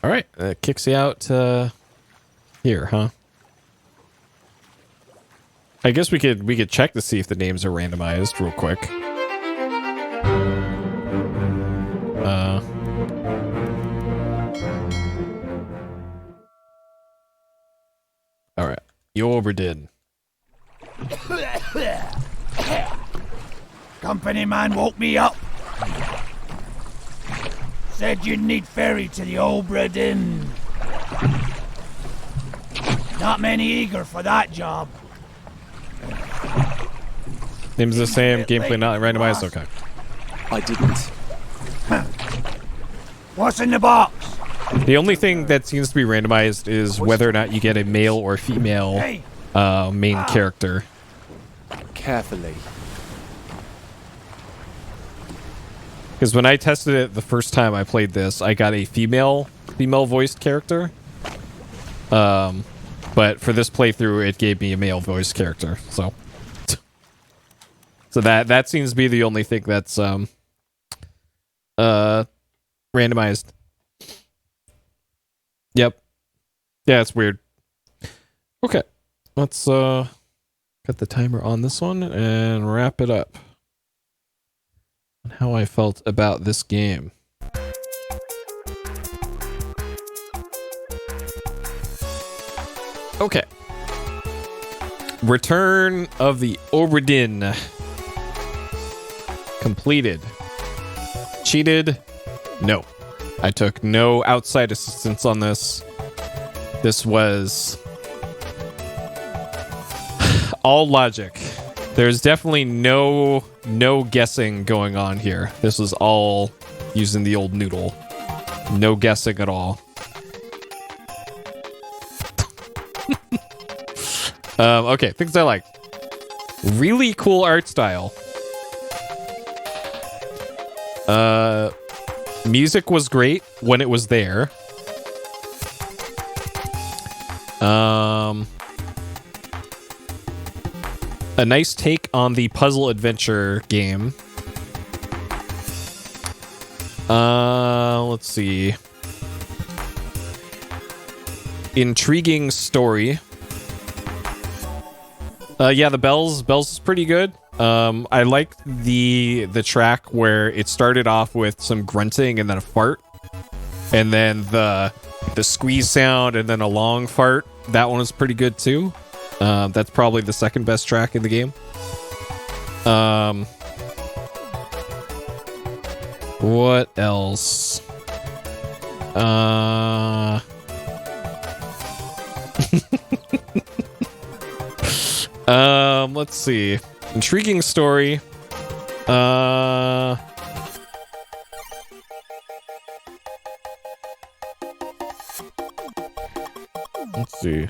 All right, that kicks you out here, huh? I guess we could check to see if the names are randomized real quick. All right, Obra Dinn. Company man woke me up. Said you'd need ferry to the Obra Dinn. Not many eager for that job. Name's the same, gameplay not randomized, okay. I didn't. What's in the box? The only thing that seems to be randomized is whether or not you get a male or female main character. Carefully. Because when I tested it the first time I played this, I got a female voiced character. But for this playthrough, it gave me a male voiced character. So that seems to be the only thing that's randomized. Yep. Yeah, it's weird. Okay. Let's cut the timer on this one and wrap it up on how I felt about this game. Okay. Return of the Obra Dinn. Completed. Cheated? No. I took no outside assistance on this. This was all logic. There's definitely no guessing going on here. This was all using the old noodle. No guessing at all. Okay, things I like. Really cool art style. Music was great when it was there. A nice take on the puzzle adventure game. Let's see. Intriguing story. Yeah, the bells is pretty good. I like the track where it started off with some grunting and then a fart, and then the squeeze sound and then a long fart. That one was pretty good too. That's probably the second best track in the game. What else? Let's see. Intriguing story. Let's see.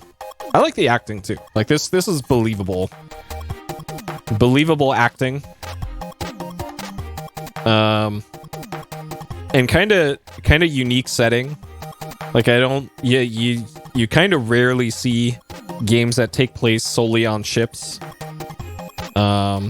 I like the acting too. Like this is believable. Believable acting. And kind of unique setting. Like, I don't... Yeah, you kind of rarely see games that take place solely on ships. A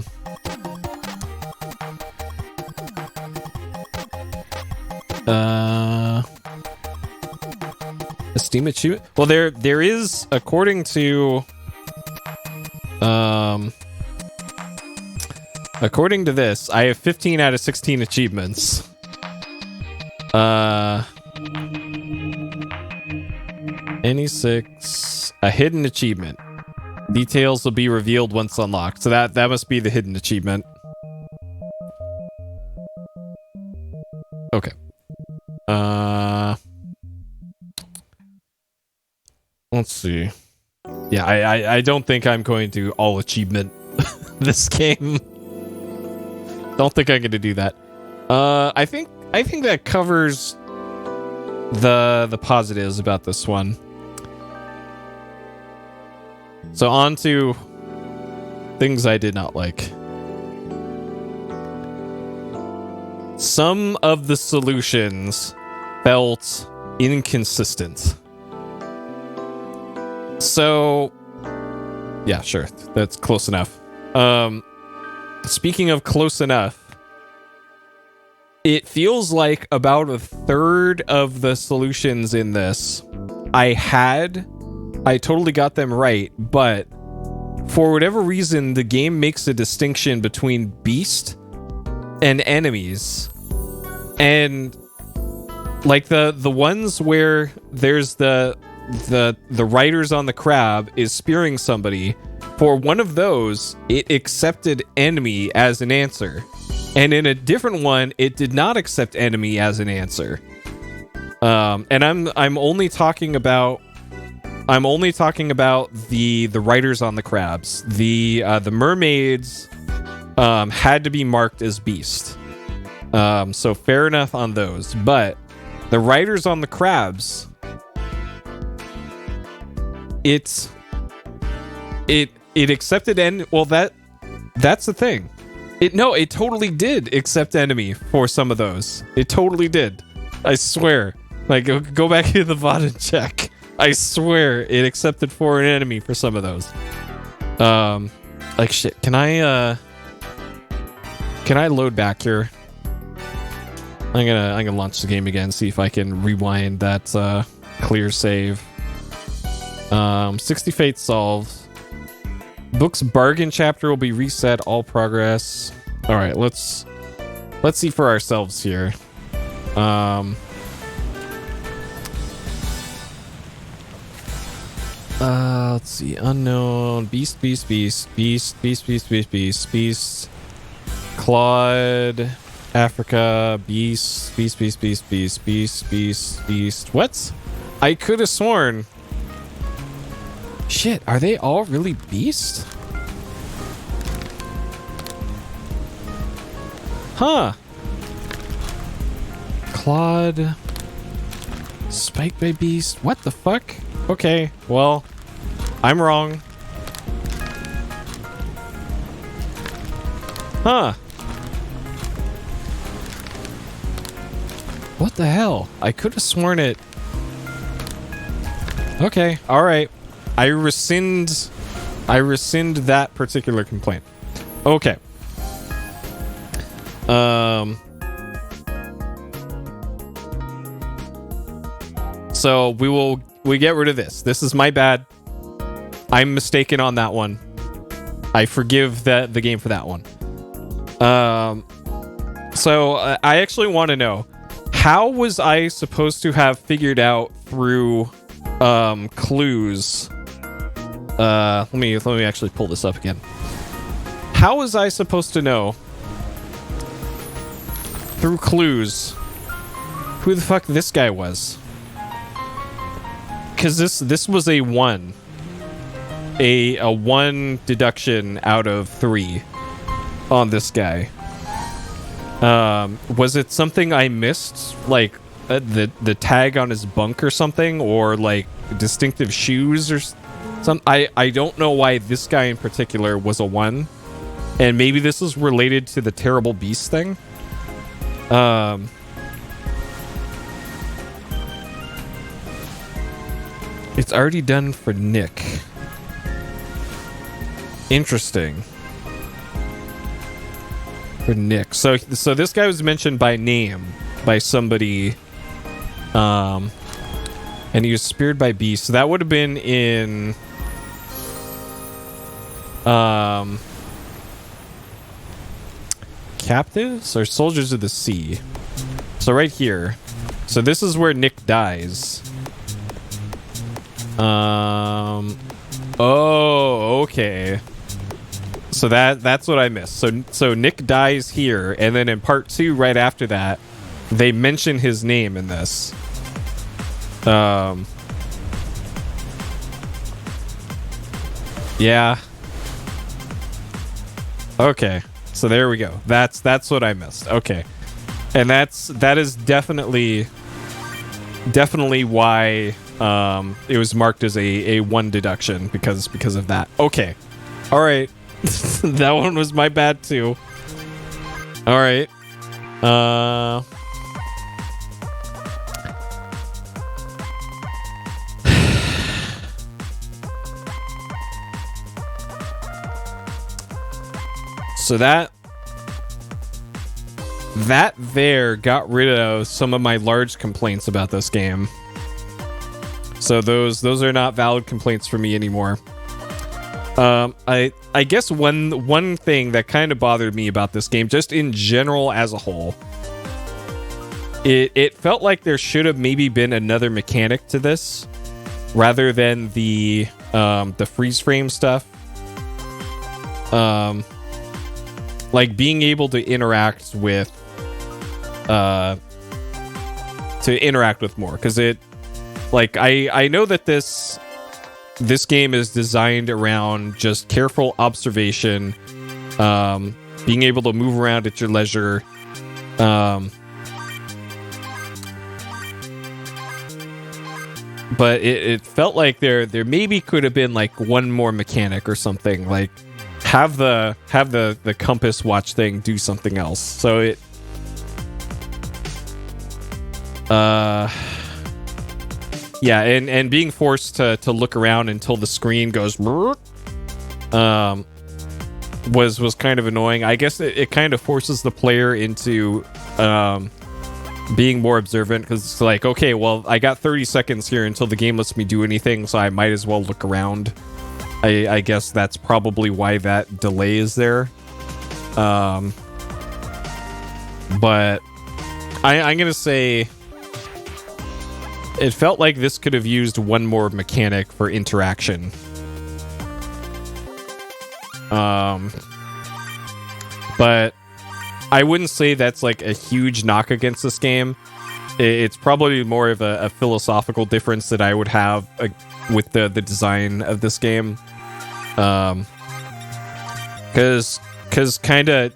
Steam achievement? Well, there is, according to... According to this, I have 15 out of 16 achievements. Any 6. A hidden achievement. Details will be revealed once unlocked. So that must be the hidden achievement. Okay. Let's see. Yeah, I don't think I'm going to all achievement this game. Don't think I'm going to do that. I think that covers the positives about this one. So on to things I did not like. Some of the solutions felt inconsistent. So, yeah, sure. That's close enough. Speaking of close enough, it feels like about a third of the solutions in this I totally got them right, but for whatever reason, the game makes a distinction between beast and enemies. And like the ones where there's the riders on the crab is spearing somebody, for one of those, it accepted enemy as an answer. And in a different one, it did not accept enemy as an answer. And I'm only talking about the riders on the crabs. The mermaids had to be marked as beast. So fair enough on those. But the riders on the crabs, it accepted that's the thing. It totally did accept enemy for some of those. It totally did. I swear. Like, go back to the VOD and check. I swear it accepted for an enemy for some of those. Like shit. Can I load back here? I'm gonna launch the game again, see if I can rewind that clear save. 60 fates solved. Book's bargain chapter will be reset. All progress. All right, let's see for ourselves here. Let's see. Unknown. Beast. Claude. Africa. Beast. What? I could have sworn. Shit, are they all really beast? Huh. Claude. Spiked by beast. What the fuck? Okay, well, I'm wrong. Huh. What the hell? I could have sworn it. Okay, alright. I rescind that particular complaint. Okay. So we get rid of this. This is my bad. I'm mistaken on that one. I forgive the game for that one. So I actually want to know, how was I supposed to have figured out through clues? Let me actually pull this up again. How was I supposed to know through clues who the fuck this guy was? Because this was a 1. A 1 deduction out of 3 on this guy. Was it something I missed? Like the tag on his bunk or something? Or like distinctive shoes or something? I don't know why this guy in particular was a 1. And maybe this is related to the terrible beast thing. It's already done for Nick. Interesting. For Nick. So this guy was mentioned by name by somebody. And he was speared by beasts. So that would have been in Captives or Soldiers of the Sea. So right here. So this is where Nick dies. Oh, okay. So that's what I missed. So Nick dies here, and then in part 2, right after that, they mention his name in this. Yeah. Okay. So there we go. That's what I missed. Okay. And that is definitely why it was marked as a 1 deduction because of that. Okay. All right. That one was my bad too. All right. So that there got rid of some of my large complaints about this game. So those are not valid complaints for me anymore. I guess one thing that kind of bothered me about this game, just in general as a whole, it felt like there should have maybe been another mechanic to this, rather than the freeze frame stuff. Like being able to interact with more, because it, like, I know that this game is designed around just careful observation, being able to move around at your leisure, but it felt like there maybe could have been like one more mechanic or something, like have the compass watch thing do something else. So it yeah, and being forced to look around until the screen goes was kind of annoying. I guess it kind of forces the player into being more observant, because it's like, okay, well, I got 30 seconds here until the game lets me do anything, so I might as well look around. I guess that's probably why that delay is there. But I'm gonna say it felt like this could have used one more mechanic for interaction. But I wouldn't say that's like a huge knock against this game. It's probably more of a philosophical difference that I would have with the design of this game. Because kind of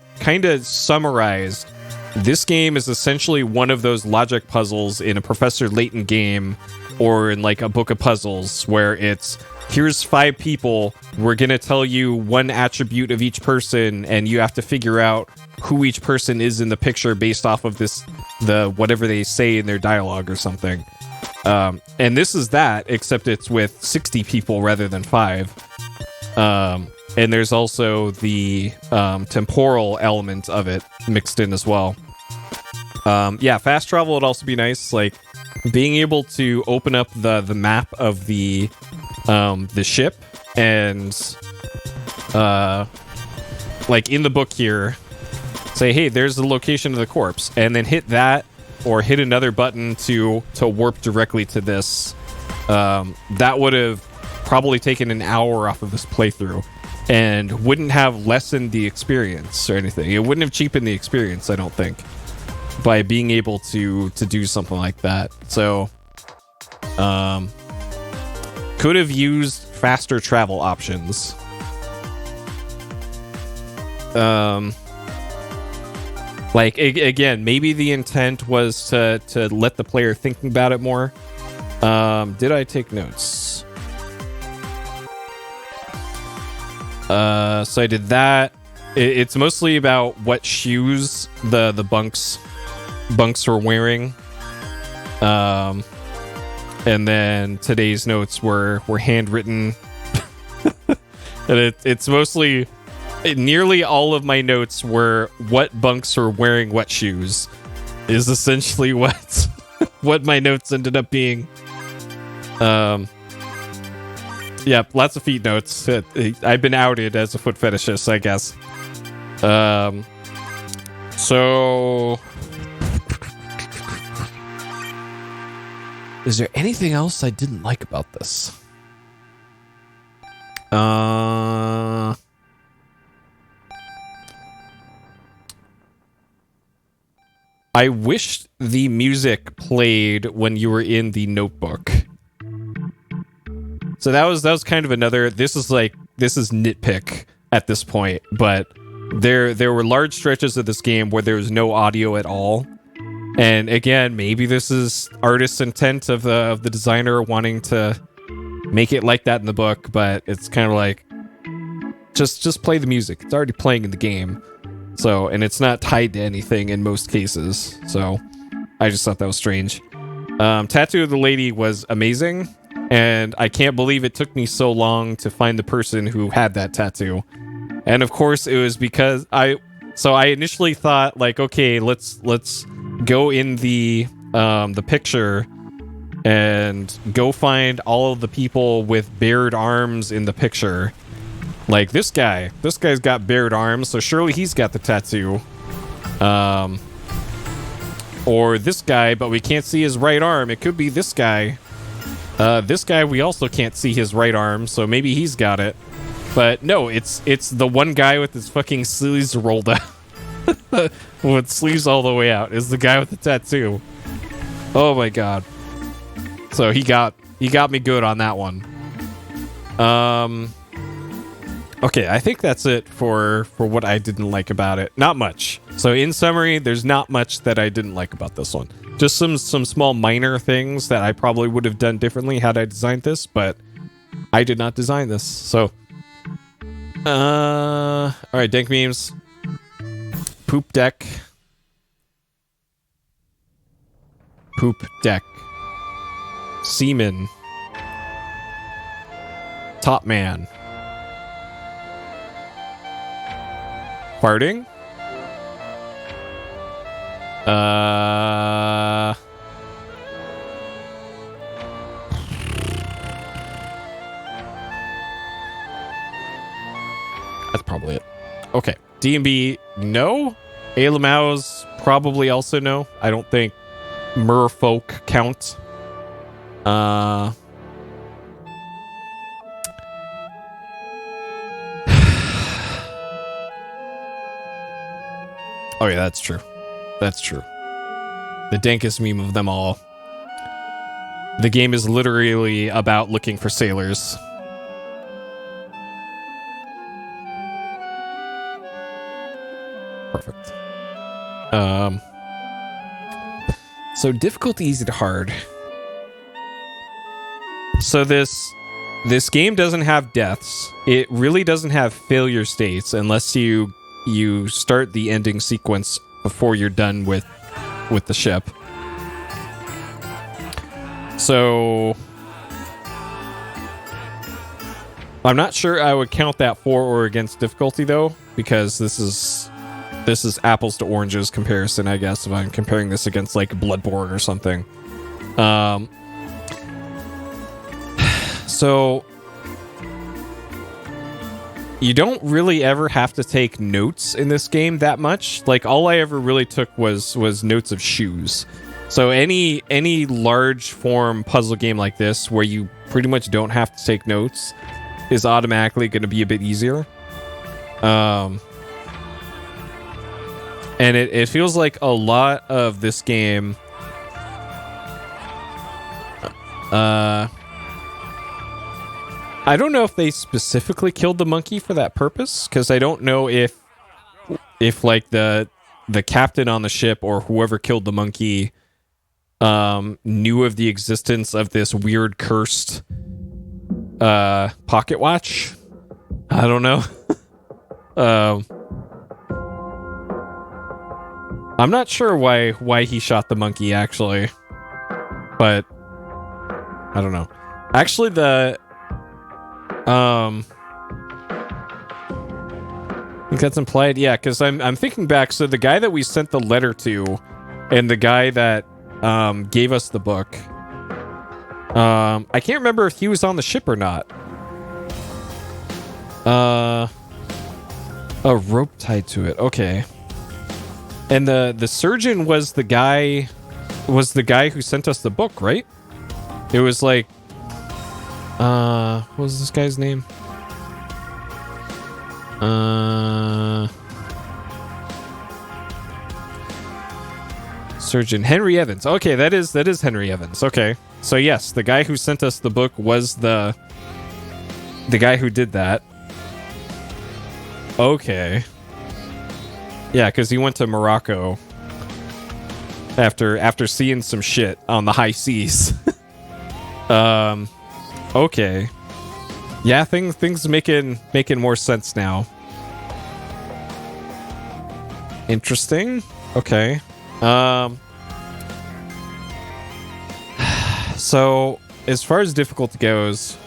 summarized, this game is essentially one of those logic puzzles in a Professor Layton game, or in like a book of puzzles, where it's, here's 5 people, we're gonna tell you one attribute of each person, and you have to figure out who each person is in the picture based off of the whatever they say in their dialogue or something. And this is that, except it's with 60 people rather than 5. And there's also the temporal element of it mixed in as well. Yeah, fast travel would also be nice. Like being able to open up the map of the ship, and like in the book here, say, hey, there's the location of the corpse, and then hit that, or hit another button to warp directly to this. That would have probably taken an hour off of this playthrough, and wouldn't have lessened the experience or anything. It wouldn't have cheapened the experience, I don't think, by being able to do something like that. So could have used faster travel options. Like again, maybe the intent was to let the player think about it more. Did I take notes? So I did that. It's mostly about what shoes the bunks were wearing. And and then today's notes were handwritten. And it's mostly, nearly all of my notes were what bunks are wearing what shoes, is essentially what what my notes ended up being. Yeah, lots of feet notes. I've been outed as a foot fetishist, I guess. So, is there anything else I didn't like about this? I wished the music played when you were in the notebook. So that was kind of another, this is nitpick at this point, but there were large stretches of this game where there was no audio at all. And again, maybe this is artist's intent of the designer wanting to make it like that in the book, but it's kind of like, just play the music. It's already playing in the game. So, and it's not tied to anything in most cases. So I just thought that was strange. Tattoo of the Lady was amazing. And I can't believe it took me so long to find the person who had that tattoo. And of course, it was because I initially thought, like, okay, let's go in the picture and go find all of the people with bared arms in the picture. Like this guy's got bared arms, so surely he's got the tattoo. Or this guy, but we can't see his right arm. It could be this guy. This guy, we also can't see his right arm, so maybe he's got it. But no, it's the one guy with his fucking sleeves rolled out. With sleeves all the way out is the guy with the tattoo. Oh my god. So he got me good on that one. Okay, I think that's it for what I didn't like about it. Not much. So in summary, there's not much that I didn't like about this one. Just some small minor things that I probably would have done differently had I designed this, but I did not design this. So all right, dank memes. Poop deck. Poop deck. Seaman. Top man. Farting? That's probably it. Okay. D&B, no. Alamau's probably also no. I don't think merfolk count. Oh yeah, that's true. That's true. The dankest meme of them all. The game is literally about looking for sailors. Perfect. So difficult, easy to hard. So this game doesn't have deaths. It really doesn't have failure states unless you start the ending sequence before you're done with the ship. So I'm not sure I would count that for or against difficulty though, because this is apples to oranges comparison, I guess, if I'm comparing this against like Bloodborne or something. So you don't really ever have to take notes in this game that much. Like all I ever really took was notes of shoes. So any large form puzzle game like this where you pretty much don't have to take notes is automatically going to be a bit easier. And it feels like a lot of this game I don't know if they specifically killed the monkey for that purpose, because I don't know if like the captain on the ship or whoever killed the monkey knew of the existence of this weird cursed pocket watch. I don't know. I'm not sure why he shot the monkey actually, but I don't know. Actually, I think that's implied. Yeah, because I'm thinking back. So the guy that we sent the letter to, and the guy that gave us the book, I can't remember if he was on the ship or not. A rope tied to it. Okay. And the surgeon was the guy who sent us the book, right? It was like, what was this guy's name? Surgeon Henry Evans. Okay, that is Henry Evans. Okay. So yes, the guy who sent us the book was the guy who did that. Okay. Yeah, because he went to Morocco after seeing some shit on the high seas. Okay. Yeah, things making more sense now. Interesting. Okay. So as far as difficulty goes,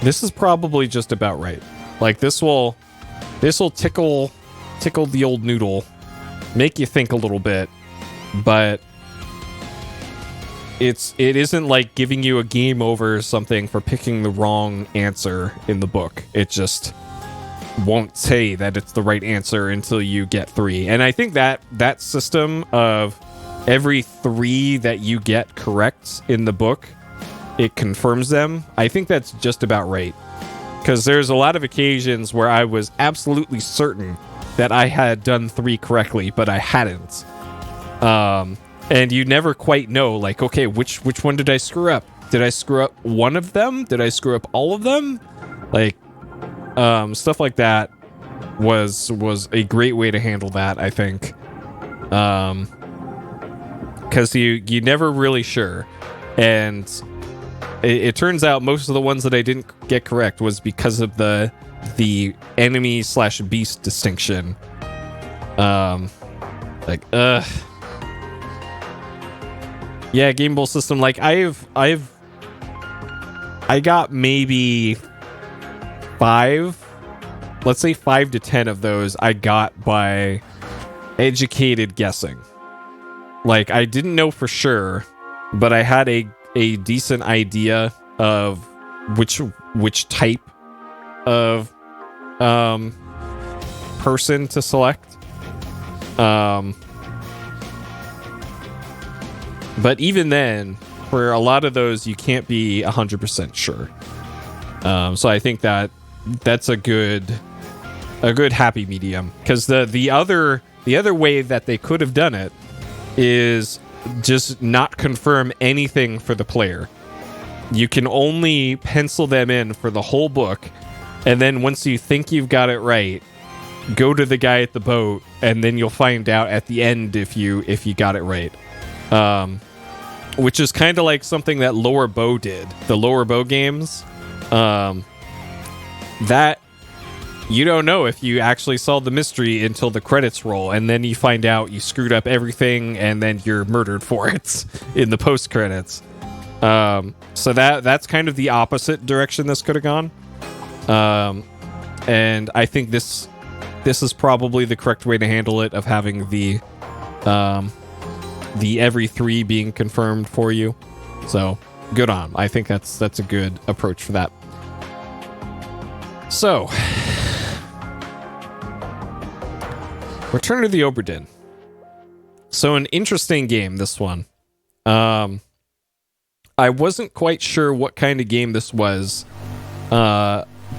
this is probably just about right. Like this will tickle the old noodle, make you think a little bit, but it isn't like giving you a game over or something for picking the wrong answer in the book. It just won't say that it's the right answer until you get 3. And I think that system of every 3 that you get correct in the book, it confirms them. I think that's just about right. Because there's a lot of occasions where I was absolutely certain that I had done 3 correctly, but I hadn't. And you never quite know, like, okay, which one did I screw up? Did I screw up one of them? Did I screw up all of them? Like, stuff like that was a great way to handle that, I think. Because you never really sure. And it turns out most of the ones that I didn't get correct was because of the enemy/beast distinction. Yeah, Game Boy system. Like I got maybe 5, let's say 5 to 10 of those I got by educated guessing. Like I didn't know for sure, but I had a decent idea of which type of person to select. But even then, for a lot of those, you can't be 100% sure. So I think that's a good happy medium. Because the other way that they could have done it is just not confirm anything for the player. You can only pencil them in for the whole book, and then once you think you've got it right, go to the guy at the boat, and then you'll find out at the end if you got it right. Which is kind of like something that Lower Bow did. The Lower Bow games, that you don't know if you actually solved the mystery until the credits roll, and then you find out you screwed up everything, and then you're murdered for it in the post credits. So that's kind of the opposite direction this could have gone. And I think this is probably the correct way to handle it, of having the every 3 being confirmed for you. So good on. I think that's a good approach for that. So Return to the Obra Dinn. So an interesting game, this one. I wasn't quite sure what kind of game this was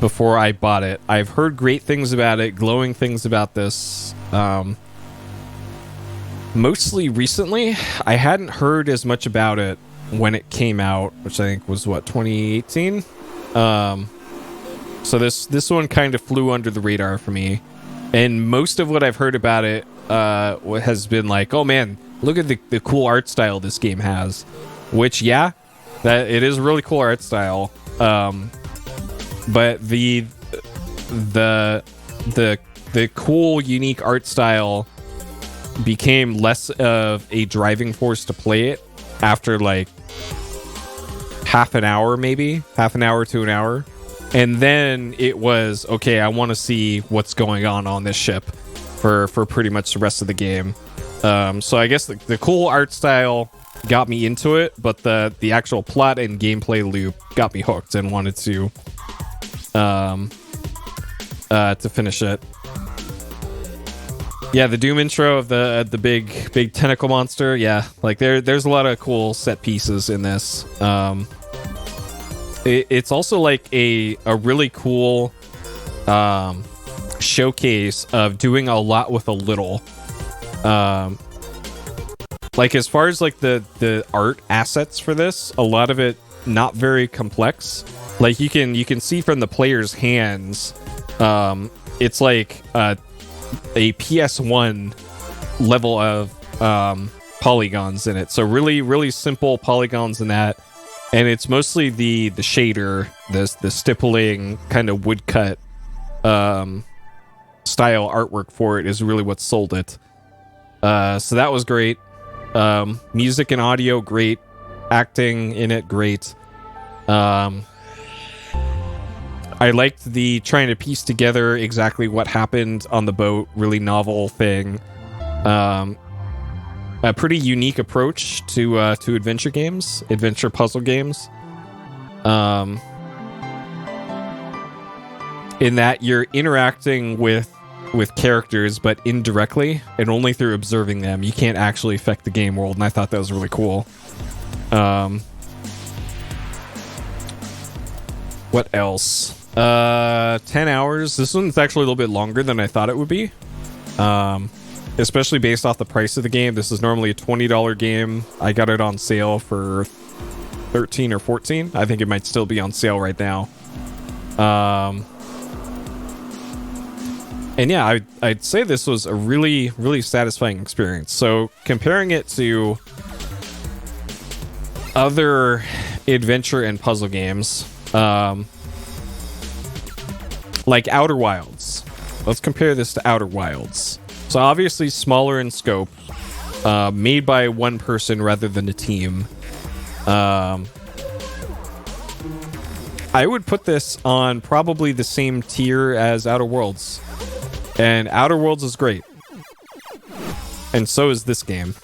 before I bought it. I've heard great things about it, glowing things about this. Mostly recently. I hadn't heard as much about it when it came out, which I think was 2018. So this one kind of flew under the radar for me, and most of what I've heard about it has been like, oh man, look at the cool art style this game has. Which, yeah, that it is a really cool art style. But the cool, unique art style became less of a driving force to play it after like half an hour to an hour. And then it was, okay, I want to see what's going on this ship for pretty much the rest of the game. So I guess the cool art style got me into it, but the actual plot and gameplay loop got me hooked and wanted to finish it. Yeah, the Doom intro of the big tentacle monster. Yeah, like there's a lot of cool set pieces in this. It's also like a really cool showcase of doing a lot with a little. Like as far as like the art assets for this, a lot of it not very complex. Like you can see from the player's hands, it's like a PS1 level of polygons in it. So really simple polygons in that, and it's mostly the shader, the stippling kind of woodcut style artwork for it is really what sold it. So that was great. Music and audio great, acting in it great. I liked the trying to piece together exactly what happened on the boat, really novel thing. A pretty unique approach to adventure games, adventure puzzle games. In that you're interacting with characters, but indirectly and only through observing them. You can't actually affect the game world, and I thought that was really cool. What else? 10 hours. This one's actually a little bit longer than I thought it would be. Especially based off the price of the game. This is normally a $20 game. I got it on sale for $13 or $14. I think it might still be on sale right now. And yeah, I'd say this was a really, really satisfying experience. So comparing it to other adventure and puzzle games, like Outer Wilds. Let's compare this to Outer Wilds. So obviously smaller in scope, made by one person rather than a team. I would put this on probably the same tier as Outer Worlds. And Outer Worlds is great. And so is this game.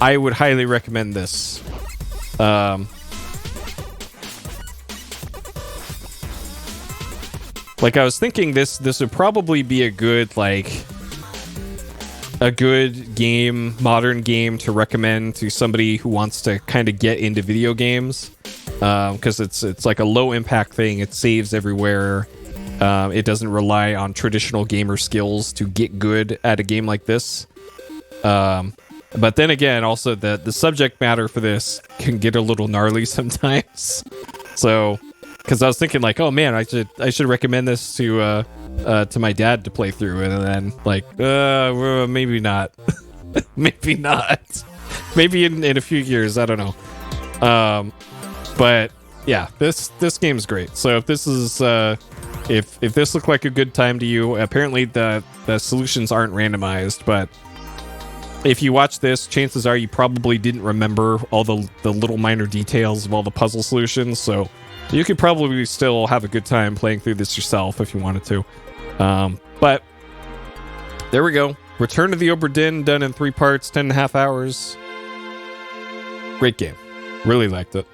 I would highly recommend this. Like I was thinking this would probably be a good game, modern game to recommend to somebody who wants to kind of get into video games. Because it's like a low impact thing. It saves everywhere. It doesn't rely on traditional gamer skills to get good at a game like this. But then again, also the subject matter for this can get a little gnarly sometimes. So, because I was thinking like, oh man, I should recommend this to my dad to play through, and then like, maybe not, maybe not, maybe in a few years, I don't know. But yeah, this game's great. So if this is if this looked like a good time to you, apparently the solutions aren't randomized, but if you watch this, chances are you probably didn't remember all the little minor details of all the puzzle solutions, so you could probably still have a good time playing through this yourself if you wanted to. But there we go. Return to the Obra Dinn, done in 3 parts, 10.5 hours. Great game. Really liked it.